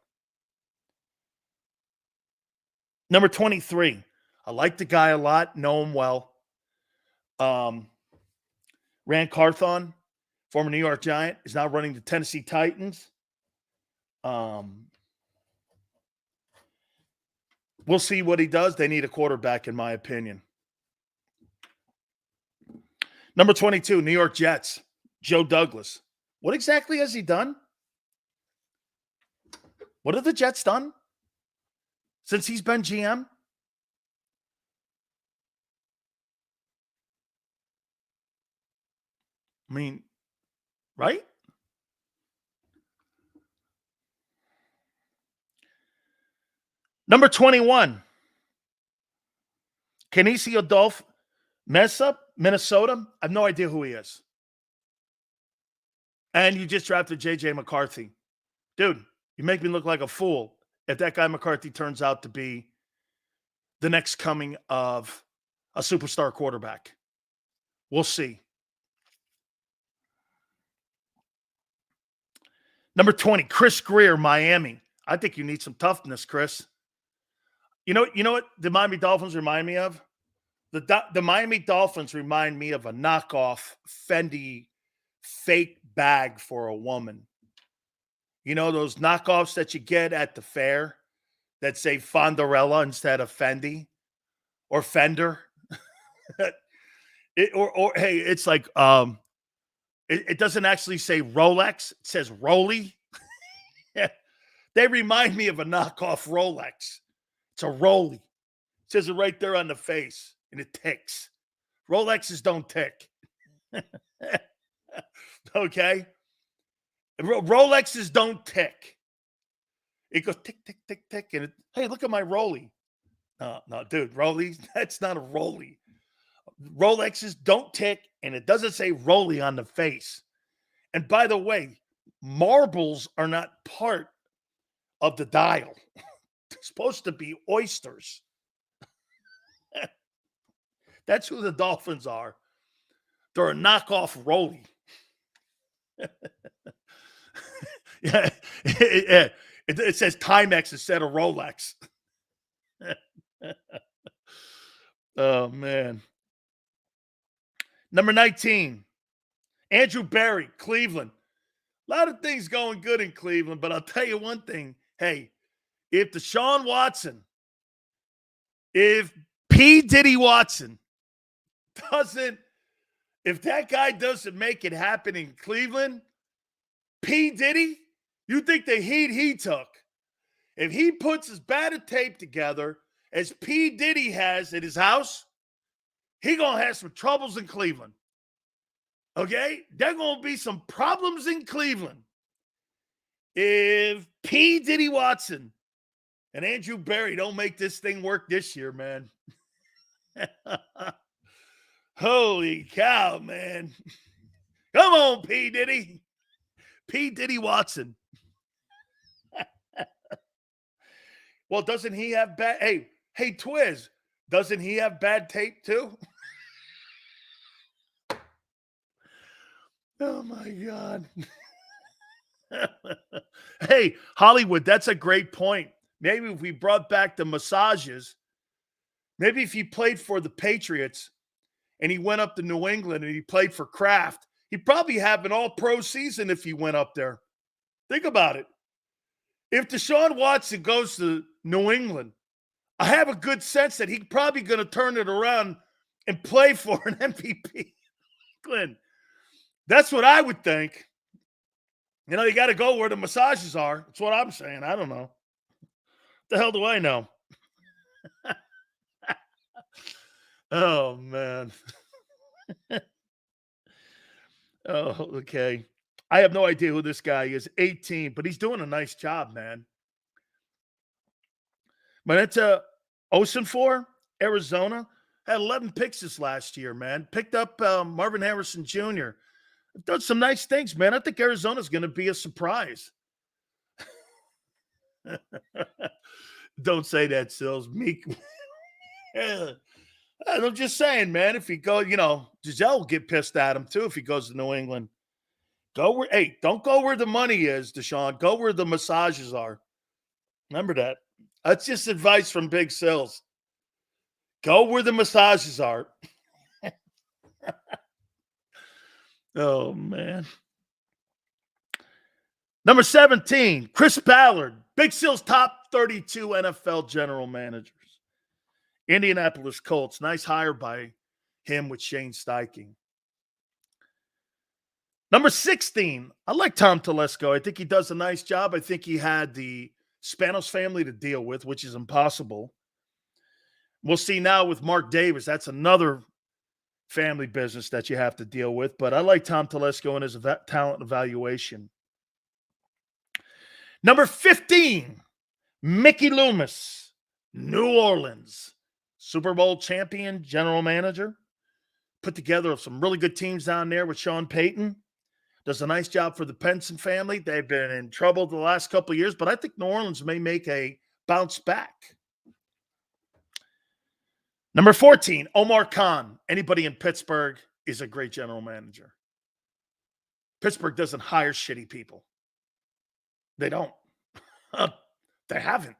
Number 23, I like the guy a lot, know him well. Rand Carthon, former New York Giant, is now running the Tennessee Titans. We'll see what he does. They need a quarterback, in my opinion. Number 22, New York Jets, Joe Douglas. What exactly has he done? What have the Jets done since he's been GM? I mean, right? Number 21, Kenisi Adolph Mesa, Minnesota. I have no idea who he is. And you just drafted J.J. McCarthy. Dude, you make me look like a fool if that guy McCarthy turns out to be the next coming of a superstar quarterback. We'll see. Number 20, Chris Greer, Miami. I think you need some toughness, Chris. You know what the Miami Dolphins remind me of? The Miami Dolphins remind me of a knockoff Fendi fake bag for a woman. You know those knockoffs that you get at the fair that say Fonderella instead of Fendi or Fender? Hey, it's like it doesn't actually say Rolex, it says Rolly. They remind me of a knockoff Rolex. It's a Rolly. It says it right there on the face, and it ticks. Rolexes don't tick. Okay? Rolexes don't tick. It goes tick, tick, tick, tick, and hey, look at my Rolly. No, dude, Rolly, that's not a Rolly. Rolexes don't tick, and it doesn't say Rolly on the face. And by the way, marbles are not part of the dial. They're supposed to be oysters. That's who the Dolphins are. They're a knockoff Rolly. Yeah, it says Timex instead of Rolex. Oh, man. Number 19, Andrew Berry, Cleveland. A lot of things going good in Cleveland, but I'll tell you one thing. Hey, if Deshaun Watson, if P. Diddy Watson if that guy doesn't make it happen in Cleveland, P. Diddy, you think the heat he took, if he puts as bad a tape together as P. Diddy has at his house, he going to have some troubles in Cleveland. Okay? There going to be some problems in Cleveland. If P. Diddy Watson and Andrew Berry don't make this thing work this year, man. Holy cow, man. Come on, P. Diddy. P. Diddy Watson. Well, doesn't he have bad... Hey, Twiz, doesn't he have bad tape too? Oh, my God. Hey, Hollywood, that's a great point. Maybe if we brought back the massages, maybe if he played for the Patriots and he went up to New England and he played for Kraft, he'd probably have an all-pro season if he went up there. Think about it. If Deshaun Watson goes to New England, I have a good sense that he's probably going to turn it around and play for an MVP. Glenn, that's what I would think. You know, you got to go where the massages are. That's what I'm saying. I don't know. What the hell do I know? Oh, man. Oh, okay. I have no idea who this guy is. 18, but he's doing a nice job, man. Manetta Osenfor, Arizona, had 11 picks this last year, man. Picked up Marvin Harrison Jr. Done some nice things, man. I think Arizona's going to be a surprise. Don't say that, Sills. Meek. Yeah. I'm just saying, man, if he go, Giselle will get pissed at him, too, if he goes to New England. Don't go where the money is, Deshaun. Go where the massages are. Remember that. That's just advice from Big Sills. Go where the massages are. Oh, man. Number 17, Chris Ballard. Big Sil's top 32 NFL general managers. Indianapolis Colts. Nice hire by him with Shane Steichen. Number 16, I like Tom Telesco. I think he does a nice job. I think he had the Spanos family to deal with, which is impossible. We'll see now with Mark Davis. That's another family business that you have to deal with. But I like Tom Telesco and his talent evaluation. Number 15, Mickey Loomis, New Orleans. Super Bowl champion, general manager. Put together some really good teams down there with Sean Payton. Does a nice job for the Penson family. They've been in trouble the last couple of years, but I think New Orleans may make a bounce back. Number 14, Omar Khan. Anybody in Pittsburgh is a great general manager. Pittsburgh doesn't hire shitty people. They don't. They haven't.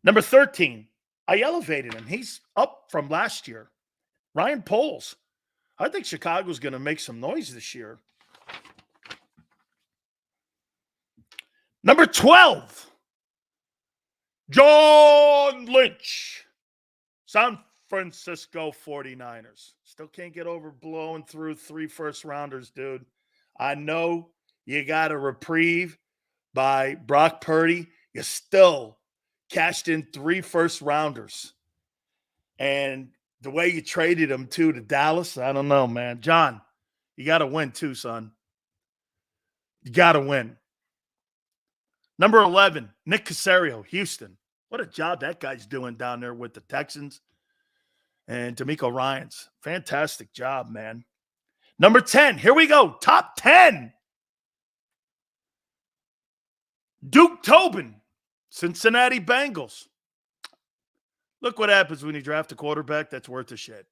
Number 13, I elevated him. He's up from last year. Ryan Poles. I think Chicago's going to make some noise this year. Number 12, John Lynch, San Francisco 49ers. Still can't get over blowing through 3 first-rounders, dude. I know you got a reprieve by Brock Purdy. You still cashed in 3 first-rounders. And the way you traded him, too, to Dallas, I don't know, man. John, you got to win, too, son. You got to win. Number 11, Nick Caserio, Houston. What a job that guy's doing down there with the Texans and D'Amico Ryans. Fantastic job, man. Number 10, here we go. Top 10. Duke Tobin, Cincinnati Bengals. Look what happens when you draft a quarterback that's worth a shit.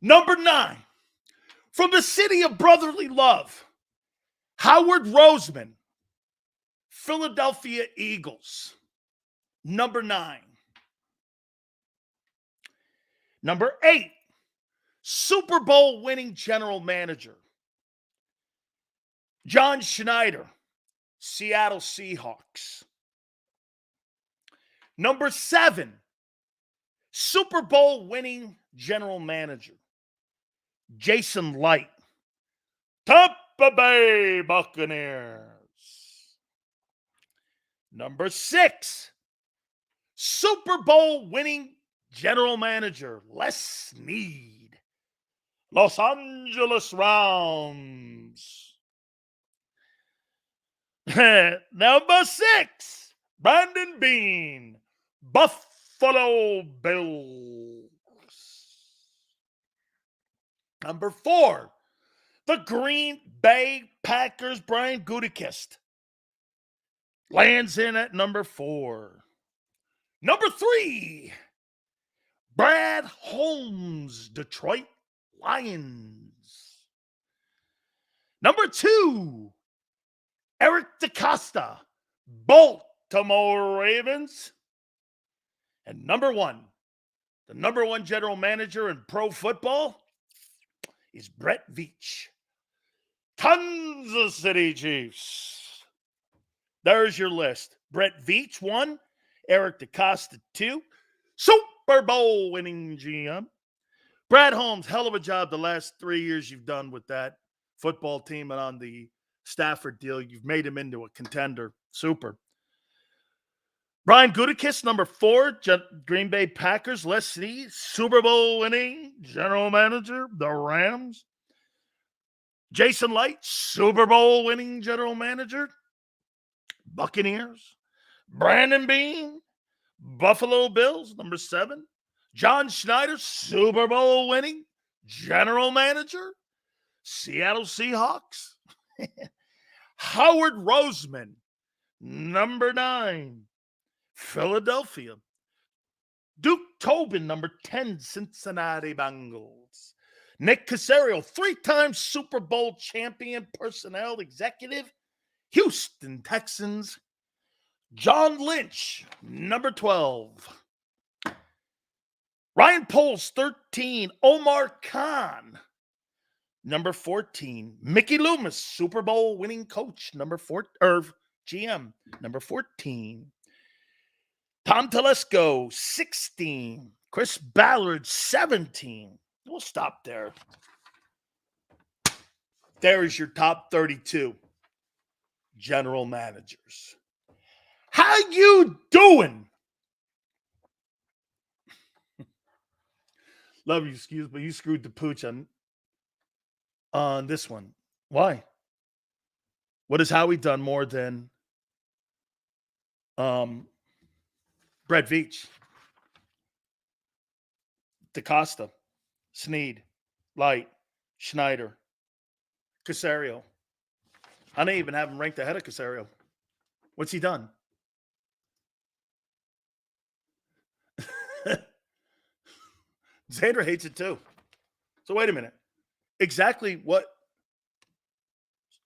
Number 9, from the city of brotherly love, Howard Roseman, Philadelphia Eagles. Number 9. Number 8, Super Bowl winning general manager, John Schneider, Seattle Seahawks. Number 7, Super Bowl winning general manager, Jason Light, Tampa Bay Buccaneers. Number 6, Super Bowl winning general manager, Les Snead, Los Angeles Rams. Number 6, Brandon Beane, Buffalo Bills. Number 4, the Green Bay Packers, Brian Gutekunst, lands in at number 4. Number 3, Brad Holmes, Detroit Lions. Number 2, Eric DeCosta, Baltimore Ravens. And number 1, the number 1 general manager in pro football is Brett Veach, Kansas City Chiefs. There's your list. Brett Veach, 1. Eric DeCosta, 2. Super Bowl winning GM. Brad Holmes, hell of a job the last 3 years you've done with that football team and on the Stafford deal. You've made him into a contender. Super. Brian Gutekunst, number 4, Green Bay Packers. Les Snead, Super Bowl winning general manager, the Rams. Jason Light, Super Bowl winning general manager, Buccaneers. Brandon Beane, Buffalo Bills, number 7. John Schneider, Super Bowl winning general manager, Seattle Seahawks. Howard Roseman, number 9, Philadelphia. Duke Tobin, number 10, Cincinnati Bengals. Nick Caserio, 3-time Super Bowl champion personnel executive, Houston Texans. John Lynch, number 12. Ryan Poles, 13. Omar Khan, number 14. Mickey Loomis, Super Bowl winning coach, number 4, or GM, number 14. Tom Telesco, 16. Chris Ballard, 17. We'll stop there. There is your top 32 general managers. How you doing? Love you, excuse, but you screwed the pooch on this one. Why? What has Howie done more than Brett Veach, DaCosta, Snead, Light, Schneider, Casario? I didn't even have him ranked ahead of Casario. What's he done? Xander hates it too. So wait a minute. Exactly what?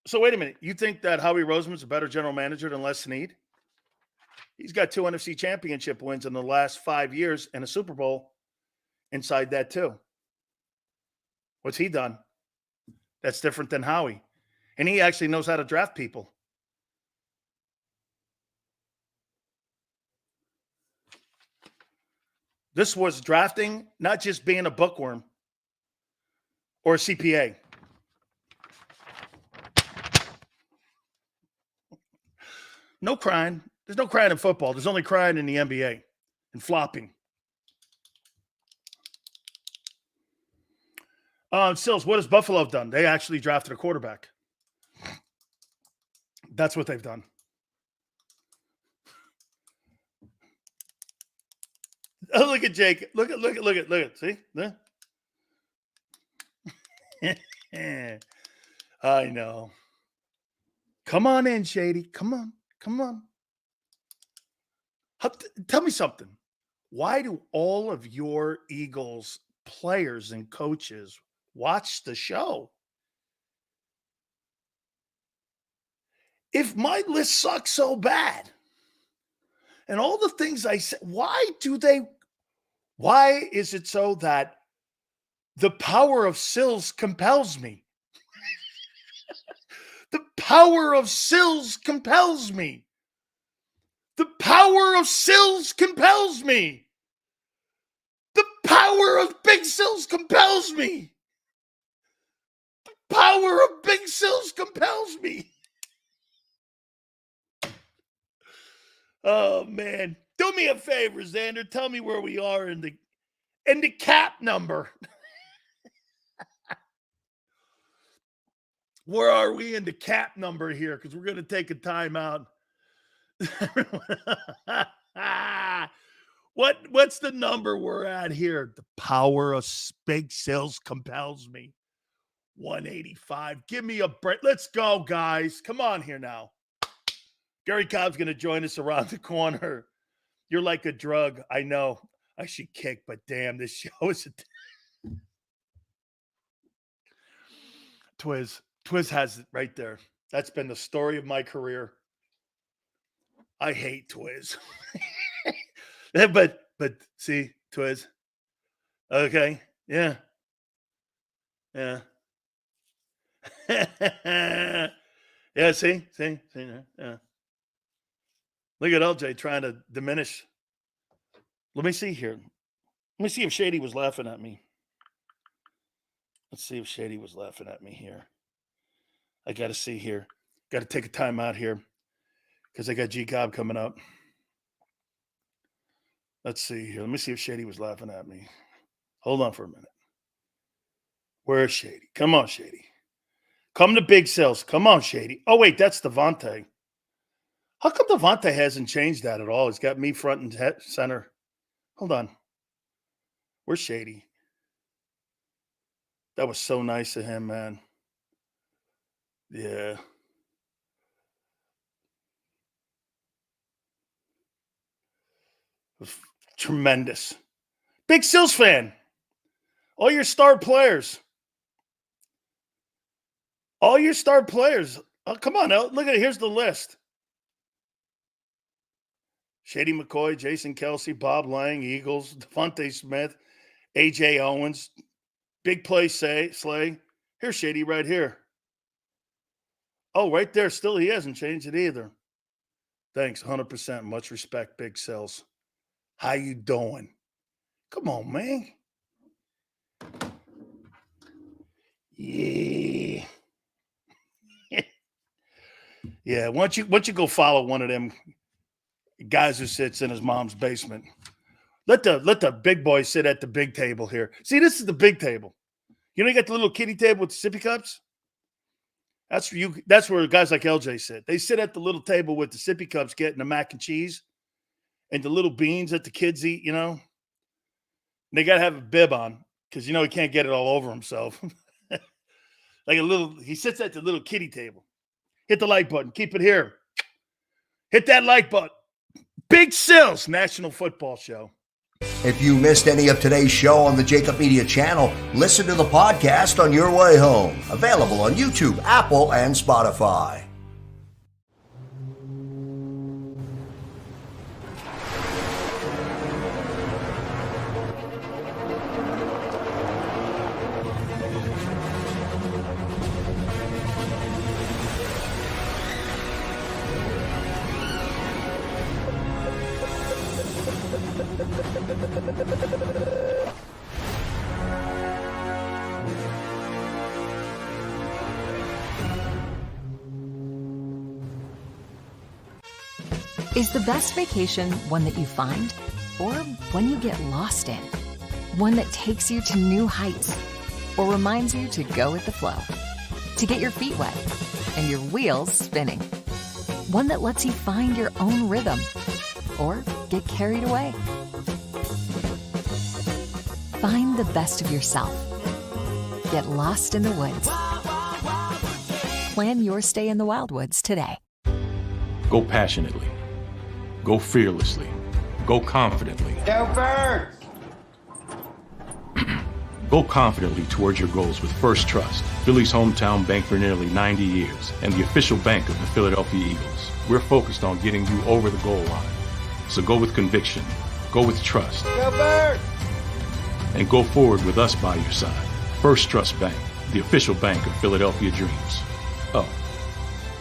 So wait a minute. You think that Howie Roseman's a better general manager than Les Snead? He's got 2 NFC championship wins in the last 5 years and a Super Bowl inside that too. What's he done? That's different than Howie. And he actually knows how to draft people. This was drafting, not just being a bookworm or a CPA. No crying. There's no crying in football. There's only crying in the NBA and flopping. Sills, what has Buffalo done? They actually drafted a quarterback. That's what they've done. Oh, look at Jake. Look at. See? I know. Come on in, Shady. Come on. Tell me something. Why do all of your Eagles players and coaches watch the show? If my list sucks so bad, and all the things I said, why is it so that the power of Sills compels me? The power of Sills compels me. The power of Sills compels me. The power of Big Sills compels me. The power of Big Sills compels me. Oh, man. Do me a favor, Xander. Tell me where we are in the cap number. Where are we in the cap number here? Because we're going to take a timeout. What's the number we're at here? The power of Big Sills compels me. 185. Give me a break. Let's go, guys. Come on here now. Gary Cobb's going to join us around the corner. You're like a drug. I know. I should kick, but damn, this show is a Twiz has it right there. That's been the story of my career. I hate Twiz. but see, Twiz. Okay. Yeah. Yeah, see? Yeah. Look at LJ trying to diminish. Let me see here. Let me see if Shady was laughing at me. Let's see if Shady was laughing at me here. I got to see here. Got to take a time out here because I got JAKIB coming up. Let's see here. Let me see if Shady was laughing at me. Hold on for a minute. Where's Shady? Come on, Shady. Come to Big Sales. Come on, Shady. Oh, wait, that's Devontae. How come Devontae hasn't changed that at all? He's got me front and center. Hold on. Where's Shady? That was so nice of him, man. Yeah. It was tremendous. Big Sills fan. All your star players. All your star players. Oh, come on. Look at it. Here's the list. Shady McCoy, Jason Kelsey, Bob Lang, Eagles, Devontae Smith, A.J. Owens, big play Slay. Here's Shady right here. Oh, right there. Still, he hasn't changed it either. Thanks, 100%. Much respect, Big Cells. How you doing? Come on, man. Yeah. Yeah, once you go follow one of them guys who sits in his mom's basement, let the big boy sit at the big table here. See, this is the big table. You got the little kiddie table with the sippy cups? That's where guys like LJ sit. They sit at the little table with the sippy cups getting the mac and cheese and the little beans that the kids eat, And they got to have a bib on because, he can't get it all over himself. He sits at the little kiddie table. Hit the like button. Keep it here. Hit that like button. Big Sills, National Football Show. If you missed any of today's show on the JAKIB Media channel, listen to the podcast on your way home. Available on YouTube, Apple, and Spotify. Is the best vacation one that you find or one you get lost in? One that takes you to new heights or reminds you to go with the flow, to get your feet wet and your wheels spinning? One that lets you find your own rhythm or get carried away? Find the best of yourself. Get lost in the woods. Plan your stay in the Wildwoods today. Go passionately. Go fearlessly. Go confidently. Go Birds! Go confidently towards your goals with First Trust, Philly's hometown bank for nearly 90 years, and the official bank of the Philadelphia Eagles. We're focused on getting you over the goal line. So go with conviction. Go with trust. Go Birds! And go forward with us by your side. First Trust Bank, the official bank of Philadelphia Dreams. Oh,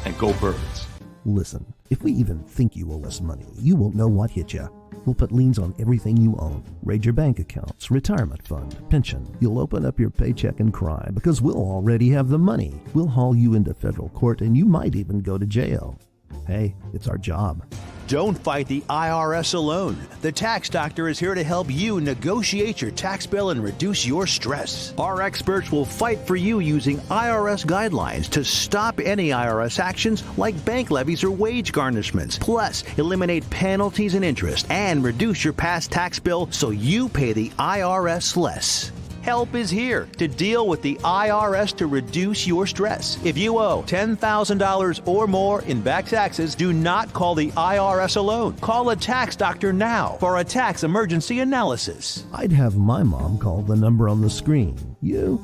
and go Birds. Listen, if we even think you owe us money, you won't know what hit you. We'll put liens on everything you own. Raid your bank accounts, retirement fund, pension. You'll open up your paycheck and cry because we'll already have the money. We'll haul you into federal court and you might even go to jail. Hey, it's our job. Don't fight the IRS alone. The Tax Doctor is here to help you negotiate your tax bill and reduce your stress. Our experts will fight for you using IRS guidelines to stop any IRS actions like bank levies or wage garnishments. Plus, eliminate penalties and interest and reduce your past tax bill so you pay the IRS less. Help is here to deal with the IRS to reduce your stress. If you owe $10,000 or more in back taxes, do not call the IRS alone. Call a tax doctor now for a tax emergency analysis. I'd have my mom call the number on the screen. You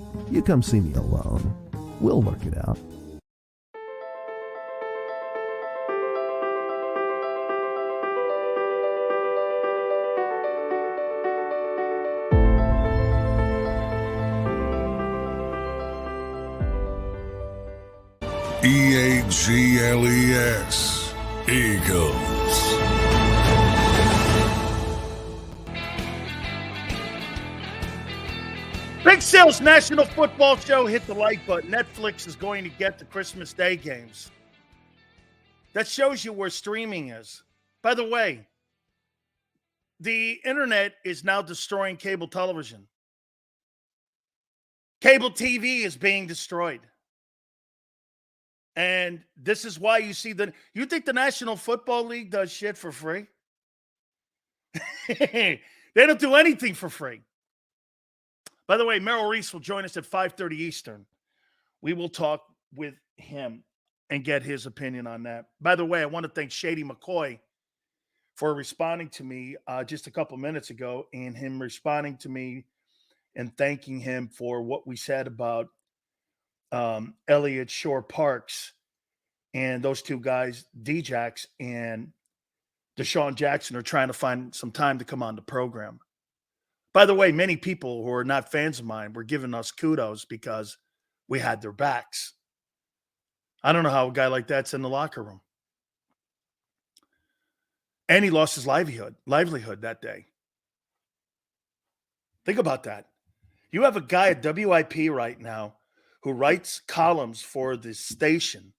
come see me alone. We'll work it out. EAGLES, Eagles. Big Sills, National Football Show. Hit the like button. Netflix is going to get the Christmas Day games. That shows you where streaming is. By the way, the internet is now destroying cable television. Cable TV is being destroyed. And this is why you see you think the National Football League does shit for free? They don't do anything for free. By the way, Merrill Reese will join us at 5:30 Eastern. We will talk with him and get his opinion on that. By the way, I want to thank Shady McCoy for responding to me just a couple minutes ago, and him responding to me and thanking him for what we said about Elliott Shore Parks and those two guys, D-Jacks and Deshaun Jackson are trying to find some time to come on the program. By the way, many people who are not fans of mine were giving us kudos because we had their backs. I don't know how a guy like that's in the locker room. And he lost his livelihood that day. Think about that. You have a guy at WIP right now who writes columns for the station.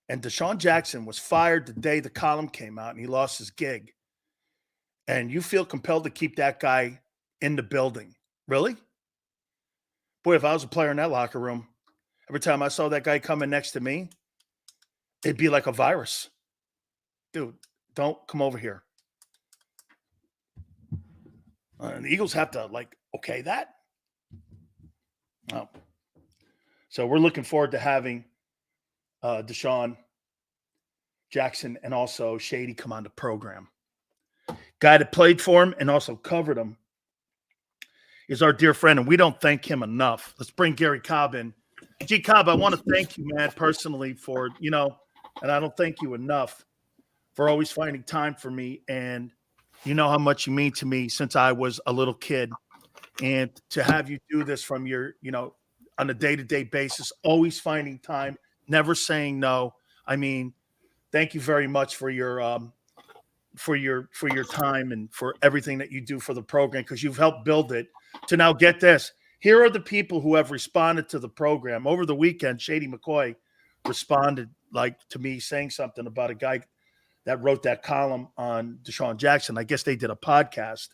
And Deshaun Jackson was fired the day the column came out and he lost his gig. And you feel compelled to keep that guy in the building. Really? Boy, if I was a player in that locker room, every time I saw that guy coming next to me, it'd be like a virus. Dude, don't come over here. And the Eagles have to, okay that. Oh. So we're looking forward to having Deshaun Jackson and also Shady come on the program. Guy that played for him and also covered him is our dear friend, and we don't thank him enough. Let's bring Gary Cobb in. G. Cobb, I want to thank you, man, personally for, and I don't thank you enough for always finding time for me. And you know how much you mean to me since I was a little kid. And to have you do this from your, on a day-to-day basis, always finding time, never saying no. I mean, thank you very much for your time and for everything that you do for the program, because you've helped build it to now get this. Here are the people who have responded to the program. Over the weekend, Shady McCoy responded to me saying something about a guy that wrote that column on Deshaun Jackson. I guess they did a podcast.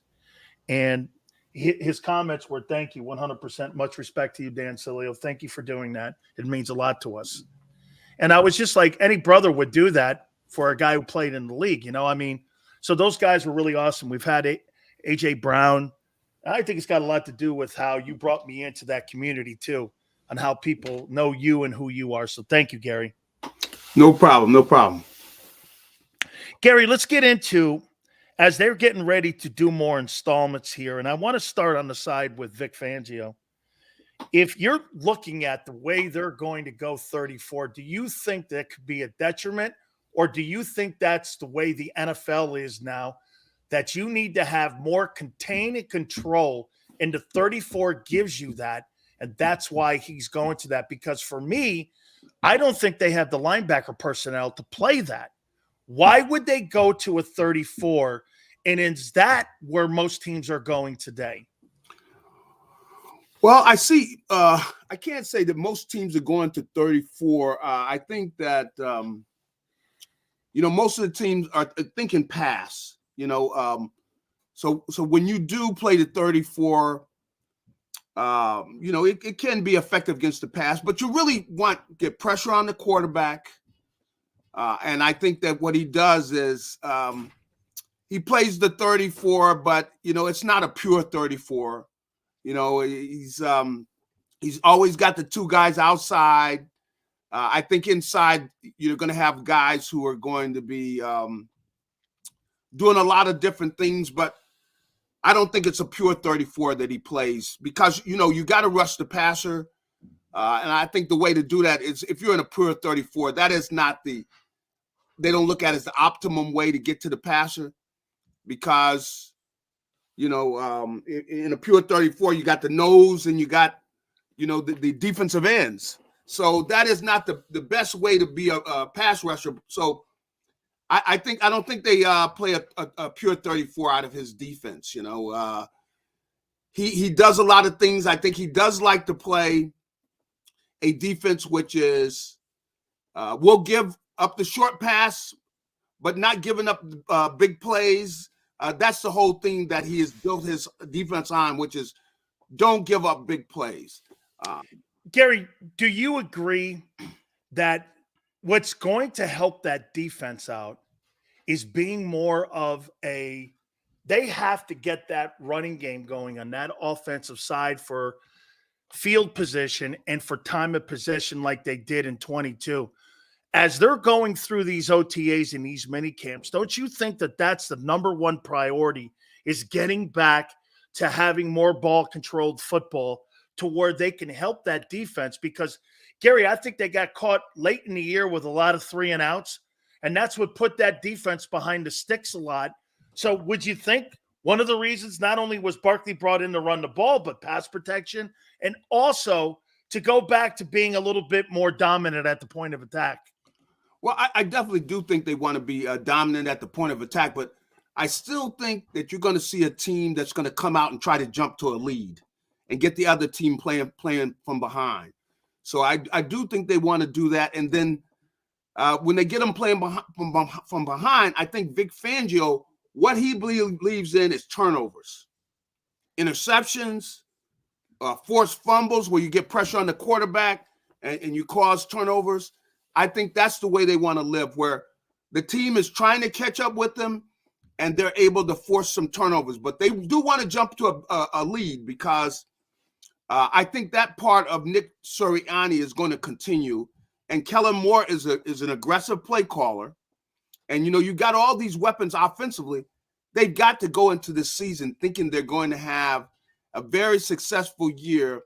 And his comments were, thank you, 100%. Much respect to you, Dan Sileo. Thank you for doing that. It means a lot to us. And I was just like, any brother would do that for a guy who played in the league, So those guys were really awesome. We've had A.J. Brown. I think it's got a lot to do with how you brought me into that community too, and how people know you and who you are. So thank you, Gary. No problem. Gary, let's get into, as they're getting ready to do more installments here, and I want to start on the side with Vic Fangio. If you're looking at the way they're going to go 34, do you think that could be a detriment, or do you think that's the way the NFL is now, that you need to have more contain and control, and the 34 gives you that, and that's why he's going to that? Because for me, I don't think they have the linebacker personnel to play that. Why would they go to a 34? And is that where most teams are going today? Well, I see. I can't say that most teams are going to 34. I think that, most of the teams are thinking pass, So when you do play the 34, it can be effective against the pass, but you really want to get pressure on the quarterback. And I think that what he does is he plays the 34, but, it's not a pure 34. He's always got the two guys outside. I think inside you're going to have guys who are going to be doing a lot of different things, but I don't think it's a pure 34 that he plays, because, you got to rush the passer. And I think the way to do that is, if you're in a pure 34, that is not they don't look at it as the optimum way to get to the passer, because, in a pure 34, you got the nose and you got, the defensive ends. So that is not the best way to be a pass rusher. So I don't think they play a pure 34 out of his defense. He does a lot of things. I think he does like to play a defense which is will give up the short pass, but not giving up big plays. That's the whole thing that he has built his defense on, which is don't give up big plays. Gary, do you agree that what's going to help that defense out is being more of they have to get that running game going on that offensive side for field position and for time of possession, like they did in 22? As they're going through these OTAs and these mini camps, don't you think that that's the number one priority, is getting back to having more ball controlled football to where they can help that defense? Because, Gary, I think they got caught late in the year with a lot of 3 and outs, And that's what put that defense behind the sticks a lot. So would you think one of the reasons not only was Barkley brought in to run the ball, but pass protection, and also to go back to being a little bit more dominant at the point of attack? Well, I definitely do think they want to be dominant at the point of attack, but I still think that you're going to see a team that's going to come out and try to jump to a lead and get the other team playing from behind. So I do think they want to do that. And then when they get them playing from behind, I think Vic Fangio, what he believes in is turnovers, interceptions, forced fumbles where you get pressure on the quarterback and you cause turnovers. I think that's the way they want to live, where the team is trying to catch up with them and they're able to force some turnovers. But they do want to jump to a lead because I think that part of Nick Sirianni is going to continue. And Kellen Moore is an aggressive play caller. And, you got all these weapons offensively. They've got to go into this season thinking they're going to have a very successful year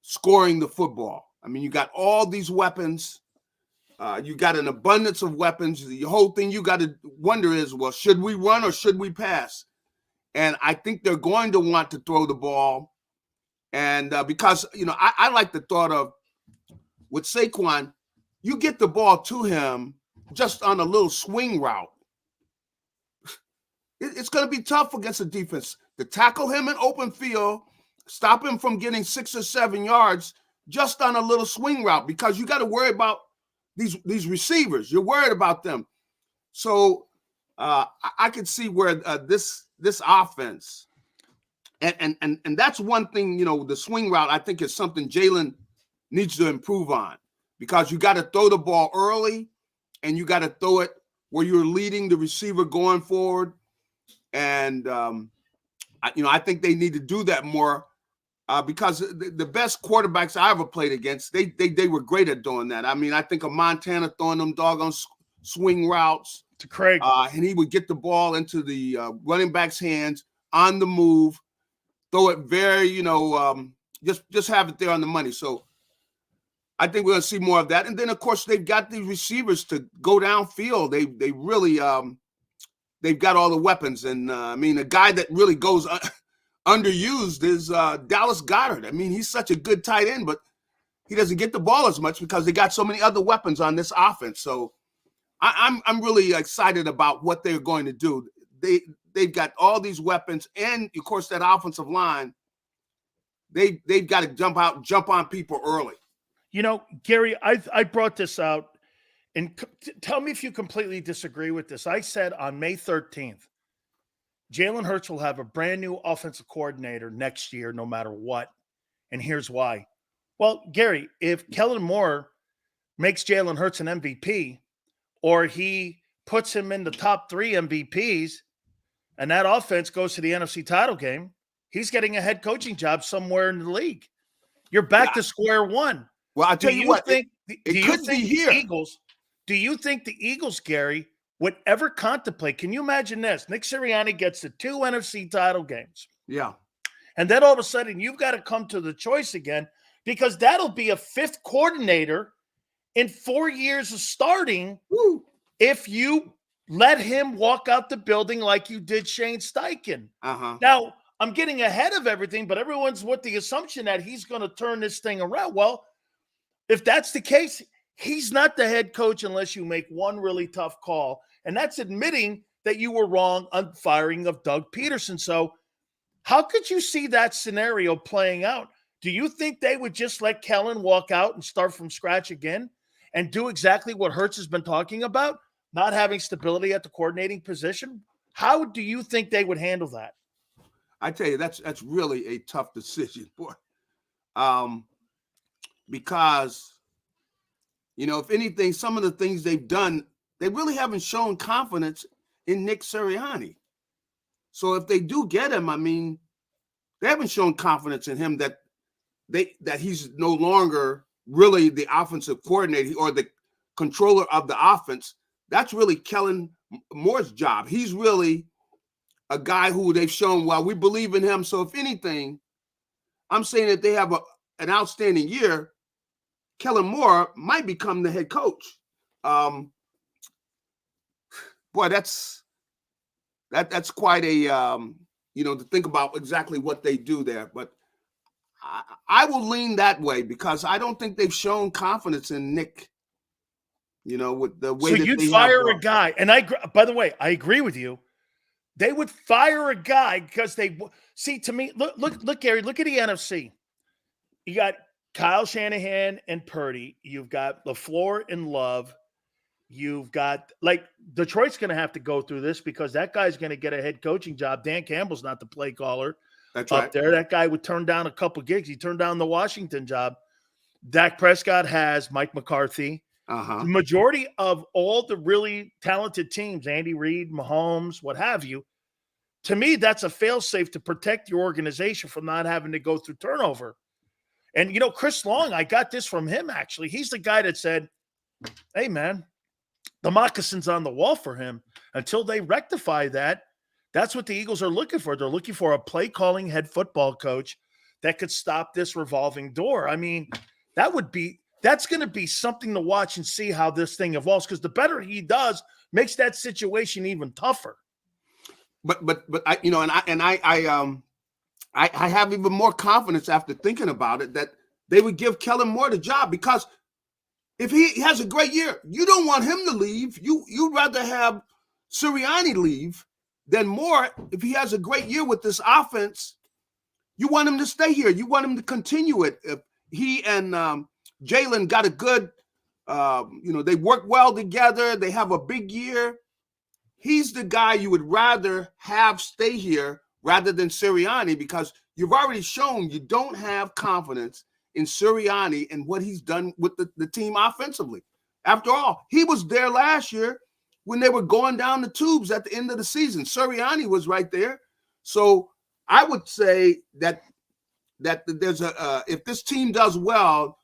scoring the football. I mean, you got all these weapons. You got an abundance of weapons. The whole thing you got to wonder is, well, should we run or should we pass? And I think they're going to want to throw the ball. And because, I like the thought of, with Saquon, you get the ball to him just on a little swing route. It's going to be tough against the defense to tackle him in open field, stop him from getting 6 or 7 yards just on a little swing route, because you got to worry about these receivers. You're worried about them. So I could see where this offense, and that's one thing, the swing route, I think is something Jalen needs to improve on, because you got to throw the ball early and you got to throw it where you're leading the receiver going forward. And, I think they need to do that more because the best quarterbacks I ever played against, they were great at doing that. I mean, I think of Montana throwing them doggone swing routes to Craig, and he would get the ball into the running back's hands on the move, throw it very, just have it there on the money. So I think we're going to see more of that. And then, of course, they've got these receivers to go downfield. They really they've got all the weapons. And, a guy that really goes underused is Dallas Goedert. I mean, he's such a good tight end, but he doesn't get the ball as much because they got so many other weapons on this offense. So I'm really excited about what they're going to do. They've got all these weapons, and, of course, that offensive line, they've got to jump on people early. Gary, I brought this out, and tell me if you completely disagree with this. I said on May 13th, Jalen Hurts will have a brand new offensive coordinator next year, no matter what. And here's why. Well, Gary, if Kellen Moore makes Jalen Hurts an MVP, or he puts him in the top 3 MVPs, and that offense goes to the NFC title game, he's getting a head coaching job somewhere in the league. You're back to square one. Well, I'll tell you what, do you think the Eagles, Gary, would ever contemplate? Can you imagine this? Nick Sirianni gets the 2 NFC title games. Yeah. And then all of a sudden you've got to come to the choice again, because that'll be a 5th coordinator in 4 years of starting. Woo. If you let him walk out the building like you did Shane Steichen. Uh-huh. Now, I'm getting ahead of everything, but everyone's with the assumption that he's going to turn this thing around. Well, if that's the case, he's not the head coach unless you make one really tough call. And that's admitting that you were wrong on firing of Doug Peterson. So how could you see that scenario playing out? Do you think they would just let Kellen walk out and start from scratch again and do exactly what Hurts has been talking about, not having stability at the coordinating position? How do you think they would handle that? I tell you, that's really a tough decision, boy. Because, if anything, some of the things they've done, they really haven't shown confidence in Nick Sirianni. So if they do get him, they haven't shown confidence in him that he's no longer really the offensive coordinator or the controller of the offense. That's really Kellen Moore's job. He's really a guy who they've shown, well, we believe in him. So if anything, I'm saying that they have an outstanding year, Kellen Moore might become the head coach. boy, that's quite a to think about exactly what they do there. But I will lean that way because I don't think they've shown confidence in Nick. With the way so that you'd they fire a guy, and by the way, I agree with you. They would fire a guy because they see. To me, look, Gary, look at the NFC. You got Kyle Shanahan and Purdy. You've got LaFleur and Love. You've got Detroit's going to have to go through this because that guy's going to get a head coaching job. Dan Campbell's not the play caller. That's up right. there. That guy would turn down a couple gigs. He turned down the Washington job. Dak Prescott has Mike McCarthy. The majority of all the really talented teams, Andy Reid, Mahomes, what have you, to me, that's a fail-safe to protect your organization from not having to go through turnover. And, Chris Long, I got this from him, actually. He's the guy that said, hey, man, the moccasins on the wall for him. Until they rectify that, that's what the Eagles are looking for. They're looking for a play-calling head football coach that could stop this revolving door. I mean, that's going to be something to watch and see how this thing evolves, because the better he does makes that situation even tougher. But I have even more confidence after thinking about it that they would give Kellen Moore the job, because if he has a great year, you don't want him to leave. You'd rather have Sirianni leave than Moore. If he has a great year with this offense, you want him to stay here. You want him to continue it. If he and Jalen got a good, they work well together. They have a big year. He's the guy you would rather have stay here rather than Sirianni, because you've already shown you don't have confidence in Sirianni and what he's done with the team offensively. After all, he was there last year when they were going down the tubes at the end of the season. Sirianni was right there. So I would say that there's if this team does well,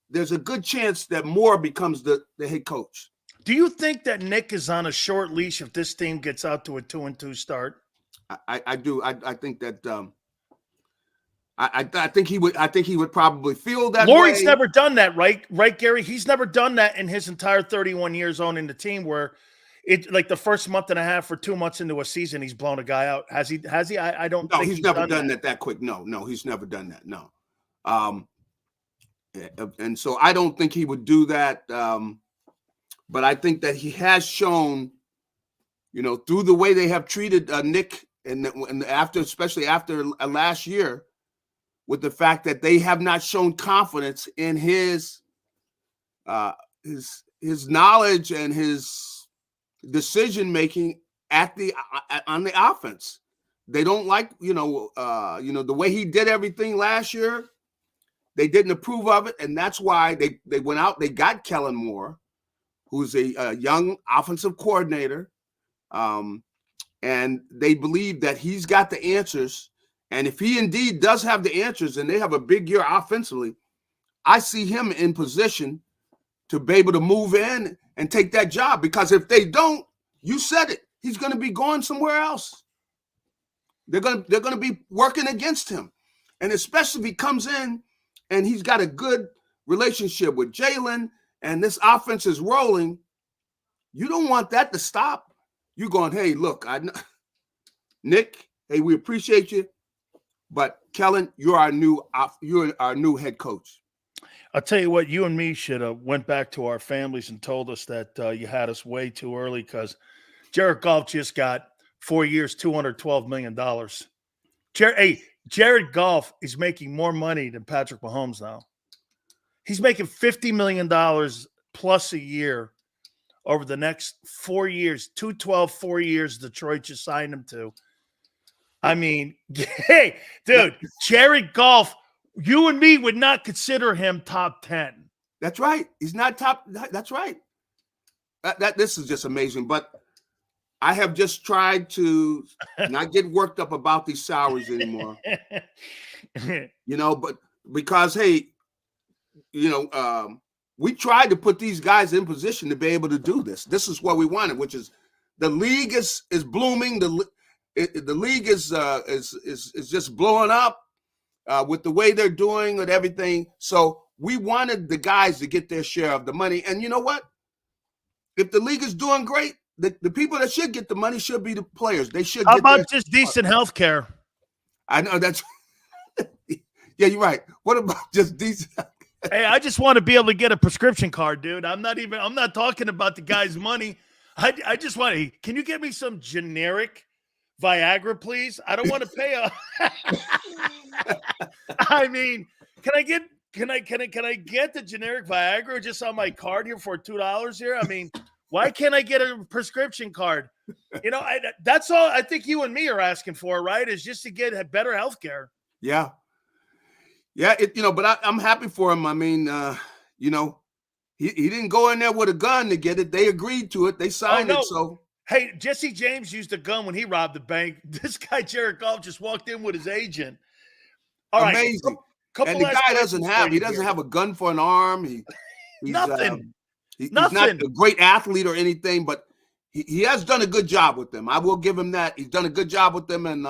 there's a good chance that Moore becomes the head coach. Do you think that Nick is on a short leash if this team gets out to a 2-2 start? I do. I think that I think he would probably feel that Lori's way. never done that, right, Gary? He's never done that in his entire 31 years owning the team, where it the first month and a half or 2 months into a season, he's blown a guy out. Has he? I don't think he's never done that quick. No, he's never done that. No. And so I don't think he would do that. But I think that he has shown, through the way they have treated Nick and especially after last year, with the fact that they have not shown confidence in his knowledge and his decision making on the offense. They don't like the way he did everything last year. They didn't approve of it, and that's why they went out. They got Kellen Moore, who's a young offensive coordinator, and they believe that he's got the answers. And if he indeed does have the answers and they have a big year offensively, I see him in position to be able to move in and take that job. Because if they don't, you said it, he's going to be going somewhere else. They're going to be working against him. And especially if he comes in and he's got a good relationship with Jalen and this offense is rolling, you don't want that to stop. You're going, hey, look, Nick, hey, we appreciate you, but Kellen, you're our new head coach. I'll tell you what, you and me should have went back to our families and told us that you had us way too early, because Jared Goff just got 4 years, $212 million. Jared Goff is making more money than Patrick Mahomes now. He's making $50 million plus a year over the next 4 years. 4 years Detroit just signed him to. I mean, hey, dude, Jared Goff, you and me would not consider him top 10. That's right. He's not top. That's right. This is just amazing. But I have just tried to not get worked up about these salaries anymore. But because, hey, we tried to put these guys in position to be able to do this. This is what we wanted, which is the league is blooming. The league is just blowing up with the way they're doing and everything. So we wanted the guys to get their share of the money. And you know what? If the league is doing great, the people that should get the money should be the players. They should. How get about just decent health care? I know that's. Yeah, you're right. What about just decent? Hey, I just want to be able to get a prescription card, dude. I'm not talking about the guy's money. I just want to, can you get me some generic Viagra, please? I don't want to pay I mean, can I get the generic Viagra just on my card here for $2 here? I mean, why can't I get a prescription card? That's all I think you and me are asking for, right? Is just to get better health care. Yeah. Yeah, but I'm happy for him. I mean, he didn't go in there with a gun to get it. They agreed to it. They signed it. So hey, Jesse James used a gun when he robbed the bank. This guy, Jared Goff, just walked in with his agent. All amazing. Right, and the guy doesn't have a gun for an arm. He's nothing. He's not a great athlete or anything, but he has done a good job with them. I will give him that. He's done a good job with them, and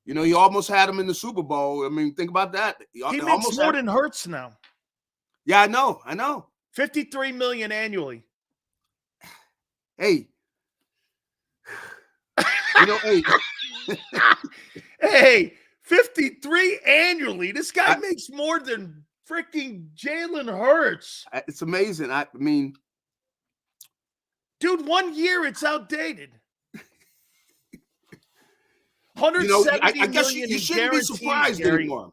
he almost had him in the Super Bowl. I mean, think about that. He makes more than Hurts now. Yeah, I know. $53 million annually. Hey. Hey, 53 annually. This guy makes more than freaking Jalen Hurts. It's amazing. I mean, dude, 1 year it's outdated. 170 I guess you shouldn't be surprised anymore.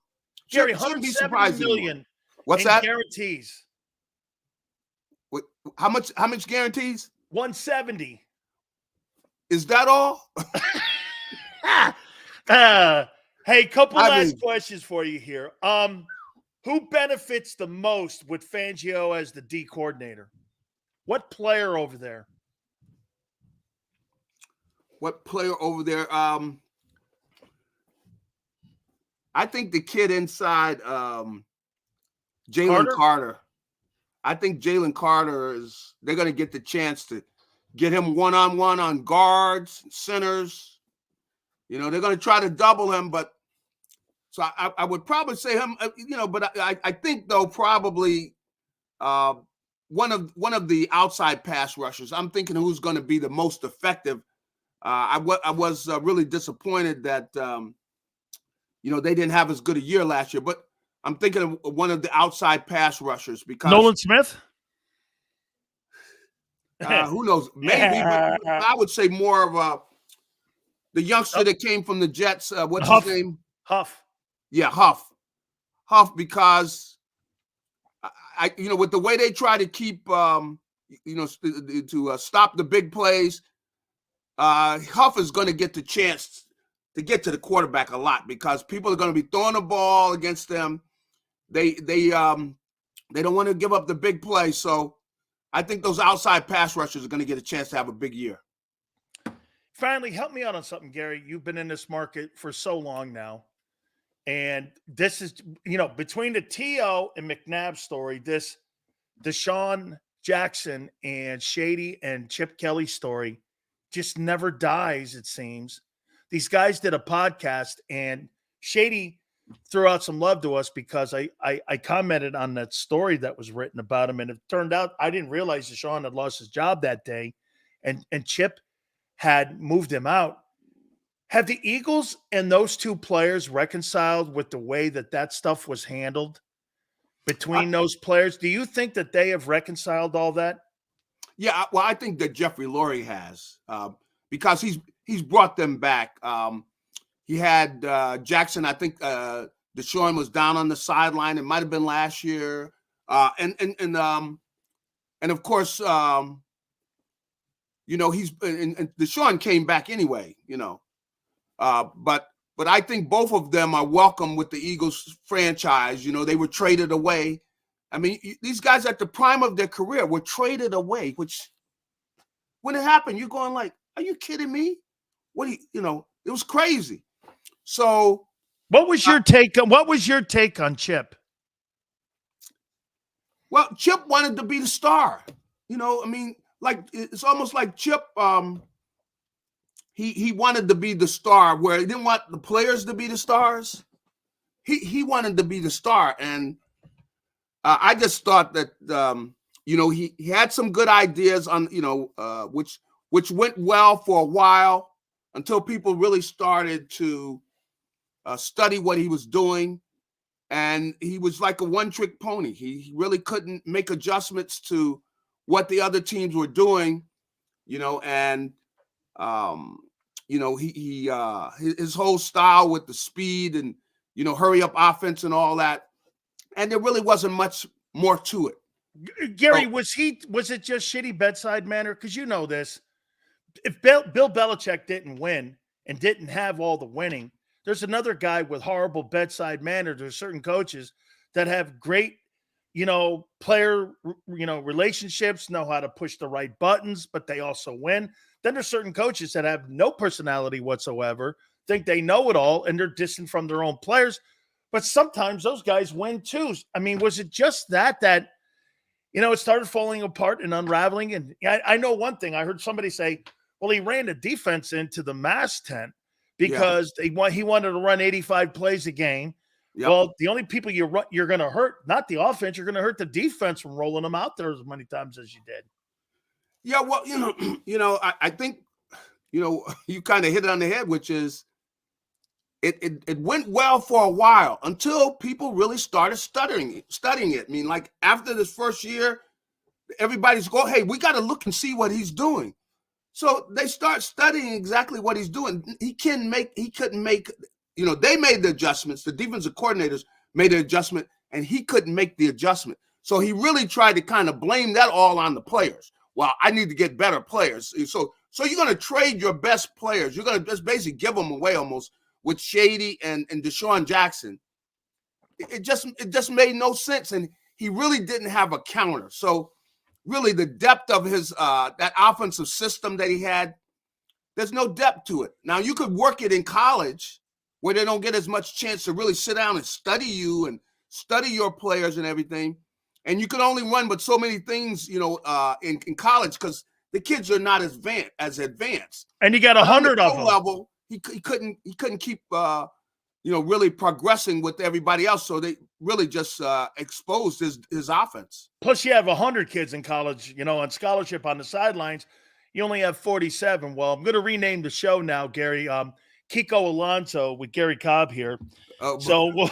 Gary, 170 million. What's that? Guarantees. What, how much guarantees? 170. Is that all? Hey, couple last questions for you here. Who benefits the most with Fangio as the D coordinator? What player over there? What player over there? I think the kid inside Jalen Carter. I think Jalen Carter they're going to get the chance to get him one-on-one on guards, centers. They're going to try to double him, but so I would probably say him, but I think though probably one of the outside pass rushers. I'm thinking who's going to be the most effective. I was really disappointed that they didn't have as good a year last year, but I'm thinking of one of the outside pass rushers because Nolan Smith. Who knows? Maybe, but I would say more of the youngster that came from the Jets. What's his name? Huff. Yeah, Huff, because with the way they try to keep, to stop the big plays, Huff is going to get the chance to get to the quarterback a lot because people are going to be throwing the ball against them. They don't want to give up the big play, so I think those outside pass rushers are going to get a chance to have a big year. Finally, help me out on something, Gary. You've been in this market for so long now. And this is, between the T.O. and McNabb story, this Deshaun Jackson and Shady and Chip Kelly story just never dies, it seems. These guys did a podcast, and Shady threw out some love to us because I commented on that story that was written about him, and it turned out I didn't realize Deshaun had lost his job that day, and Chip had moved him out. Have the Eagles and those two players reconciled with the way that stuff was handled between those players? Do you think that they have reconciled all that? Yeah, well, I think that Jeffrey Lurie has because he's brought them back. He had Jackson. I think Deshaun was down on the sideline. It might have been last year, and of course, he's and Deshaun came back anyway. But I think both of them are welcome with the Eagles franchise. They were traded away. I mean, these guys at the prime of their career were traded away, which when it happened, you're going like, are you kidding me? It was crazy. So what was your take on Chip? Well, Chip wanted to be the star. Like it's almost like Chip he wanted to be the star where he didn't want the players to be the stars. He wanted to be the star. And I just thought that, he had some good ideas on, which which went well for a while until people really started to study what he was doing. And he was like a one-trick pony. He really couldn't make adjustments to what the other teams were doing, and his whole style with the speed and hurry up offense and all that. And there really wasn't much more to it. Gary, was it just shitty bedside manner? Because you know this. If Bill Belichick didn't win and didn't have all the winning, there's another guy with horrible bedside manner. There's certain coaches that have great, player, relationships, know how to push the right buttons, but they also win. Then there's certain coaches that have no personality whatsoever, think they know it all, and they're distant from their own players. But sometimes those guys win too. I mean, was it just that it started falling apart and unraveling? And I know one thing. I heard somebody say, well, he ran the defense into the mass tent because he wanted to run 85 plays a game. Yep. Well, the only people you're going to hurt, not the offense, you're going to hurt the defense from rolling them out there as many times as you did. Yeah, well, I think, you kind of hit it on the head, which is it went well for a while until people really started studying it. I mean, like after this first year, everybody's going, hey, we got to look and see what he's doing. So they start studying exactly what he's doing. He couldn't make, they made the adjustments. The defensive coordinators made the adjustment, and he couldn't make the adjustment. So he really tried to kind of blame that all on the players. Well, I need to get better players. So you're going to trade your best players. You're going to just basically give them away almost with Shady and Deshaun Jackson. It just made no sense, and he really didn't have a counter. So really the depth of his that offensive system that he had, there's no depth to it. Now, you could work it in college where they don't get as much chance to really sit down and study you and study your players and everything. And you can only run but so many things, in college because the kids are not as advanced. And you got 100 of them. Level, he couldn't keep really progressing with everybody else. So they really just exposed his offense. Plus, you have 100 kids in college, on scholarship on the sidelines. You only have 47. Well, I'm going to rename the show now, Gary. Kiko Alonso with Gary Cobb here. So we'll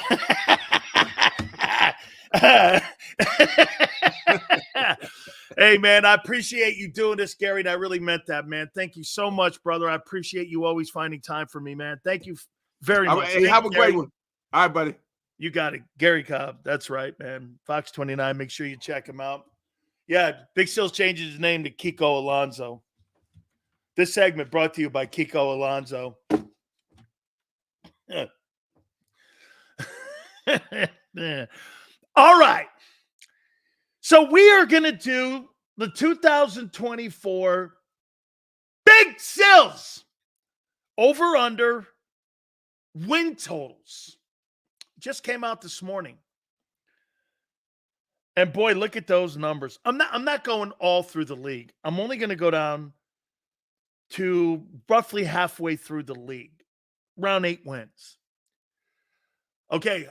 hey, man, I appreciate you doing this, Gary, and I really meant that, man. Thank you so much, brother. I appreciate you always finding time for me, man. Thank you very much. Hey, have a great one. All right, buddy. You got it. Gary Cobb. That's right, man. Fox 29. Make sure you check him out. Yeah, Big Sills changes his name to Kiko Alonso. This segment brought to you by Kiko Alonso. All right. So we are going to do the 2024 Big Sills over-under win totals. Just came out this morning. And boy, look at those numbers. I'm not going all through the league. I'm only going to go down to roughly halfway through the league. Round 8 wins. Okay,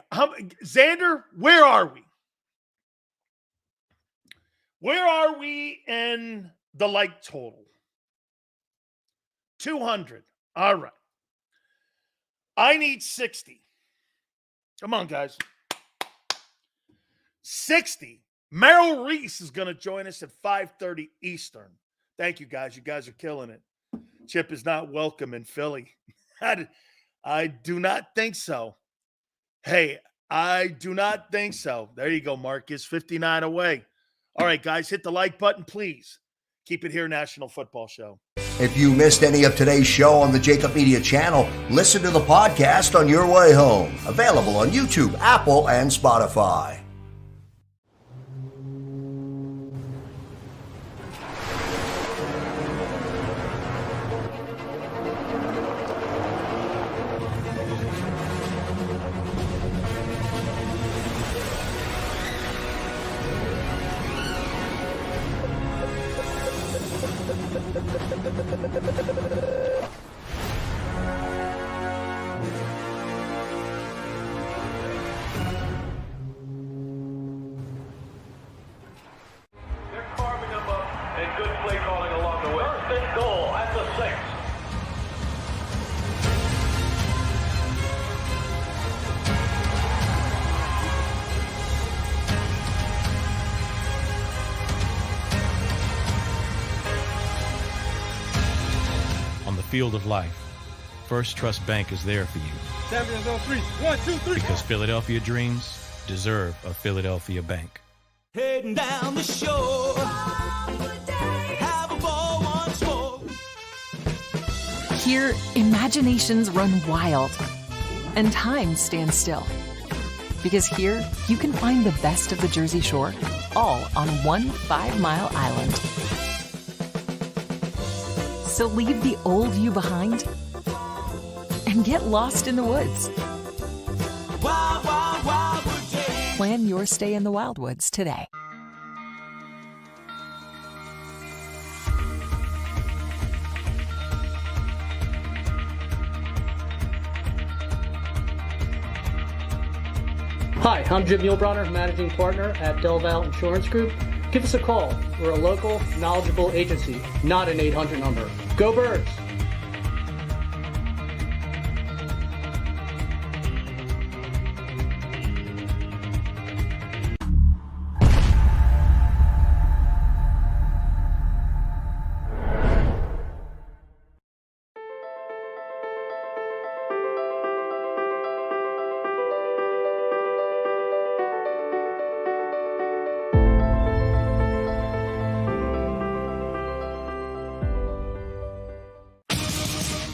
Xander, where are we? Where are we in the like total? 200. All right. I need 60. Come on, guys. 60. Merrill Reese is going to join us at 5:30 Eastern. Thank you, guys. You guys are killing it. Chip is not welcome in Philly. I do not think so. Hey, I do not think so. There you go, Marcus. 59 away. All right, guys, hit the like button, please. Keep it here, National Football Show. If you missed any of today's show on the JAKIB Media channel, listen to the podcast on your way home. Available on YouTube, Apple, and Spotify. field of life, First Trust Bank is there for you. Champions on three. 1, 2, 3. Because Philadelphia dreams deserve a Philadelphia bank. Heading down the shore. Have a ball once more. Here, imaginations run wild and time stands still. Because here, you can find the best of the Jersey Shore, all on one 5-mile island. So leave the old you behind and get lost in the woods. Wild, wild, wildwood days. Plan your stay in the Wildwoods today. Hi, I'm Jim Muehlbronner, Managing Partner at Delval Insurance Group. Give us a call. We're a local, knowledgeable agency, not an 800 number. Go Birds!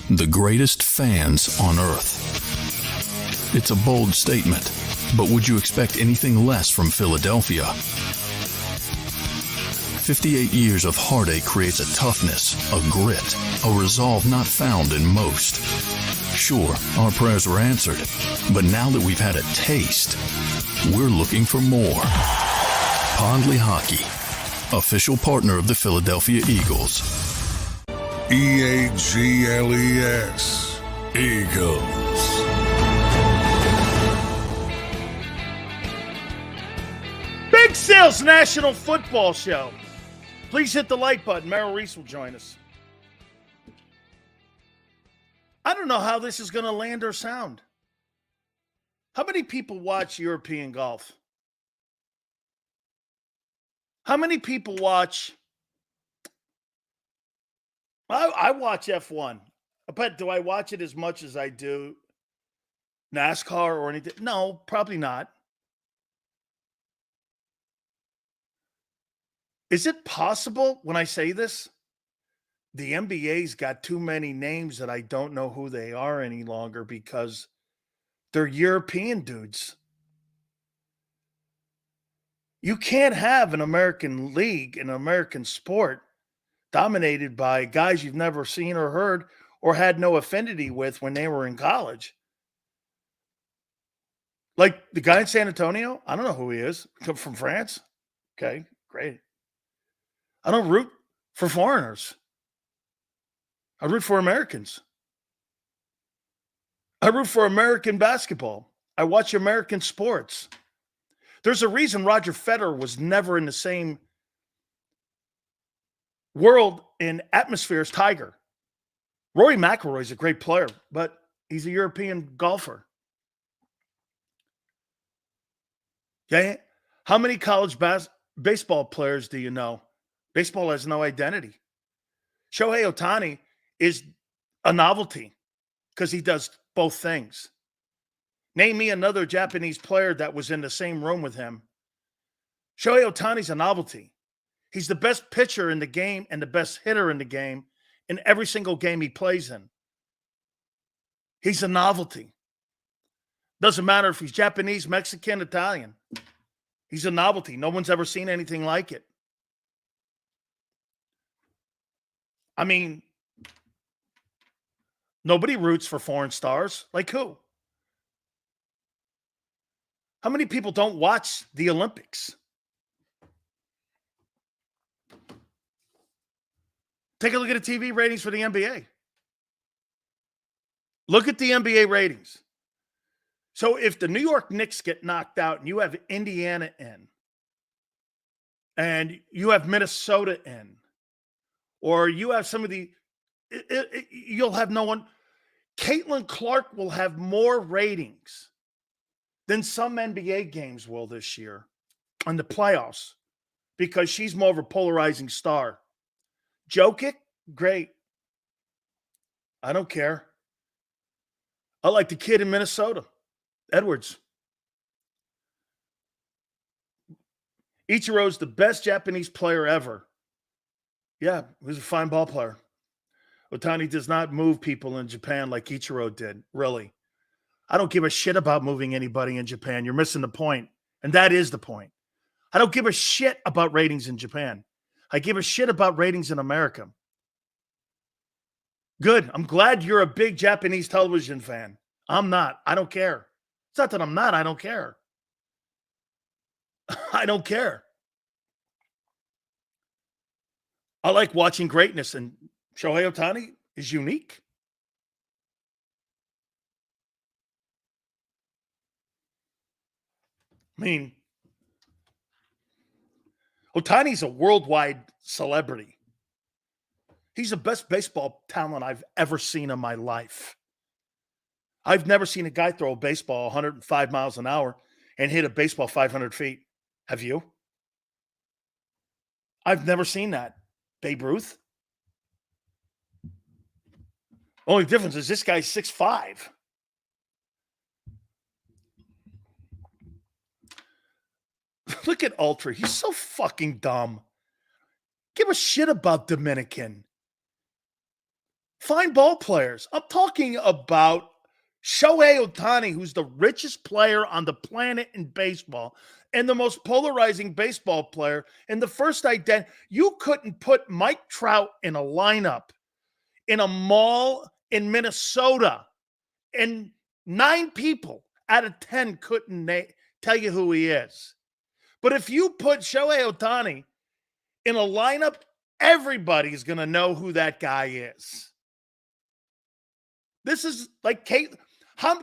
The greatest fans on earth. It's a bold statement, but would you expect anything less from Philadelphia? 58 years of heartache creates a toughness, a grit, a resolve not found in most. Sure, our prayers were answered, but now that we've had a taste, we're looking for more. Pondley Hockey, official partner of the Philadelphia Eagles. EAGLES. Eagles. Big Sales National Football Show. Please hit the like button. Merrill Reese will join us. I don't know how this is going to land or sound. How many people watch European golf? How many people watch... I watch F1, but do I watch it as much as I do NASCAR or anything? No, probably not. Is it possible when I say this, the NBA's got too many names that I don't know who they are any longer because they're European dudes? You can't have an American league, an American sport, dominated by guys you've never seen or heard or had no affinity with when they were in college. Like the guy in San Antonio, I don't know who he is. Come from France. Okay, great. I don't root for foreigners. I root for Americans. I root for American basketball. I watch American sports. There's a reason Roger Federer was never in the same world in atmosphere as Tiger. Rory McIlroy is a great player, but he's a European golfer. Okay? How many college baseball players do you know? Baseball has no identity. Shohei Ohtani is a novelty because he does both things. Name me another Japanese player that was in the same room with him. Shohei Ohtani's a novelty. He's the best pitcher in the game and the best hitter in the game in every single game he plays in. He's a novelty. Doesn't matter if he's Japanese, Mexican, Italian. He's a novelty. No one's ever seen anything like it. I mean, nobody roots for foreign stars. Like who? How many people don't watch the Olympics? Take a look at the TV ratings for the NBA. Look at the NBA ratings. So if the New York Knicks get knocked out and you have Indiana in, and you have Minnesota in, or you have some of the, you'll have no one. Caitlin Clark will have more ratings than some NBA games will this year in the playoffs because she's more of a polarizing star. Jokic, great. I don't care. I like the kid in Minnesota, Edwards. Ichiro's the best Japanese player ever. Yeah, he was a fine ball player. Otani does not move people in Japan like Ichiro did, really. I don't give a shit about moving anybody in Japan. You're missing the point. And that is the point. I don't give a shit about ratings in Japan. I give a shit about ratings in America. Good. I'm glad you're a big Japanese television fan. I'm not. I don't care. It's not that I'm not. I don't care. I don't care. I like watching greatness, and Shohei Ohtani is unique. I mean, Ohtani's a worldwide celebrity. He's the best baseball talent I've ever seen in my life. I've never seen a guy throw a baseball 105 miles an hour and hit a baseball 500 feet. Have you? I've never seen that. Babe Ruth? Only difference is this guy's 6'5". Look at Ultra. He's so fucking dumb. Give a shit about Dominican. Fine ball players. I'm talking about Shohei Ohtani, who's the richest player on the planet in baseball and the most polarizing baseball player. And the first identity, you couldn't put Mike Trout in a lineup in a mall in Minnesota, and 9 people out of 10 couldn't tell you who he is. But if you put Shohei Ohtani in a lineup, everybody's going to know who that guy is. This is like Kate.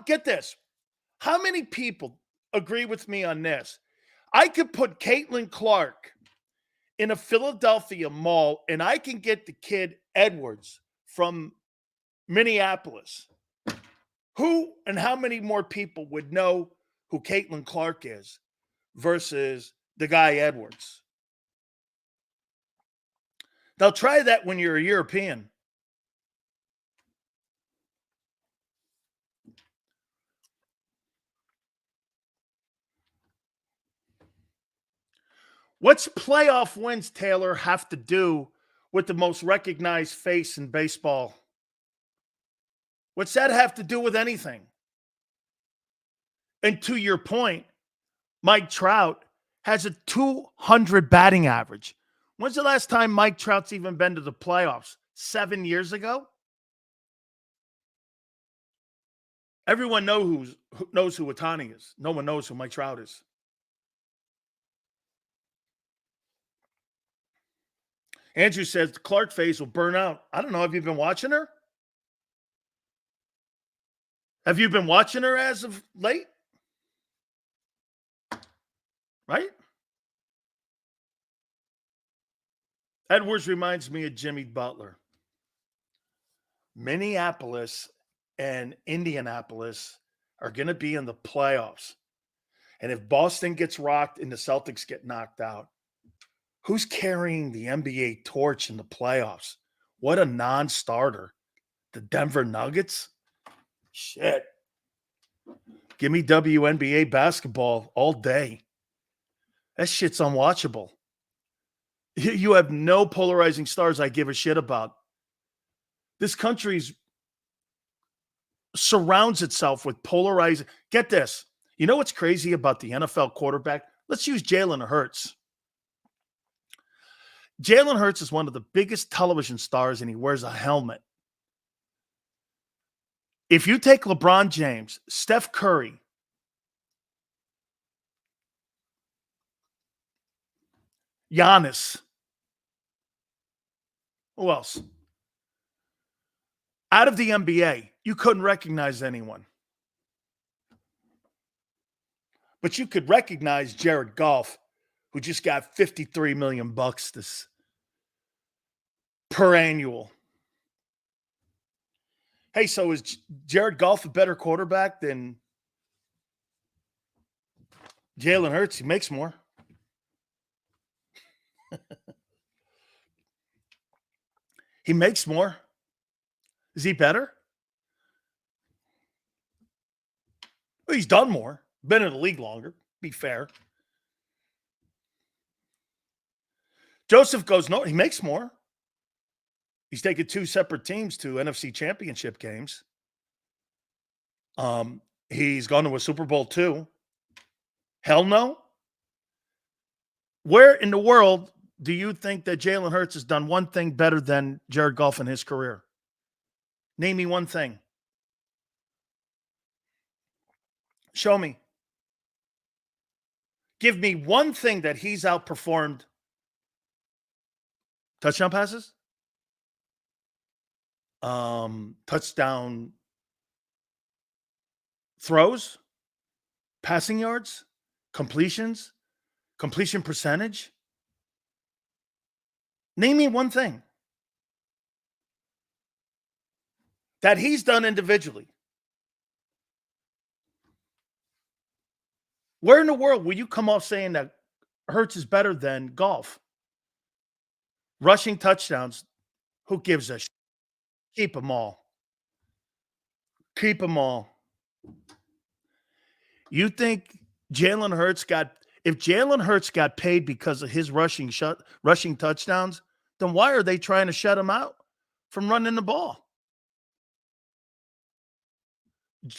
Get this. How many people agree with me on this? I could put Caitlin Clark in a Philadelphia mall, and I can get the kid Edwards from Minneapolis. Who and how many more people would know who Caitlin Clark is versus the guy Edwards? Now try that when you're a European. What's playoff wins, Taylor, have to do with the most recognized face in baseball? What's that have to do with anything? And to your point, Mike Trout has a 200 batting average. When's the last time Mike Trout's even been to the playoffs? 7 years ago? Everyone knows who Ohtani is. No one knows who Mike Trout is. Andrew says the Clark phase will burn out. I don't know. Have you been watching her? Have you been watching her as of late? Right? Edwards reminds me of Jimmy Butler. Minneapolis and Indianapolis are going to be in the playoffs. And if Boston gets rocked and the Celtics get knocked out, who's carrying the NBA torch in the playoffs? What a non-starter. The Denver Nuggets? Shit. Give me WNBA basketball all day. That shit's unwatchable. You have no polarizing stars I give a shit about. This country's surrounds itself with polarizing. Get this. You know what's crazy about the NFL quarterback? Let's use Jalen Hurts. Jalen Hurts is one of the biggest television stars, and he wears a helmet. If you take LeBron James, Steph Curry, Giannis, who else? Out of the NBA, you couldn't recognize anyone. But you could recognize Jared Goff, who just got $53 million this per annual. Hey, so is Jared Goff a better quarterback than Jalen Hurts? He makes more. He makes more. Is he better? Well, he's done more. Been in the league longer. Be fair. Joseph goes, no, he makes more. He's taken 2 separate teams to NFC championship games. He's gone to a Super Bowl too. Hell no. Where in the world do you think that Jalen Hurts has done one thing better than Jared Goff in his career? Name me one thing. Show me. Give me one thing that he's outperformed. Touchdown passes? Touchdown throws? Passing yards? Completions? Completion percentage? Name me one thing that he's done individually. Where in the world will you come off saying that Hurts is better than Goff? Rushing touchdowns, who gives a shit? Keep them all. Keep them all. You think Jalen Hurts if Jalen Hurts got paid because of his rushing touchdowns, then why are they trying to shut him out from running the ball?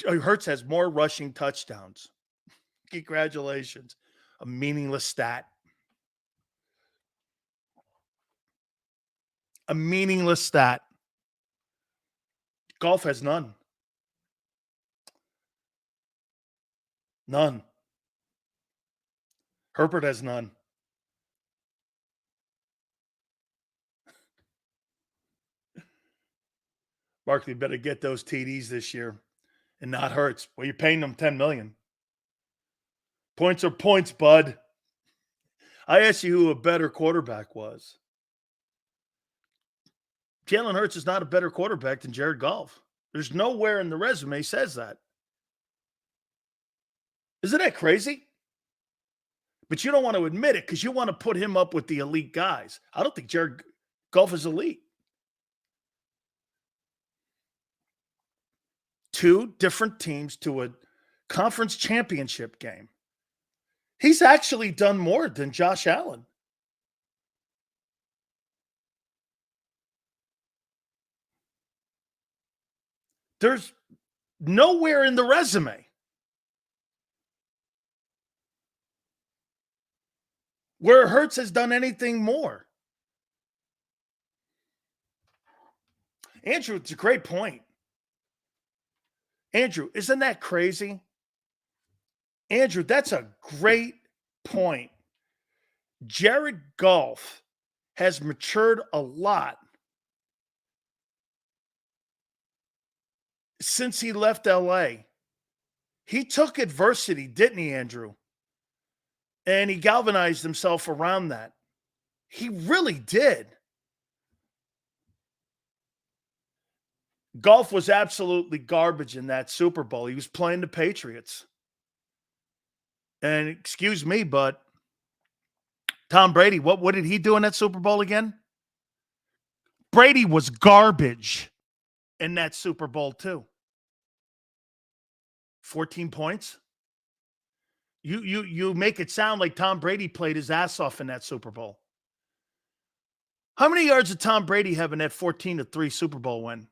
Hurts has more rushing touchdowns. Congratulations. A meaningless stat. A meaningless stat. Golf has none. None. Herbert has none. Barkley better get those TDs this year and not Hurts. Well, you're paying them $10 million. Points are points, bud. I asked you who a better quarterback was. Jalen Hurts is not a better quarterback than Jared Goff. There's nowhere in the resume says that. Isn't that crazy? But you don't want to admit it because you want to put him up with the elite guys. I don't think Jared Goff is elite. 2 different teams to a conference championship game. He's actually done more than Josh Allen. There's nowhere in the resume where Hurts has done anything more. Andrew, it's a great point. Andrew, isn't that crazy? Andrew, that's a great point. Jared Goff has matured a lot since he left LA. He took adversity, didn't he, Andrew? And he galvanized himself around that. He really did. Goff was absolutely garbage in that Super Bowl. He was playing the Patriots. And excuse me, but Tom Brady, what did he do in that Super Bowl again? Brady was garbage in that Super Bowl too. 14 points. You make it sound like Tom Brady played his ass off in that Super Bowl. How many yards did Tom Brady have in that 14-3 Super Bowl win?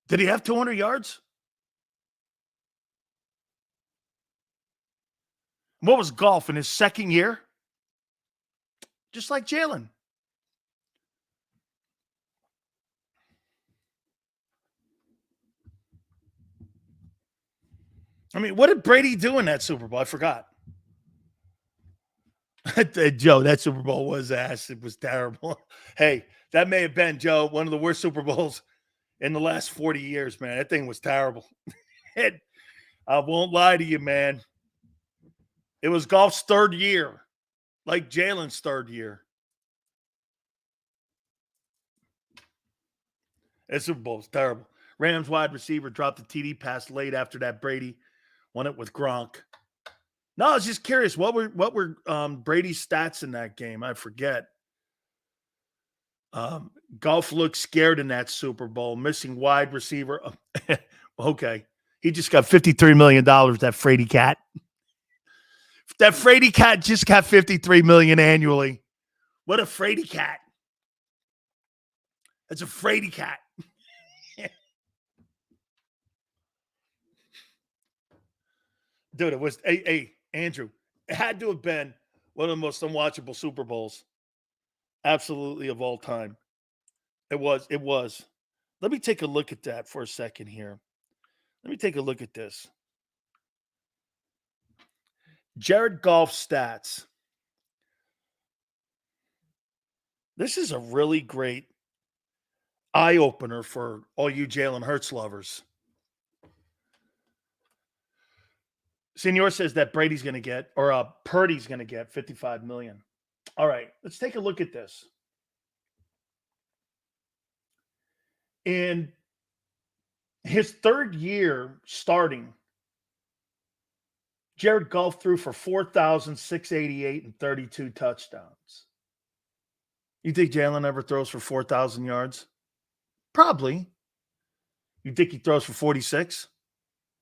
Did he have 200 yards? What was Goff in his second year? Just like Jalen. I mean, what did Brady do in that Super Bowl? I forgot. Joe, that Super Bowl was ass. It was terrible. Hey, that may have been, Joe, one of the worst Super Bowls in the last 40 years, man. That thing was terrible. I won't lie to you, man. It was Goff's third year, like Jalen's third year. That Super Bowl was terrible. Rams wide receiver dropped the TD pass late after that. Brady won it with Gronk. No, I was just curious. What were Brady's stats in that game? I forget. Golf looked scared in that Super Bowl, missing wide receiver. Okay. He just got $53 million, that Frady cat. That Frady cat just got $53 million annually. What a Frady cat. That's a Frady cat. Dude, it was, hey, Andrew, it had to have been one of the most unwatchable Super Bowls. Absolutely, of all time. It was. Let me take a look at that for a second here. Let me take a look at this. Jared Goff stats. This is a really great eye-opener for all you Jalen Hurts lovers. Senor says that Brady's going to get, or Purdy's going to get $55 million. All right, let's take a look at this. In his third year starting, Jared Goff threw for 4,688 and 32 touchdowns. You think Jalen ever throws for 4,000 yards? Probably. You think he throws for 46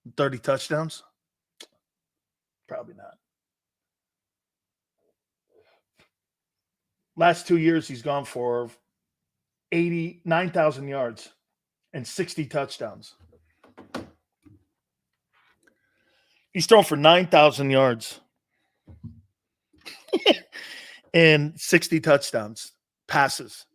and 30 touchdowns? Probably not. Last 2 years, he's gone for 89,000 yards and 60 touchdowns. He's thrown for 9,000 yards and 60 touchdowns, passes.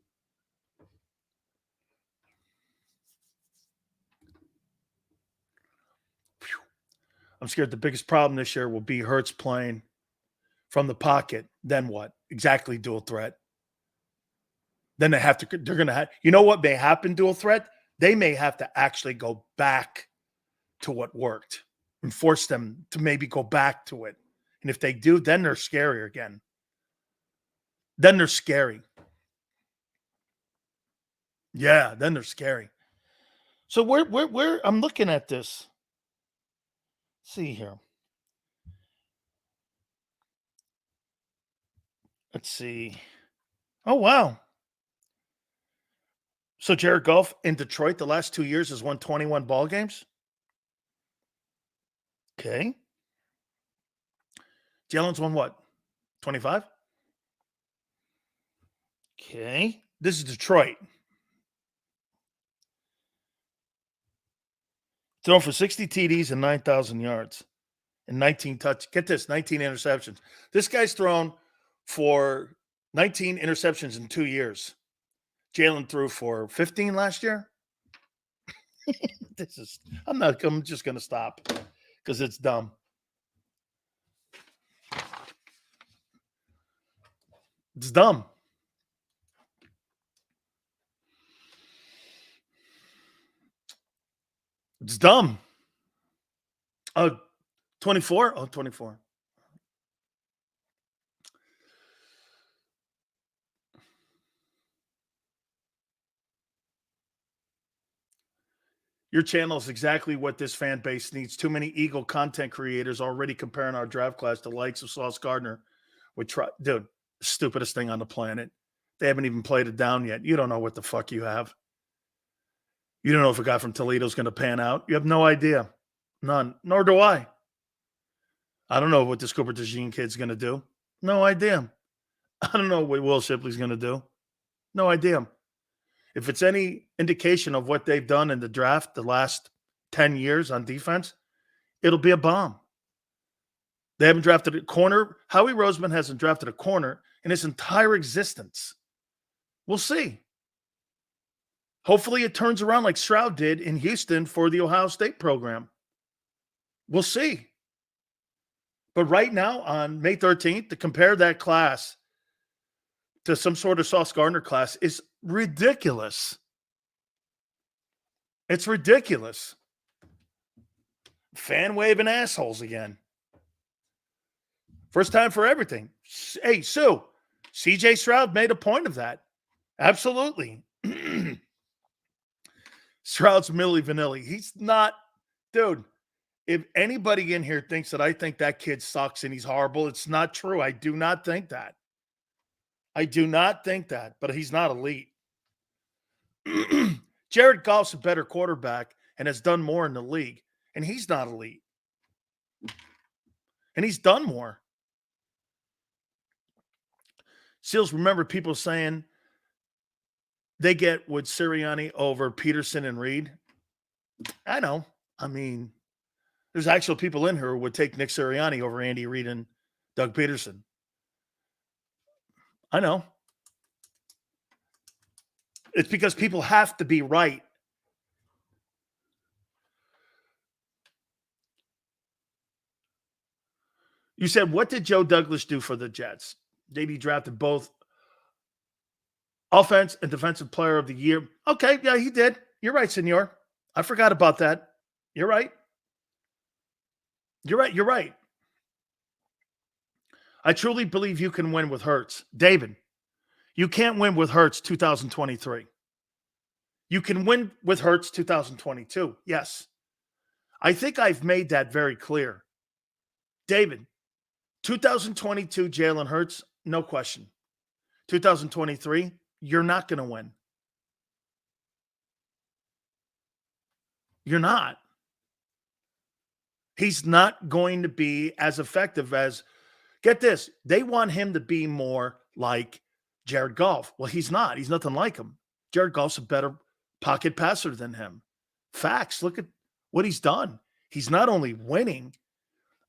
I'm scared the biggest problem this year will be Hurts playing from the pocket. Then what? Exactly, dual threat. Then they're going to have, you know what may happen, dual threat? They may have to actually go back to what worked and force them to maybe go back to it. And if they do, then they're scary again. Then they're scary. Yeah, then they're scary. So where I'm looking at this. Let's see here. Let's see. Oh, wow. So Jared Goff in Detroit the last 2 years has won 21 ball games. Okay. Jalen's won what? 25? Okay. This is Detroit. Thrown for 60 TDs and 9,000 yards and 19 Get this, 19 interceptions. This guy's thrown for 19 interceptions in 2 years. Jalen threw for 15 last year. I'm just going to stop because it's dumb. It's dumb. It's dumb. 24? Oh, 24. Your channel is exactly what this fan base needs. Too many Eagle content creators already comparing our draft class to the likes of Sauce Gardner. Dude, stupidest thing on the planet. They haven't even played it down yet. You don't know what the fuck you have. You don't know if a guy from Toledo is going to pan out. You have no idea. None. Nor do I. I don't know what this Cooper DeJean kid's going to do. No idea. I don't know what Will Shipley's going to do. No idea. If it's any indication of what they've done in the draft the last 10 years on defense, it'll be a bomb. They haven't drafted a corner. Howie Roseman hasn't drafted a corner in his entire existence. We'll see. Hopefully it turns around like Stroud did in Houston for the Ohio State program. We'll see. But right now on May 13th, to compare that class to some sort of Sauce Gardner class is ridiculous. It's ridiculous. Fan waving assholes again. First time for everything. Hey, Sue, CJ Stroud made a point of that. Absolutely. Stroud's Milli Vanilli. He's not, dude. If anybody in here thinks that I think that kid sucks and he's horrible, it's not true. I do not think that. I do not think that, but he's not elite. Jared Goff's a better quarterback and has done more in the league, and he's not elite. And he's done more. Seals, remember people saying they get Wood Sirianni over Peterson and Reed? I know. I mean, there's actual people in here who would take Nick Sirianni over Andy Reid and Doug Peterson. I know. It's because people have to be right. You said, what did Joe Douglas do for the Jets? He drafted both offense and defensive player of the year. Okay, yeah, he did. You're right, senor. I forgot about that. You're right. You're right. I truly believe you can win with Hurts. David, you can't win with Hurts 2023. You can win with Hurts 2022. Yes. I think I've made that very clear. David, 2022 Jalen Hurts, no question. 2023, you're not going to win. You're not. He's not going to be as effective as, get this, they want him to be more like Jared Goff. Well, he's not. He's nothing like him. Jared Goff's a better pocket passer than him. Facts. Look at what he's done. He's not only winning,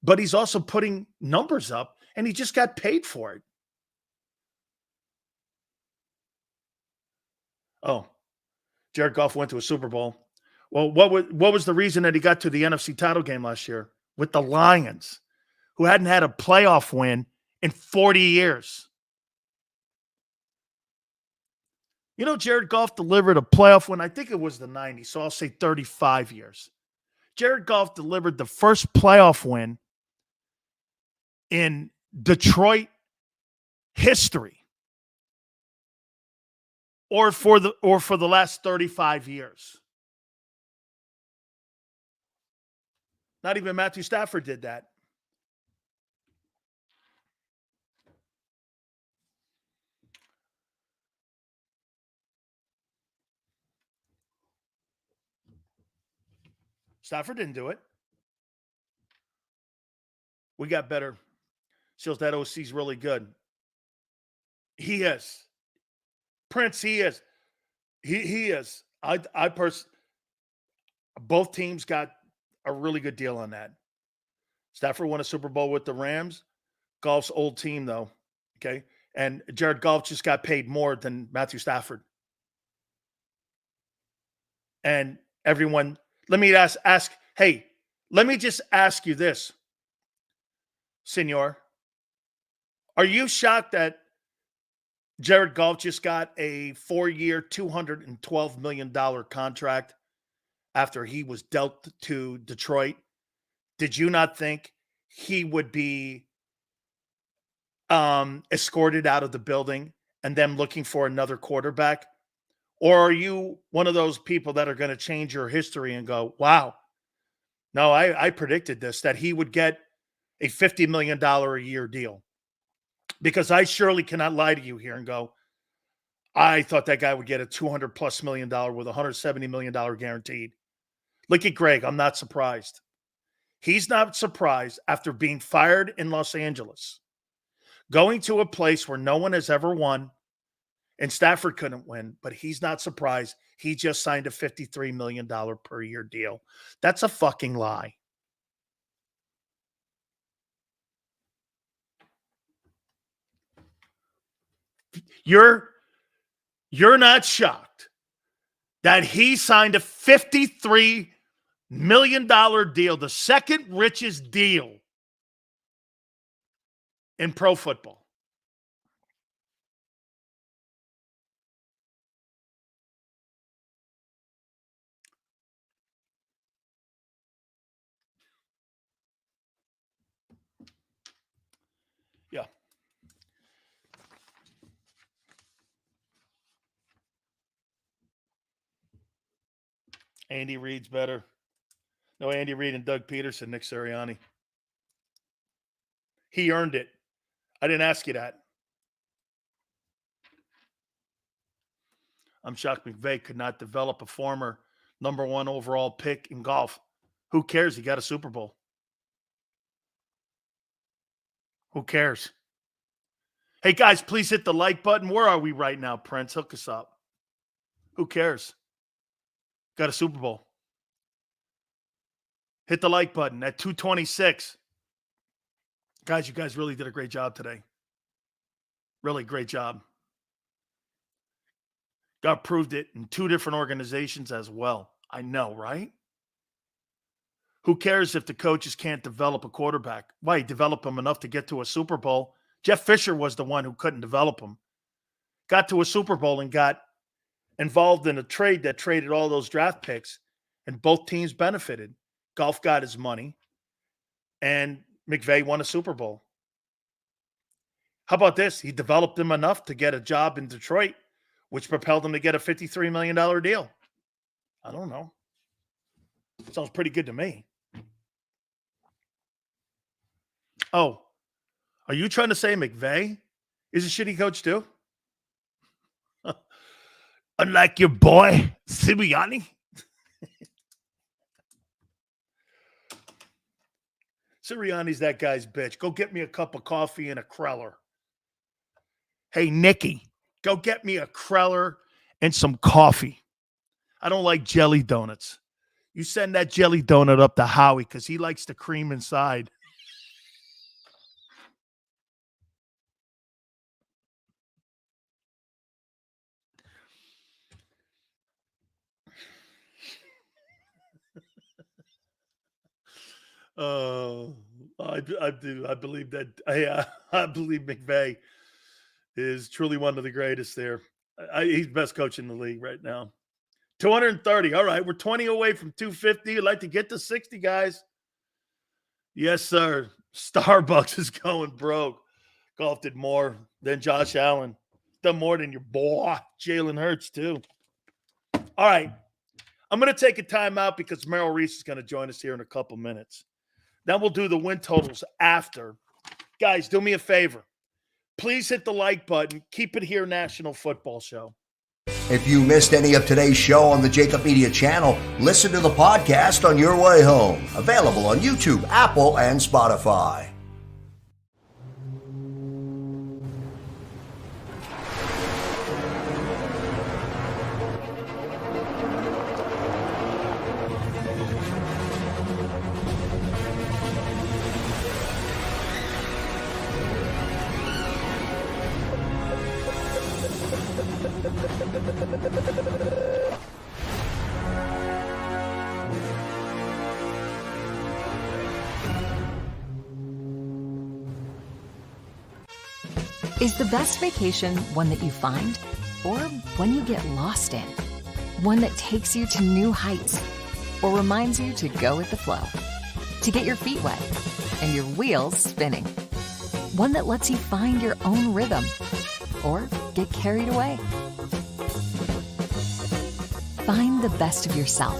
but he's also putting numbers up, and he just got paid for it. Oh, Jared Goff went to a Super Bowl. Well, what was the reason that he got to the NFC title game last year with the Lions, who hadn't had a playoff win in 40 years? You know, Jared Goff delivered a playoff win, I think it was the 90s, so I'll say 35 years. Jared Goff delivered the first playoff win in Detroit history, or for the last 35 years. Not even Matthew Stafford did that. Stafford didn't do it. We got better. Seals, that OC's really good. He is. Prince, he is. He is. Both teams got a really good deal on that. Stafford won a Super Bowl with the Rams. Goff's old team, though. Okay. And Jared Goff just got paid more than Matthew Stafford. And everyone, let me ask, hey, let me just ask you this, senor. Are you shocked that Jared Goff just got a 4-year, $212 million contract after he was dealt to Detroit? Did you not think he would be escorted out of the building and then looking for another quarterback? Or are you one of those people that are going to change your history and go, wow, no, I predicted this, that he would get a $50 million a year deal? Because I surely cannot lie to you here and go, I thought that guy would get a $200+ million with $170 million guaranteed. Look at Greg. I'm not surprised. He's not surprised after being fired in Los Angeles, going to a place where no one has ever won, and Stafford couldn't win, but he's not surprised. He just signed a $53 million per year deal. That's a fucking lie. You're not shocked that he signed a $53 million deal, the second richest deal in pro football. Yeah. Andy Reid's better. No, Andy Reid and Doug Peterson, Nick Sirianni. He earned it. I didn't ask you that. I'm shocked McVay could not develop a former number 1 overall pick in golf. Who cares? He got a Super Bowl. Who cares? Hey, guys, please hit the like button. Where are we right now, Prince? Hook us up. Who cares? Got a Super Bowl. Hit the like button at 226. Guys, you guys really did a great job today. Really great job. God proved it in 2 different organizations as well. I know, right? Who cares if the coaches can't develop a quarterback? Why? Develop him enough to get to a Super Bowl. Jeff Fisher was the one who couldn't develop him. Got to a Super Bowl and got involved in a trade that traded all those draft picks, and both teams benefited. Golf got his money, and McVay won a Super Bowl. How about this? He developed him enough to get a job in Detroit, which propelled him to get a $53 million deal. I don't know. Sounds pretty good to me. Oh, are you trying to say McVay is a shitty coach too? Unlike your boy, Sirianni? Sirianni's that guy's bitch. Go get me a cup of coffee and a Kreller. Hey, Nikki, go get me a Kreller and some coffee. I don't like jelly donuts. You send that jelly donut up to Howie because he likes the cream inside. I do. I believe that. I believe McVay is truly one of the greatest there. He's the best coach in the league right now. 230. All right, we're 20 away from 250. I'd like to get to 60, guys. Yes, sir. Starbucks is going broke. Golf did more than Josh Allen. Done more than your boy, Jalen Hurts, too. All right. I'm going to take a timeout because Merrill Reese is going to join us here in a couple minutes. Then we'll do the win totals after. Guys, do me a favor. Please hit the like button. Keep it here, National Football Show. If you missed any of today's show on the JAKIB Media channel, listen to the podcast on your way home. Available on YouTube, Apple, and Spotify. Is the best vacation one that you find or one you get lost in? One that takes you to new heights or reminds you to go with the flow? To get your feet wet and your wheels spinning? One that lets you find your own rhythm or get carried away? Find the best of yourself.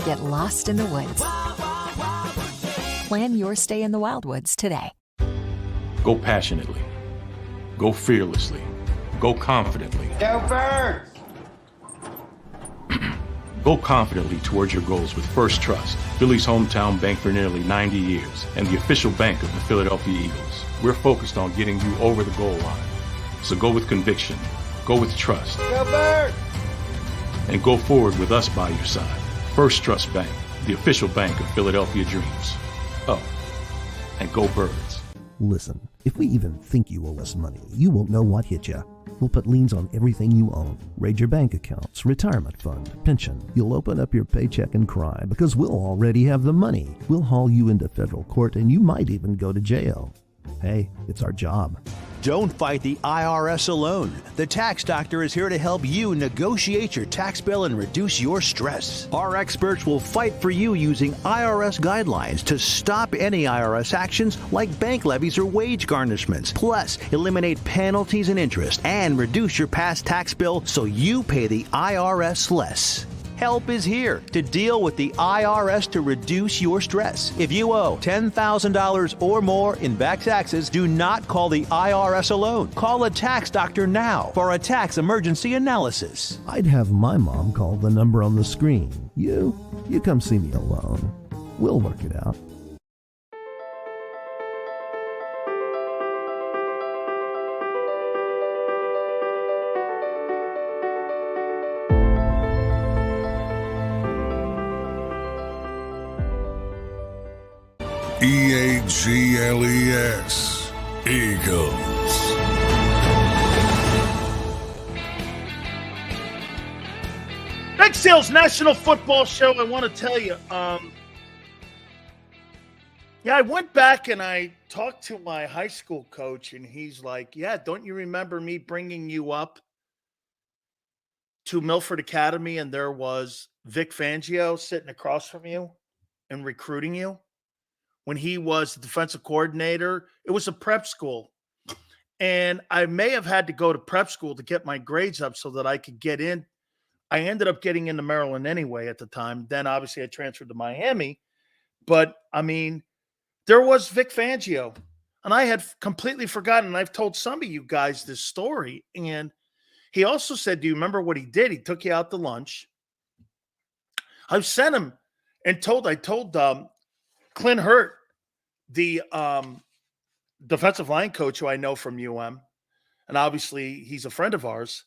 Get lost in the woods. Plan your stay in the Wildwoods today. Go passionately. Go fearlessly. Go confidently. Go Birds! Go confidently towards your goals with First Trust, Philly's hometown bank for nearly 90 years, and the official bank of the Philadelphia Eagles. We're focused on getting you over the goal line. So go with conviction. Go with trust. Go Birds! And go forward with us by your side. First Trust Bank, the official bank of Philadelphia dreams. Oh, and go Birds. Listen, if we even think you owe us money, you won't know what hit you. We'll put liens on everything you own. Raid your bank accounts, retirement fund, pension. You'll open up your paycheck and cry because we'll already have the money. We'll haul you into federal court and you might even go to jail. Hey, it's our job. Don't fight the IRS alone. The Tax Doctor is here to help you negotiate your tax bill and reduce your stress. Our experts will fight for you using IRS guidelines to stop any IRS actions like bank levies or wage garnishments. Plus, eliminate penalties and interest and reduce your past tax bill so you pay the IRS less. Help is here to deal with the IRS to reduce your stress. If you owe $10,000 or more in back taxes, do not call the IRS alone. Call a tax doctor now for a tax emergency analysis. I'd have my mom call the number on the screen. You come see me alone. We'll work it out. EAGLES, Eagles. Big Sales National Football Show. I want to tell you, I went back and I talked to my high school coach, and he's like, yeah, don't you remember me bringing you up to Milford Academy, and there was Vic Fangio sitting across from you and recruiting you? When he was the defensive coordinator, it was a prep school. And I may have had to go to prep school to get my grades up so that I could get in. I ended up getting into Maryland anyway at the time. Then obviously I transferred to Miami. But I mean, there was Vic Fangio. And I had completely forgotten. And I've told some of you guys this story. And he also said, do you remember what he did? He took you out to lunch. I sent him and I told Clint Hurt, the defensive line coach who I know from UM, and obviously he's a friend of ours,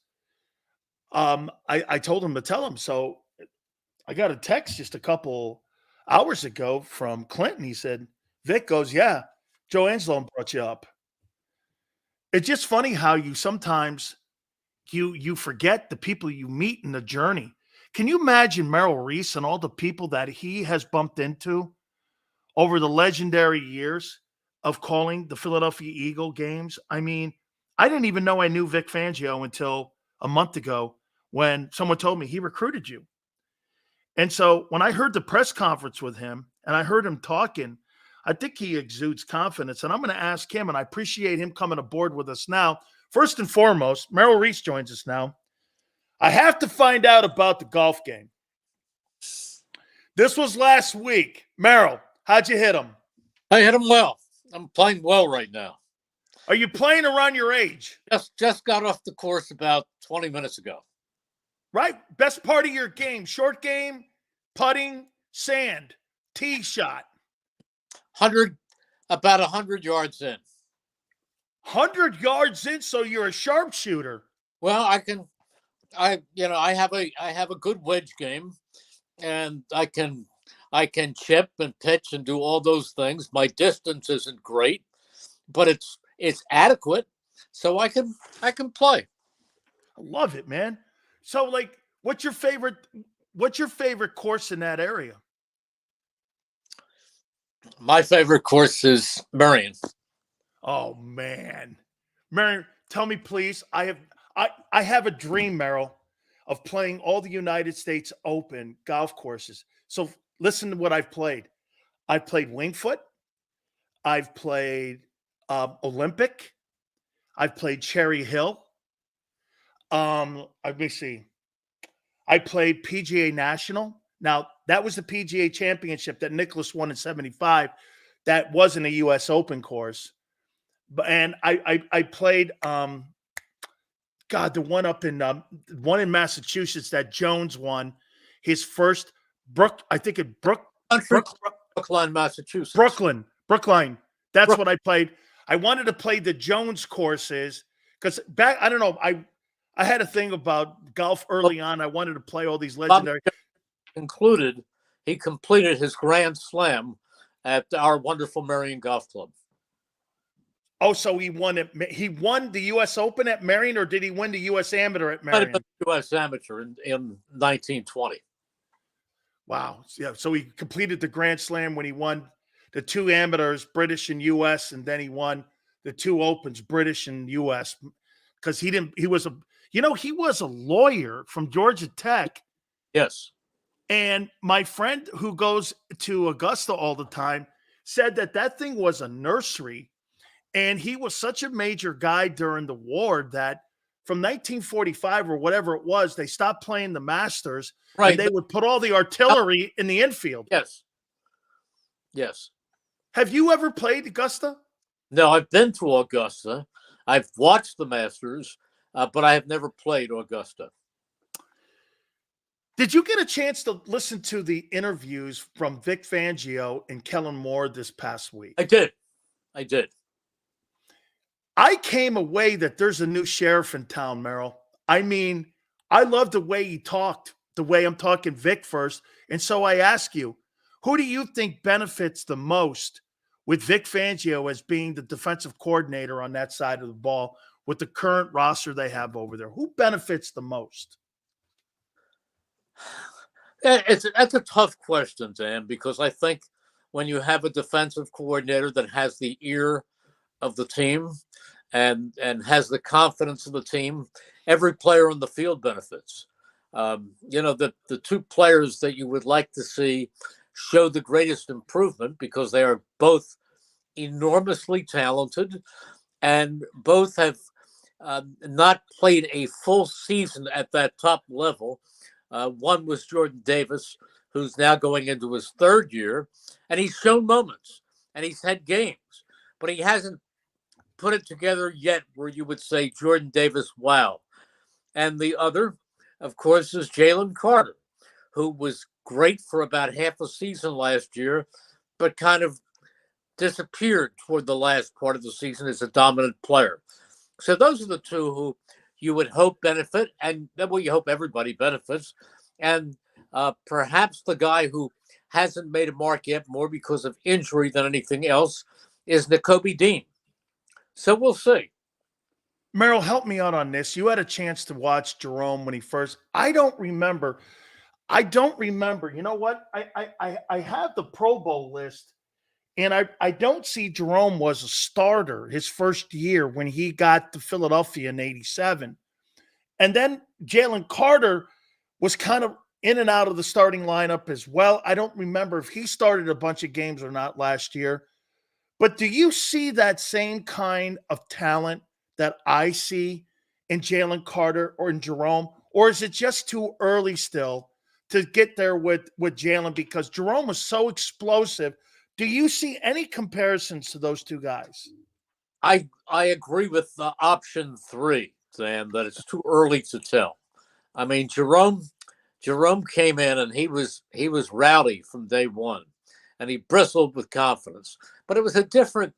I told him to tell him. So I got a text just a couple hours ago from Clinton. He said, Vic goes, yeah, Joe Angelo brought you up. It's just funny how you sometimes you forget the people you meet in the journey. Can you imagine Merrill Reese and all the people that he has bumped into over the legendary years of calling the Philadelphia Eagle games? I mean, I didn't even know I knew Vic Fangio until a month ago when someone told me he recruited you. And so when I heard the press conference with him and I heard him talking, I think he exudes confidence. And I'm going to ask him, and I appreciate him coming aboard with us now. First and foremost, Merrill Reese joins us now. I have to find out about the golf game. This was last week. Merrill, how'd you hit him? I hit him well. I'm playing well right now. Are you playing around your age? Just got off the course about 20 minutes ago. Right? Best part of your game. Short game, putting, sand, tee shot. About 100 yards in. 100 yards in, so you're a sharpshooter. Well, I have a good wedge game, and I can chip and pitch and do all those things. My distance isn't great, but it's adequate, so I can play. I love it, man. So, like, what's your favorite course in that area? My favorite course is Marion. Oh man, Merrill, tell me please. I have a dream, Merrill, of playing all the United States Open golf courses. So listen to what I've played. I've played Wingfoot. I've played Olympic. I've played Cherry Hill. Let me see. I played PGA National. Now, that was the PGA Championship that Nicklaus won in 75. That wasn't a U.S. Open course. And I played the one up in one in Massachusetts that Jones won his first Brookline, Massachusetts. Brookline. That's what I played. I wanted to play the Jones courses because I don't know. I had a thing about golf early on. I wanted to play all these legendary. He completed his Grand Slam at our wonderful Marion Golf Club. Oh, so he won it. He won the U.S. Open at Marion, or did he win the U.S. Amateur at Marion? U.S. Amateur in 1920. Wow. Yeah. So he completed the Grand Slam when he won the two amateurs, British and U.S., and then he won the two Opens, British and U.S. Because he was a lawyer from Georgia Tech. Yes. And my friend who goes to Augusta all the time said that thing was a nursery. And he was such a major guy during the war that from 1945 or whatever it was, they stopped playing the Masters, Right. and they would put all the artillery in the infield. Yes. Yes. Have you ever played Augusta? No, I've been to Augusta. I've watched the Masters, but I have never played Augusta. Did you get a chance to listen to the interviews from Vic Fangio and Kellen Moore this past week? I did. I came away that there's a new sheriff in town, Merrill. I mean, I love the way he talked, the way I'm talking Vic first. And so I ask you, who do you think benefits the most with Vic Fangio as being the defensive coordinator on that side of the ball with the current roster they have over there? Who benefits the most? That's a tough question, Dan, because I think when you have a defensive coordinator that has the ear of the team and has the confidence of the team, every player on the field benefits. The two players that you would like to see show the greatest improvement, because they are both enormously talented and both have not played a full season at that top level. One was Jordan Davis, who's now going into his third year, and he's shown moments and he's had games, but he hasn't put it together yet where you would say Jordan Davis, wow. And the other, of course, is Jalen Carter, who was great for about half a season last year, but kind of disappeared toward the last part of the season as a dominant player. So those are the two who you would hope benefit, and well, you hope everybody benefits. And perhaps the guy who hasn't made a mark yet, more because of injury than anything else, is Nakobe Dean. So we'll see. Merrill, help me out on this. You had a chance to watch Jerome when he first. I don't remember. You know what? I have the Pro Bowl list, and I don't see Jerome was a starter his first year when he got to Philadelphia in '87. And then Jalen Carter was kind of in and out of the starting lineup as well. I don't remember if he started a bunch of games or not last year. But do you see that same kind of talent that I see in Jalen Carter or in Jerome? Or is it just too early still to get there with Jalen, because Jerome was so explosive? Do you see any comparisons to those two guys? I agree with option 3, Sam, that it's too early to tell. I mean, Jerome came in and he was rowdy from day one, and he bristled with confidence. But it was a different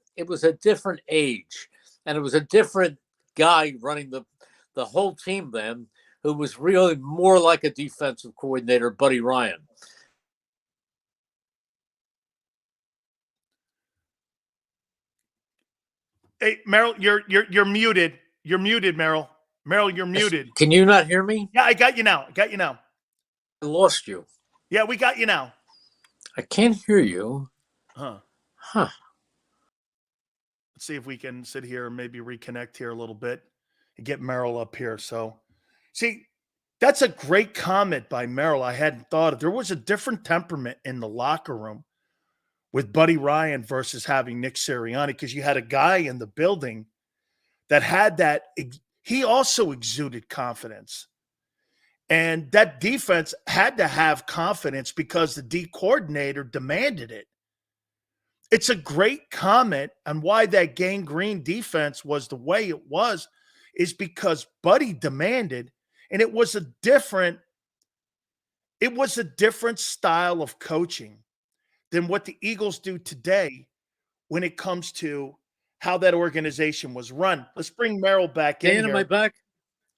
age, and it was a different guy running the whole team then, who was really more like a defensive coordinator, Buddy Ryan. Hey, Merrill, you're muted. You're muted, Merrill. Merrill, you're muted. Can you not hear me? Yeah, I got you now. I lost you. Yeah, we got you now. I can't hear you. Huh. Let's see if we can sit here and maybe reconnect here a little bit and get Merrill up here. So, see, that's a great comment by Merrill. I hadn't thought of. There was a different temperament in the locker room with Buddy Ryan versus having Nick Sirianni, because you had a guy in the building that had that. He also exuded confidence. And that defense had to have confidence because the D coordinator demanded it. It's a great comment on why that Gang Green defense was the way it was, is because Buddy demanded, and it was a different style of coaching than what the Eagles do today when it comes to how that organization was run. Let's bring Merrill back in here. Am I back?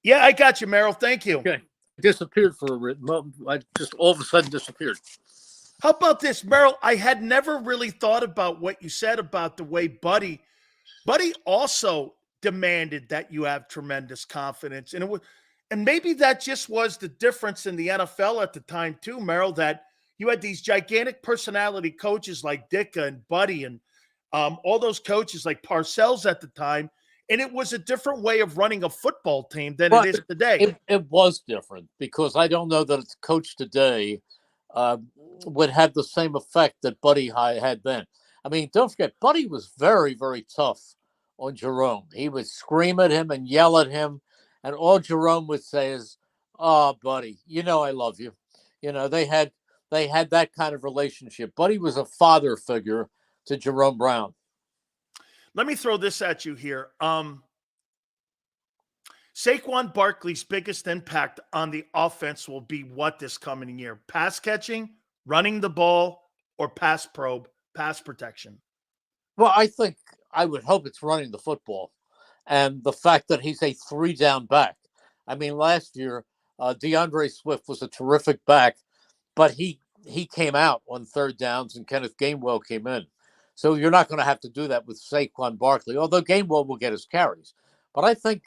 Yeah, I got you, Merrill. Thank you. Okay. I disappeared for a moment. I just all of a sudden disappeared. How about this, Merrill? I had never really thought about what you said about the way Buddy also demanded that you have tremendous confidence. And maybe that just was the difference in the NFL at the time too, Merrill, that you had these gigantic personality coaches like Ditka and Buddy and all those coaches like Parcells at the time. And it was a different way of running a football team than it is today. It was different, because I don't know that a coach today would have the same effect that Buddy had then. I mean, don't forget, Buddy was very, very tough on Jerome. He would scream at him and yell at him And all Jerome would say is, "Oh, buddy, you know I love you." They had that kind of relationship. Buddy was a father figure to Jerome Brown. Let me throw this at you here. Saquon Barkley's biggest impact on the offense will be what this coming year? Pass catching, running the ball, or pass protection? Well, I would hope it's running the football, and the fact that he's a 3-down back. I mean, last year, DeAndre Swift was a terrific back, but he came out on 3rd downs, and Kenneth Gainwell came in. So you're not going to have to do that with Saquon Barkley, although Gainwell will get his carries. But I think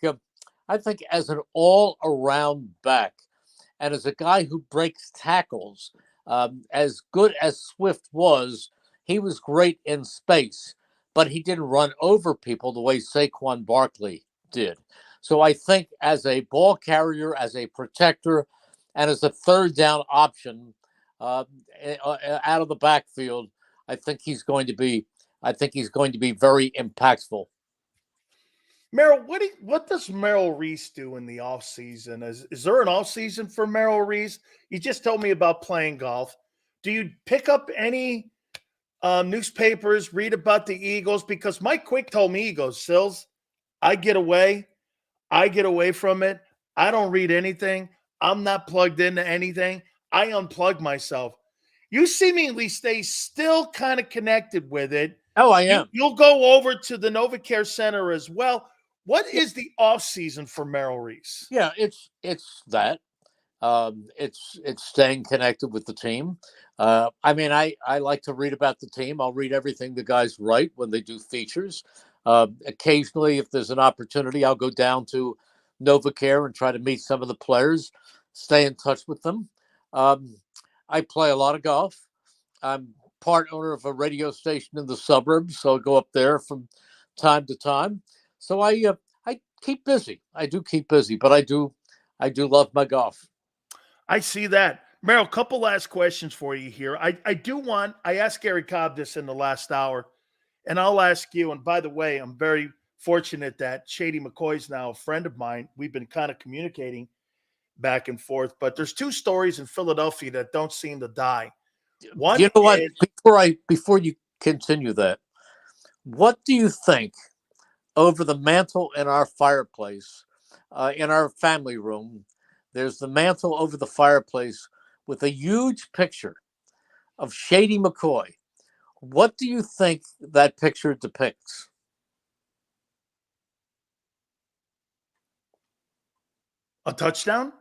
as an all-around back, and as a guy who breaks tackles, as good as Swift was, he was great in space, but he didn't run over people the way Saquon Barkley did. So I think as a ball carrier, as a protector, and as a 3rd down option out of the backfield, I think he's going to be very impactful. Merrill, what does Merrill Reese do in the offseason? Is there an offseason for Merrill Reese? You just told me about playing golf. Do you pick up any newspapers, read about the Eagles? Because Mike Quick told me, he goes, Sills, I get away from it. I don't read anything. I'm not plugged into anything. I unplug myself. You seemingly stay still kind of connected with it. Oh, I am. You'll go over to the NovaCare Center as well. What is the off season for Merrill Reese? Yeah, it's that. It's staying connected with the team. I mean, I like to read about the team. I'll read everything the guys write when they do features. Occasionally, if there's an opportunity, I'll go down to NovaCare and try to meet some of the players, stay in touch with them. I play a lot of golf. I'm part owner of a radio station in the suburbs, so I go up there from time to time. So I keep busy. I do keep busy, but I do love my golf. I see that. Merrill, couple last questions for you here. I asked Gary Cobb this in the last hour, and I'll ask you. And by the way, I'm very fortunate that Shady McCoy's now a friend of mine. We've been kind of communicating back and forth, but there's 2 stories in Philadelphia that don't seem to die. One, you know what? Before you continue that, what do you think over the mantle in our fireplace, in our family room? There's the mantle over the fireplace with a huge picture of Shady McCoy. What do you think that picture depicts? A touchdown?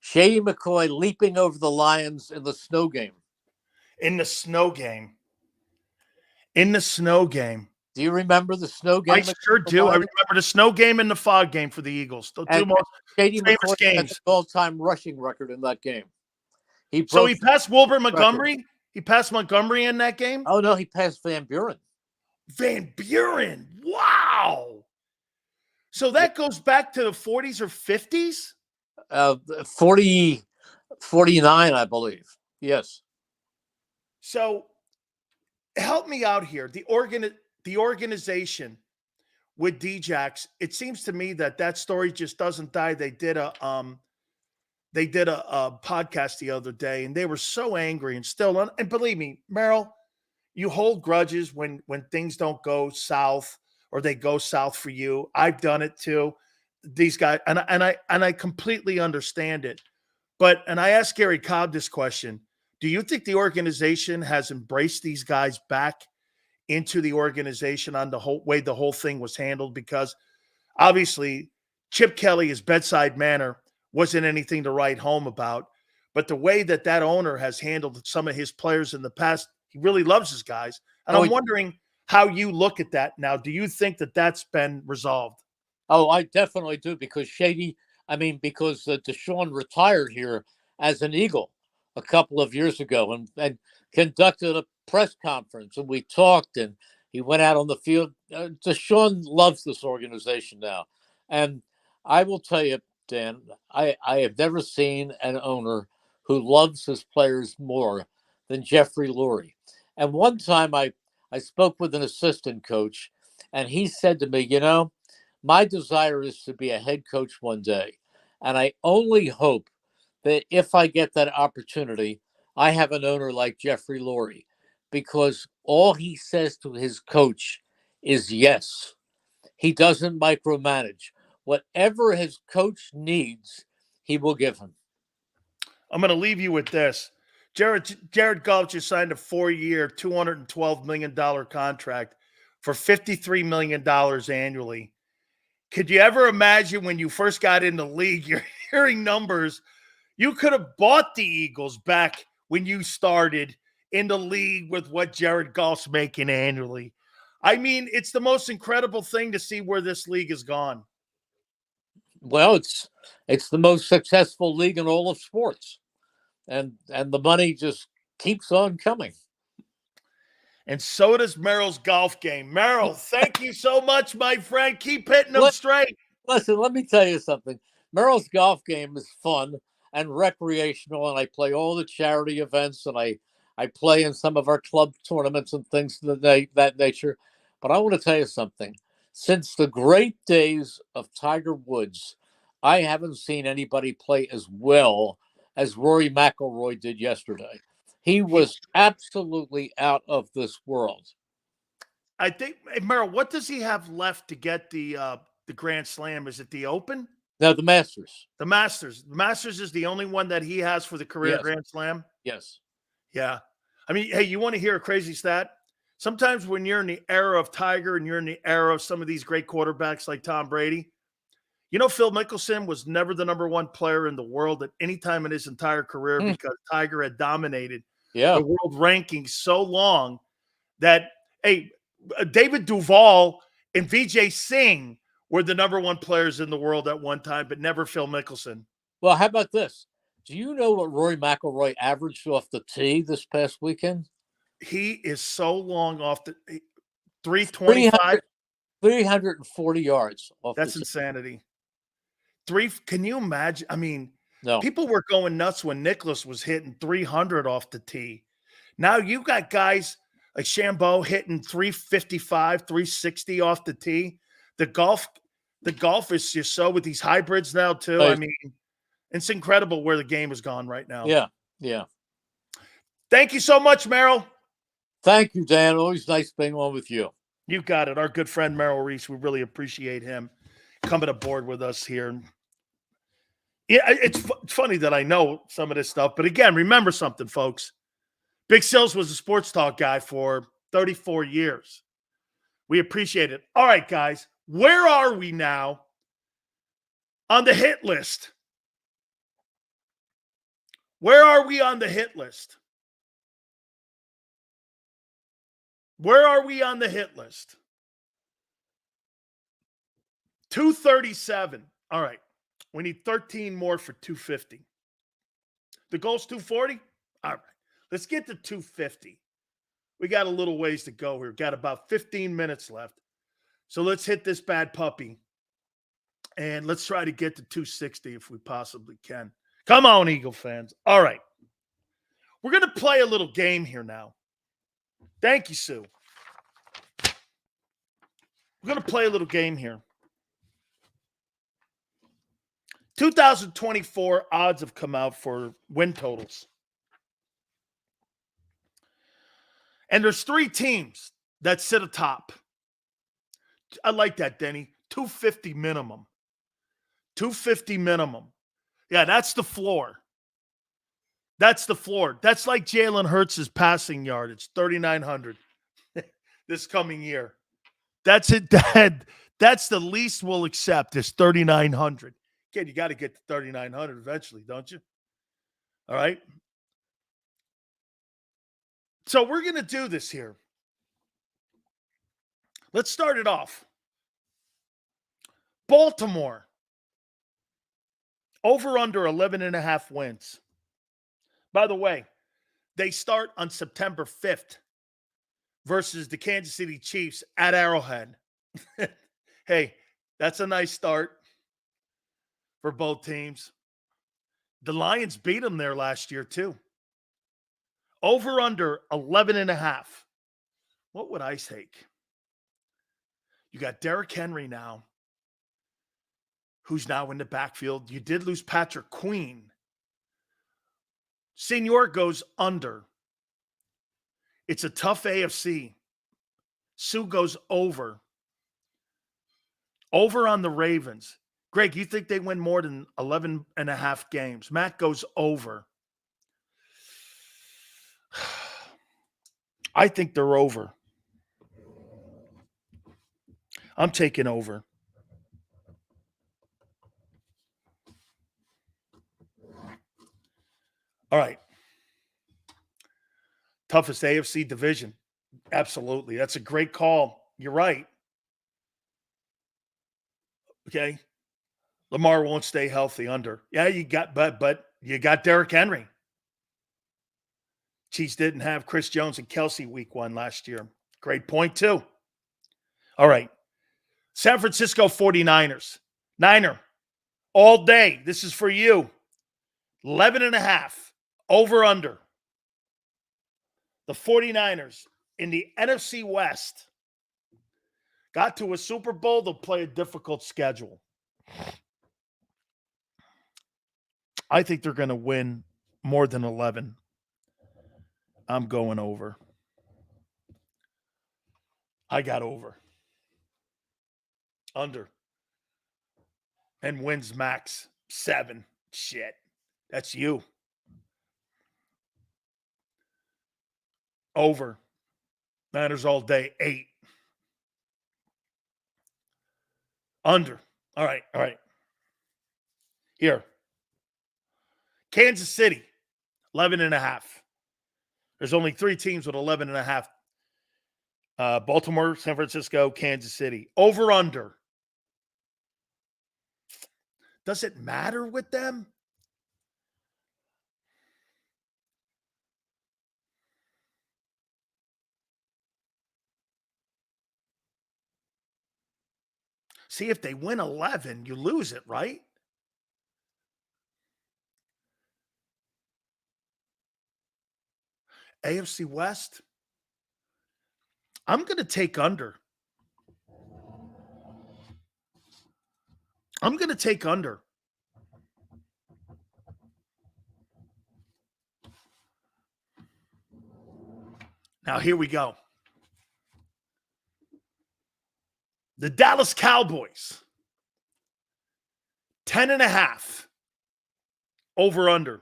Shady McCoy leaping over the Lions in the snow game. In the snow game. Do you remember the snow game? I sure do. I remember the snow game and the fog game for the Eagles. The 2 most Shady famous McCoy games. had the all-time rushing record in that game. He passed Wilbur Montgomery? Record. He passed Montgomery in that game? Oh, no, he passed Van Buren. Van Buren. Wow. So that goes back to the 40s or 50s? 49, I believe. Yes. So help me out here. The organization with DJAKS, it seems to me that story just doesn't die. They did a podcast the other day, and they were so angry and still. And believe me, Merrill, you hold grudges when things don't go south or they go south for you. I've done it too. These guys, and I completely understand it. And I asked Gary Cobb this question: do you think the organization has embraced these guys back into the organization on the whole way the whole thing was handled? Because obviously Chip Kelly, his bedside manner wasn't anything to write home about, but the way that owner has handled some of his players in the past, he really loves his guys. And I'm wondering how you look at that now. Do you think that that's been resolved? Oh, I definitely do, because because Deshaun retired here as an Eagle a couple of years ago and conducted a press conference, and we talked, and he went out on the field. Deshaun loves this organization now. And I will tell you, Dan, I have never seen an owner who loves his players more than Jeffrey Lurie. And one time I spoke with an assistant coach, and he said to me, My desire is to be a head coach one day. And I only hope that if I get that opportunity, I have an owner like Jeffrey Lurie, because all he says to his coach is yes. He doesn't micromanage. Whatever his coach needs, he will give him. I'm going to leave you with this. Jared Goff just signed a 4-year, $212 million contract for $53 million annually. Could you ever imagine when you first got in the league, you're hearing numbers? You could have bought the Eagles back when you started in the league with what Jared Goff's making annually. I mean, it's the most incredible thing to see where this league has gone. Well, it's the most successful league in all of sports. And the money just keeps on coming. And so does Merrill's golf game. Merrill, thank you so much, my friend. Keep hitting them straight. Listen, let me tell you something. Merrill's golf game is fun and recreational, and I play all the charity events, and I play in some of our club tournaments and things of that nature. But I want to tell you something. Since the great days of Tiger Woods, I haven't seen anybody play as well as Rory McIlroy did yesterday. He was absolutely out of this world. I think, Merrill, what does he have left to get the Grand Slam? Is it the Open? No, the Masters. The Masters. The Masters is the only one that he has for the career Grand Slam? Yes. Yeah. I mean, hey, you want to hear a crazy stat? Sometimes when you're in the era of Tiger and you're in the era of some of these great quarterbacks like Tom Brady, you know, Phil Mickelson was never the number one player in the world at any time in his entire career because Tiger had dominated the world rankings so long that, hey, David Duval and Vijay Singh were the number one players in the world at one time, but never Phil Mickelson. Well, how about this? Do you know what Rory McIlroy averaged off the tee this past weekend? He is so long off the 325. 340 yards off. That's insanity. Can you imagine? I mean, no. People were going nuts when Nicklaus was hitting 300 off the tee. Now you got guys like Shambo hitting 355, 360 off the tee. The golf is just so with these hybrids now too. Right. I mean, it's incredible where the game has gone right now. Yeah. Thank you so much, Merrill. Thank you, Dan. Always nice being on with you. You got it. Our good friend Merrill Reese. We really appreciate him coming aboard with us here. Yeah, it's funny that I know some of this stuff, but again, remember something, folks. Big Sills was a sports talk guy for 34 years. We appreciate it. All right, guys, where are we now on the hit list? Where are we on the hit list? Where are we on the hit list? 237. All right. We need 13 more for 250. The goal's 240? All right. Let's get to 250. We got a little ways to go here. Got about 15 minutes left. So let's hit this bad puppy. And let's try to get to 260 if we possibly can. Come on, Eagle fans. All right. We're going to play a little game here now. Thank you, Sue. We're going to play a little game here. 2024 odds have come out for win totals. And there's 3 teams that sit atop. I like that, Denny. 250 minimum. 250 minimum. Yeah, that's the floor. That's the floor. That's like Jalen Hurts' passing yardage, 3,900 this coming year. That's it. That's the least we'll accept is 3,900. Again, you got to get to 3,900 eventually, don't you? All right. So we're going to do this here. Let's start it off. Baltimore. Over under 11.5 wins. By the way, they start on September 5th versus the Kansas City Chiefs at Arrowhead. Hey, that's a nice start for both teams. The Lions beat them there last year too. Over under 11.5. What would I take? You got Derrick Henry now. who's now in the backfield. You did lose Patrick Queen. Senior goes under. It's a tough AFC. Sue goes over. Over on the Ravens. Greg, you think they win more than 11 and a half games? Matt goes over. I think they're over. I'm taking over. All right. Toughest AFC division. Absolutely. That's a great call. You're right. Okay. Lamar won't stay healthy under. Yeah, you got but you got Derrick Henry. Chiefs didn't have Chris Jones and Kelsey week 1 last year. Great point, too. All right. San Francisco 49ers. Niner. All day. This is for you. 11 and a half. Over under. The 49ers in the NFC West got to a Super Bowl. They'll play a difficult schedule. I think they're going to win more than 11. I'm going over. I got over. Under. And wins max 7. Shit. That's you. Over. Niners all day 8. Under. All right. All right. Here. Kansas City, 11 and a half. There's only 3 teams with 11 and a half. Baltimore, San Francisco, Kansas City. Over under. Does it matter with them? See, if they win 11, you lose it, right? AFC West, I'm going to take under. I'm going to take under. Now, here we go. The Dallas Cowboys, 10 and a half. Over under.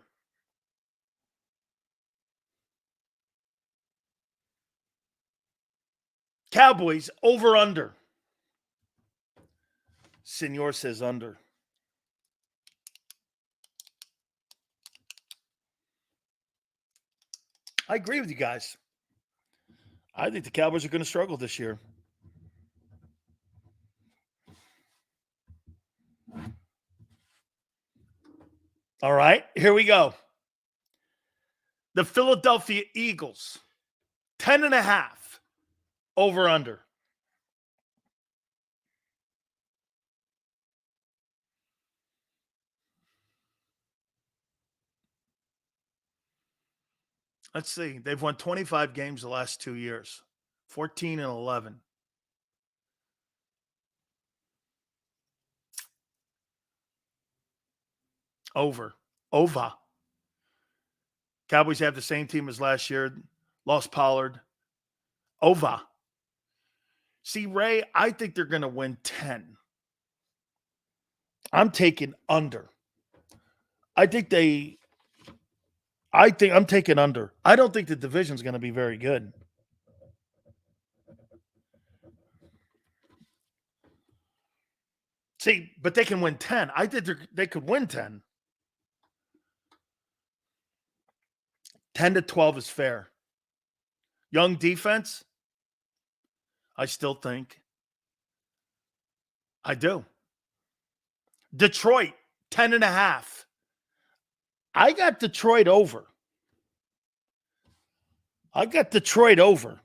Cowboys over under. Senor says under. I agree with you guys. I think the Cowboys are going to struggle this year. All right, here we go. The Philadelphia Eagles, 10 and a half. Over under. Let's see. They've won 25 games the last 2 years. 14 and 11. Over. Cowboys have the same team as last year. Lost Pollard. Over. See, Ray, I think they're going to win 10. I'm taking under. I'm taking under. I don't think the division's going to be very good. See, but they can win 10. I think they could win 10. 10 to 12 is fair. Young defense, I still think. I do. Detroit, 10 and a half. I got Detroit over. I got Detroit over.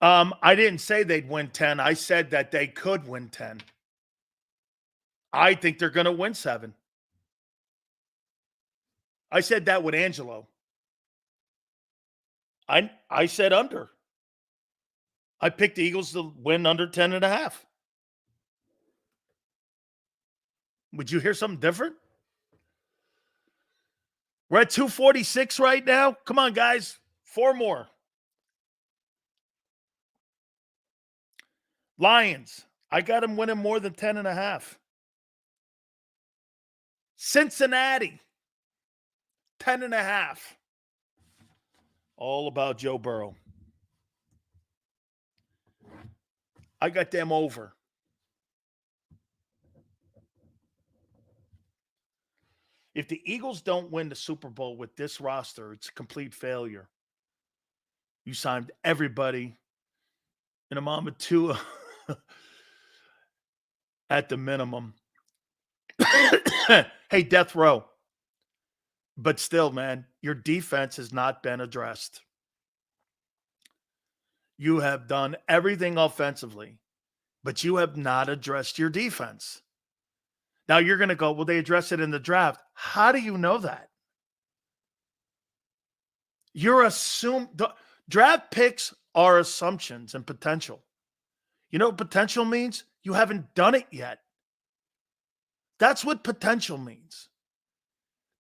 I didn't say they'd win 10. I said that they could win 10. I think they're going to win 7. I said that with Angelo. I said under. I picked the Eagles to win under 10.5. Would you hear something different? We're at 246 right now. Come on, guys. 4 more. Lions. I got them winning more than 10.5. Cincinnati. 10.5. All about Joe Burrow. I got them over. If the Eagles don't win the Super Bowl with this roster, it's a complete failure. You signed everybody in a mama two at the minimum. Hey, death row. But still, man, your defense has not been addressed. You have done everything offensively, but you have not addressed your defense. Now you're going to go, well, they address it in the draft. How do you know that? You're draft picks are assumptions and potential. You know what potential means? You haven't done it yet. That's what potential means.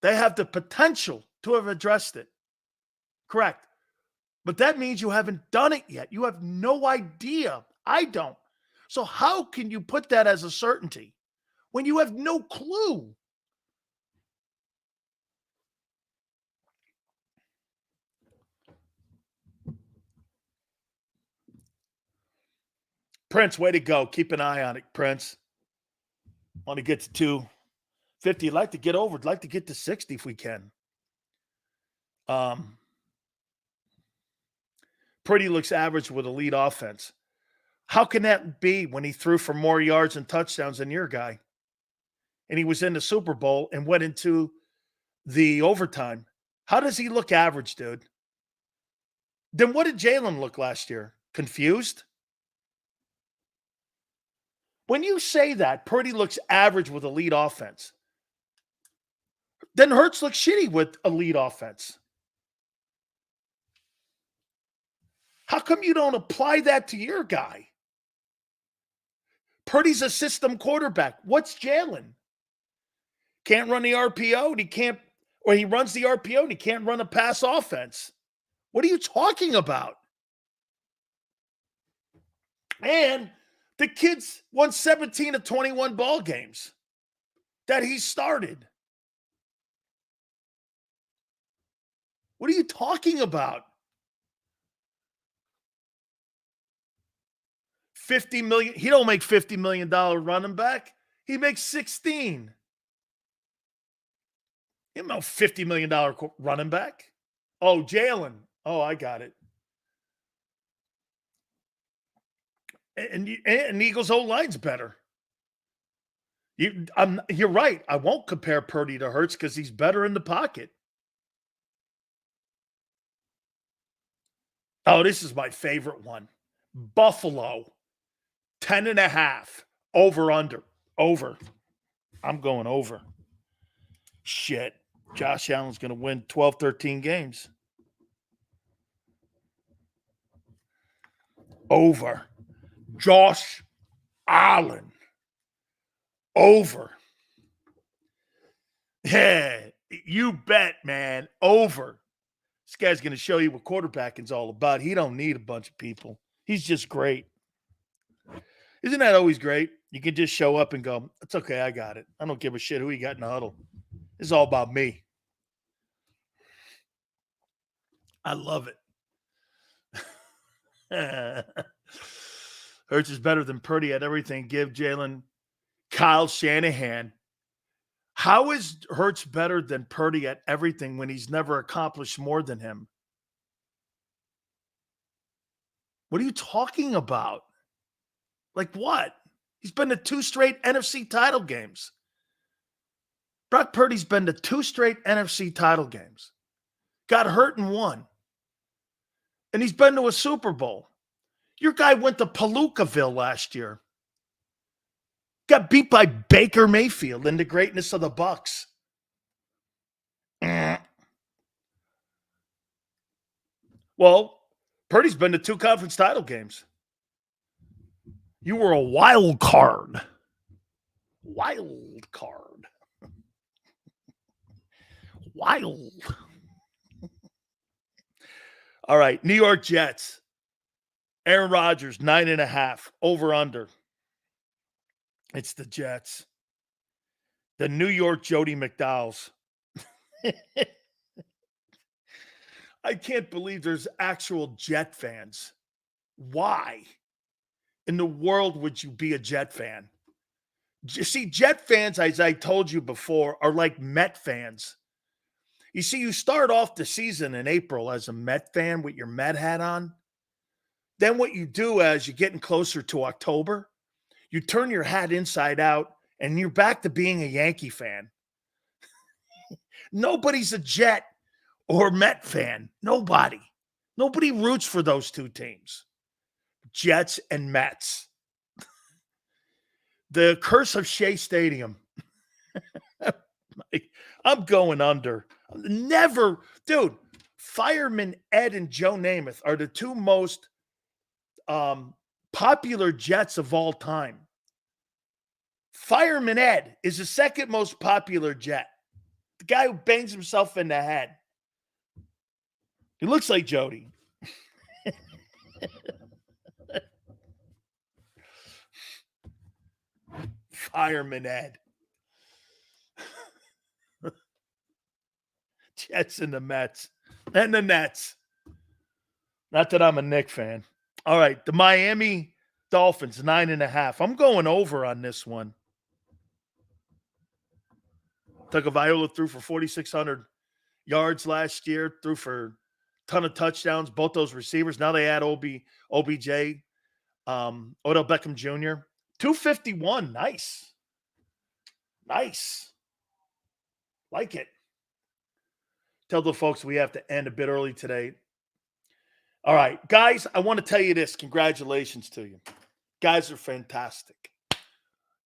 They have the potential to have addressed it. Correct. But that means you haven't done it yet. You have no idea. I don't. So how can you put that as a certainty when you have no clue? Prince, way to go. Keep an eye on it, Prince. Want to get to 250. I'd like to get over. I'd like to get to 60 if we can. Purdy looks average with elite offense. How can that be when he threw for more yards and touchdowns than your guy? And he was in the Super Bowl and went into the overtime. How does he look average, dude? Then what did Jalen look last year? Confused? When you say that Purdy looks average with elite offense, then Hurts looks shitty with elite offense. How come you don't apply that to your guy? Purdy's a system quarterback. What's Jalen? Can't run the RPO and he runs the RPO and he can't run a pass offense. What are you talking about? And the kid's won 17 of 21 ball games that he started. What are you talking about? $50 million. He don't make $50 million running back. He makes 16. You know, $50 million running back. Oh, Jalen. Oh, I got it. And Eagles' O-line's better. You're right. I won't compare Purdy to Hurts because he's better in the pocket. Oh, this is my favorite one. Buffalo, 10.5. Over, under. Over. I'm going over. Shit. Josh Allen's going to win 12, 13 games. Over. Josh Allen. Over. Yeah, you bet, man. Over. This guy's going to show you what quarterbacking's all about. He don't need a bunch of people. He's just great. Isn't that always great? You can just show up and go, it's okay, I got it. I don't give a shit who you got in the huddle. It's all about me. I love it. Hurts is better than Purdy at everything. Give Jalen Kyle Shanahan. How is Hurts better than Purdy at everything when he's never accomplished more than him? What are you talking about? Like what? He's been to 2 straight NFC title games. Brock Purdy's been to 2 straight NFC title games. Got hurt in 1. And he's been to a Super Bowl. Your guy went to Palookaville last year. Got beat by Baker Mayfield in the greatness of the Bucs. Well, Purdy's been to 2 conference title games. You were a wild card. Wild card. Wild. All right, New York Jets. Aaron Rodgers, 9.5. Over under. It's the Jets. The New York Jody McDowells. I can't believe there's actual Jet fans. Why in the world would you be a Jet fan? You see, Jet fans, as I told you before, are like Met fans. You see, you start off the season in April as a Met fan with your Met hat on. Then what you do as you're getting closer to October, you turn your hat inside out and you're back to being a Yankee fan. Nobody's a Jet or Met fan. Nobody. Nobody roots for those 2 teams. Jets and Mets. The curse of Shea Stadium. I'm going under. Never. Dude, Fireman Ed and Joe Namath are the 2 most popular Jets of all time. Fireman Ed is the 2nd most popular Jet. The guy who bangs himself in the head. He looks like Jody. Fireman Ed. Jets and the Mets. And the Nets. Not that I'm a Knicks fan. All right, the Miami Dolphins, 9.5. I'm going over on this one. Tagovailoa threw for 4,600 yards last year, threw for a ton of touchdowns, both those receivers. Now they add OBJ, Odell Beckham Jr. 251. Nice. Nice. Like it. Tell the folks we have to end a bit early today. All right, guys, I want to tell you this. Congratulations to you. Guys are fantastic.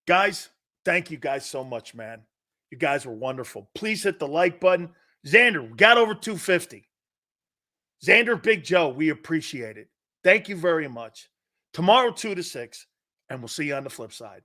Guys, thank you guys so much, man. You guys were wonderful. Please hit the like button. Xander, we got over 250. Xander, Big Joe, we appreciate it. Thank you very much. Tomorrow, 2 to 6, and we'll see you on the flip side.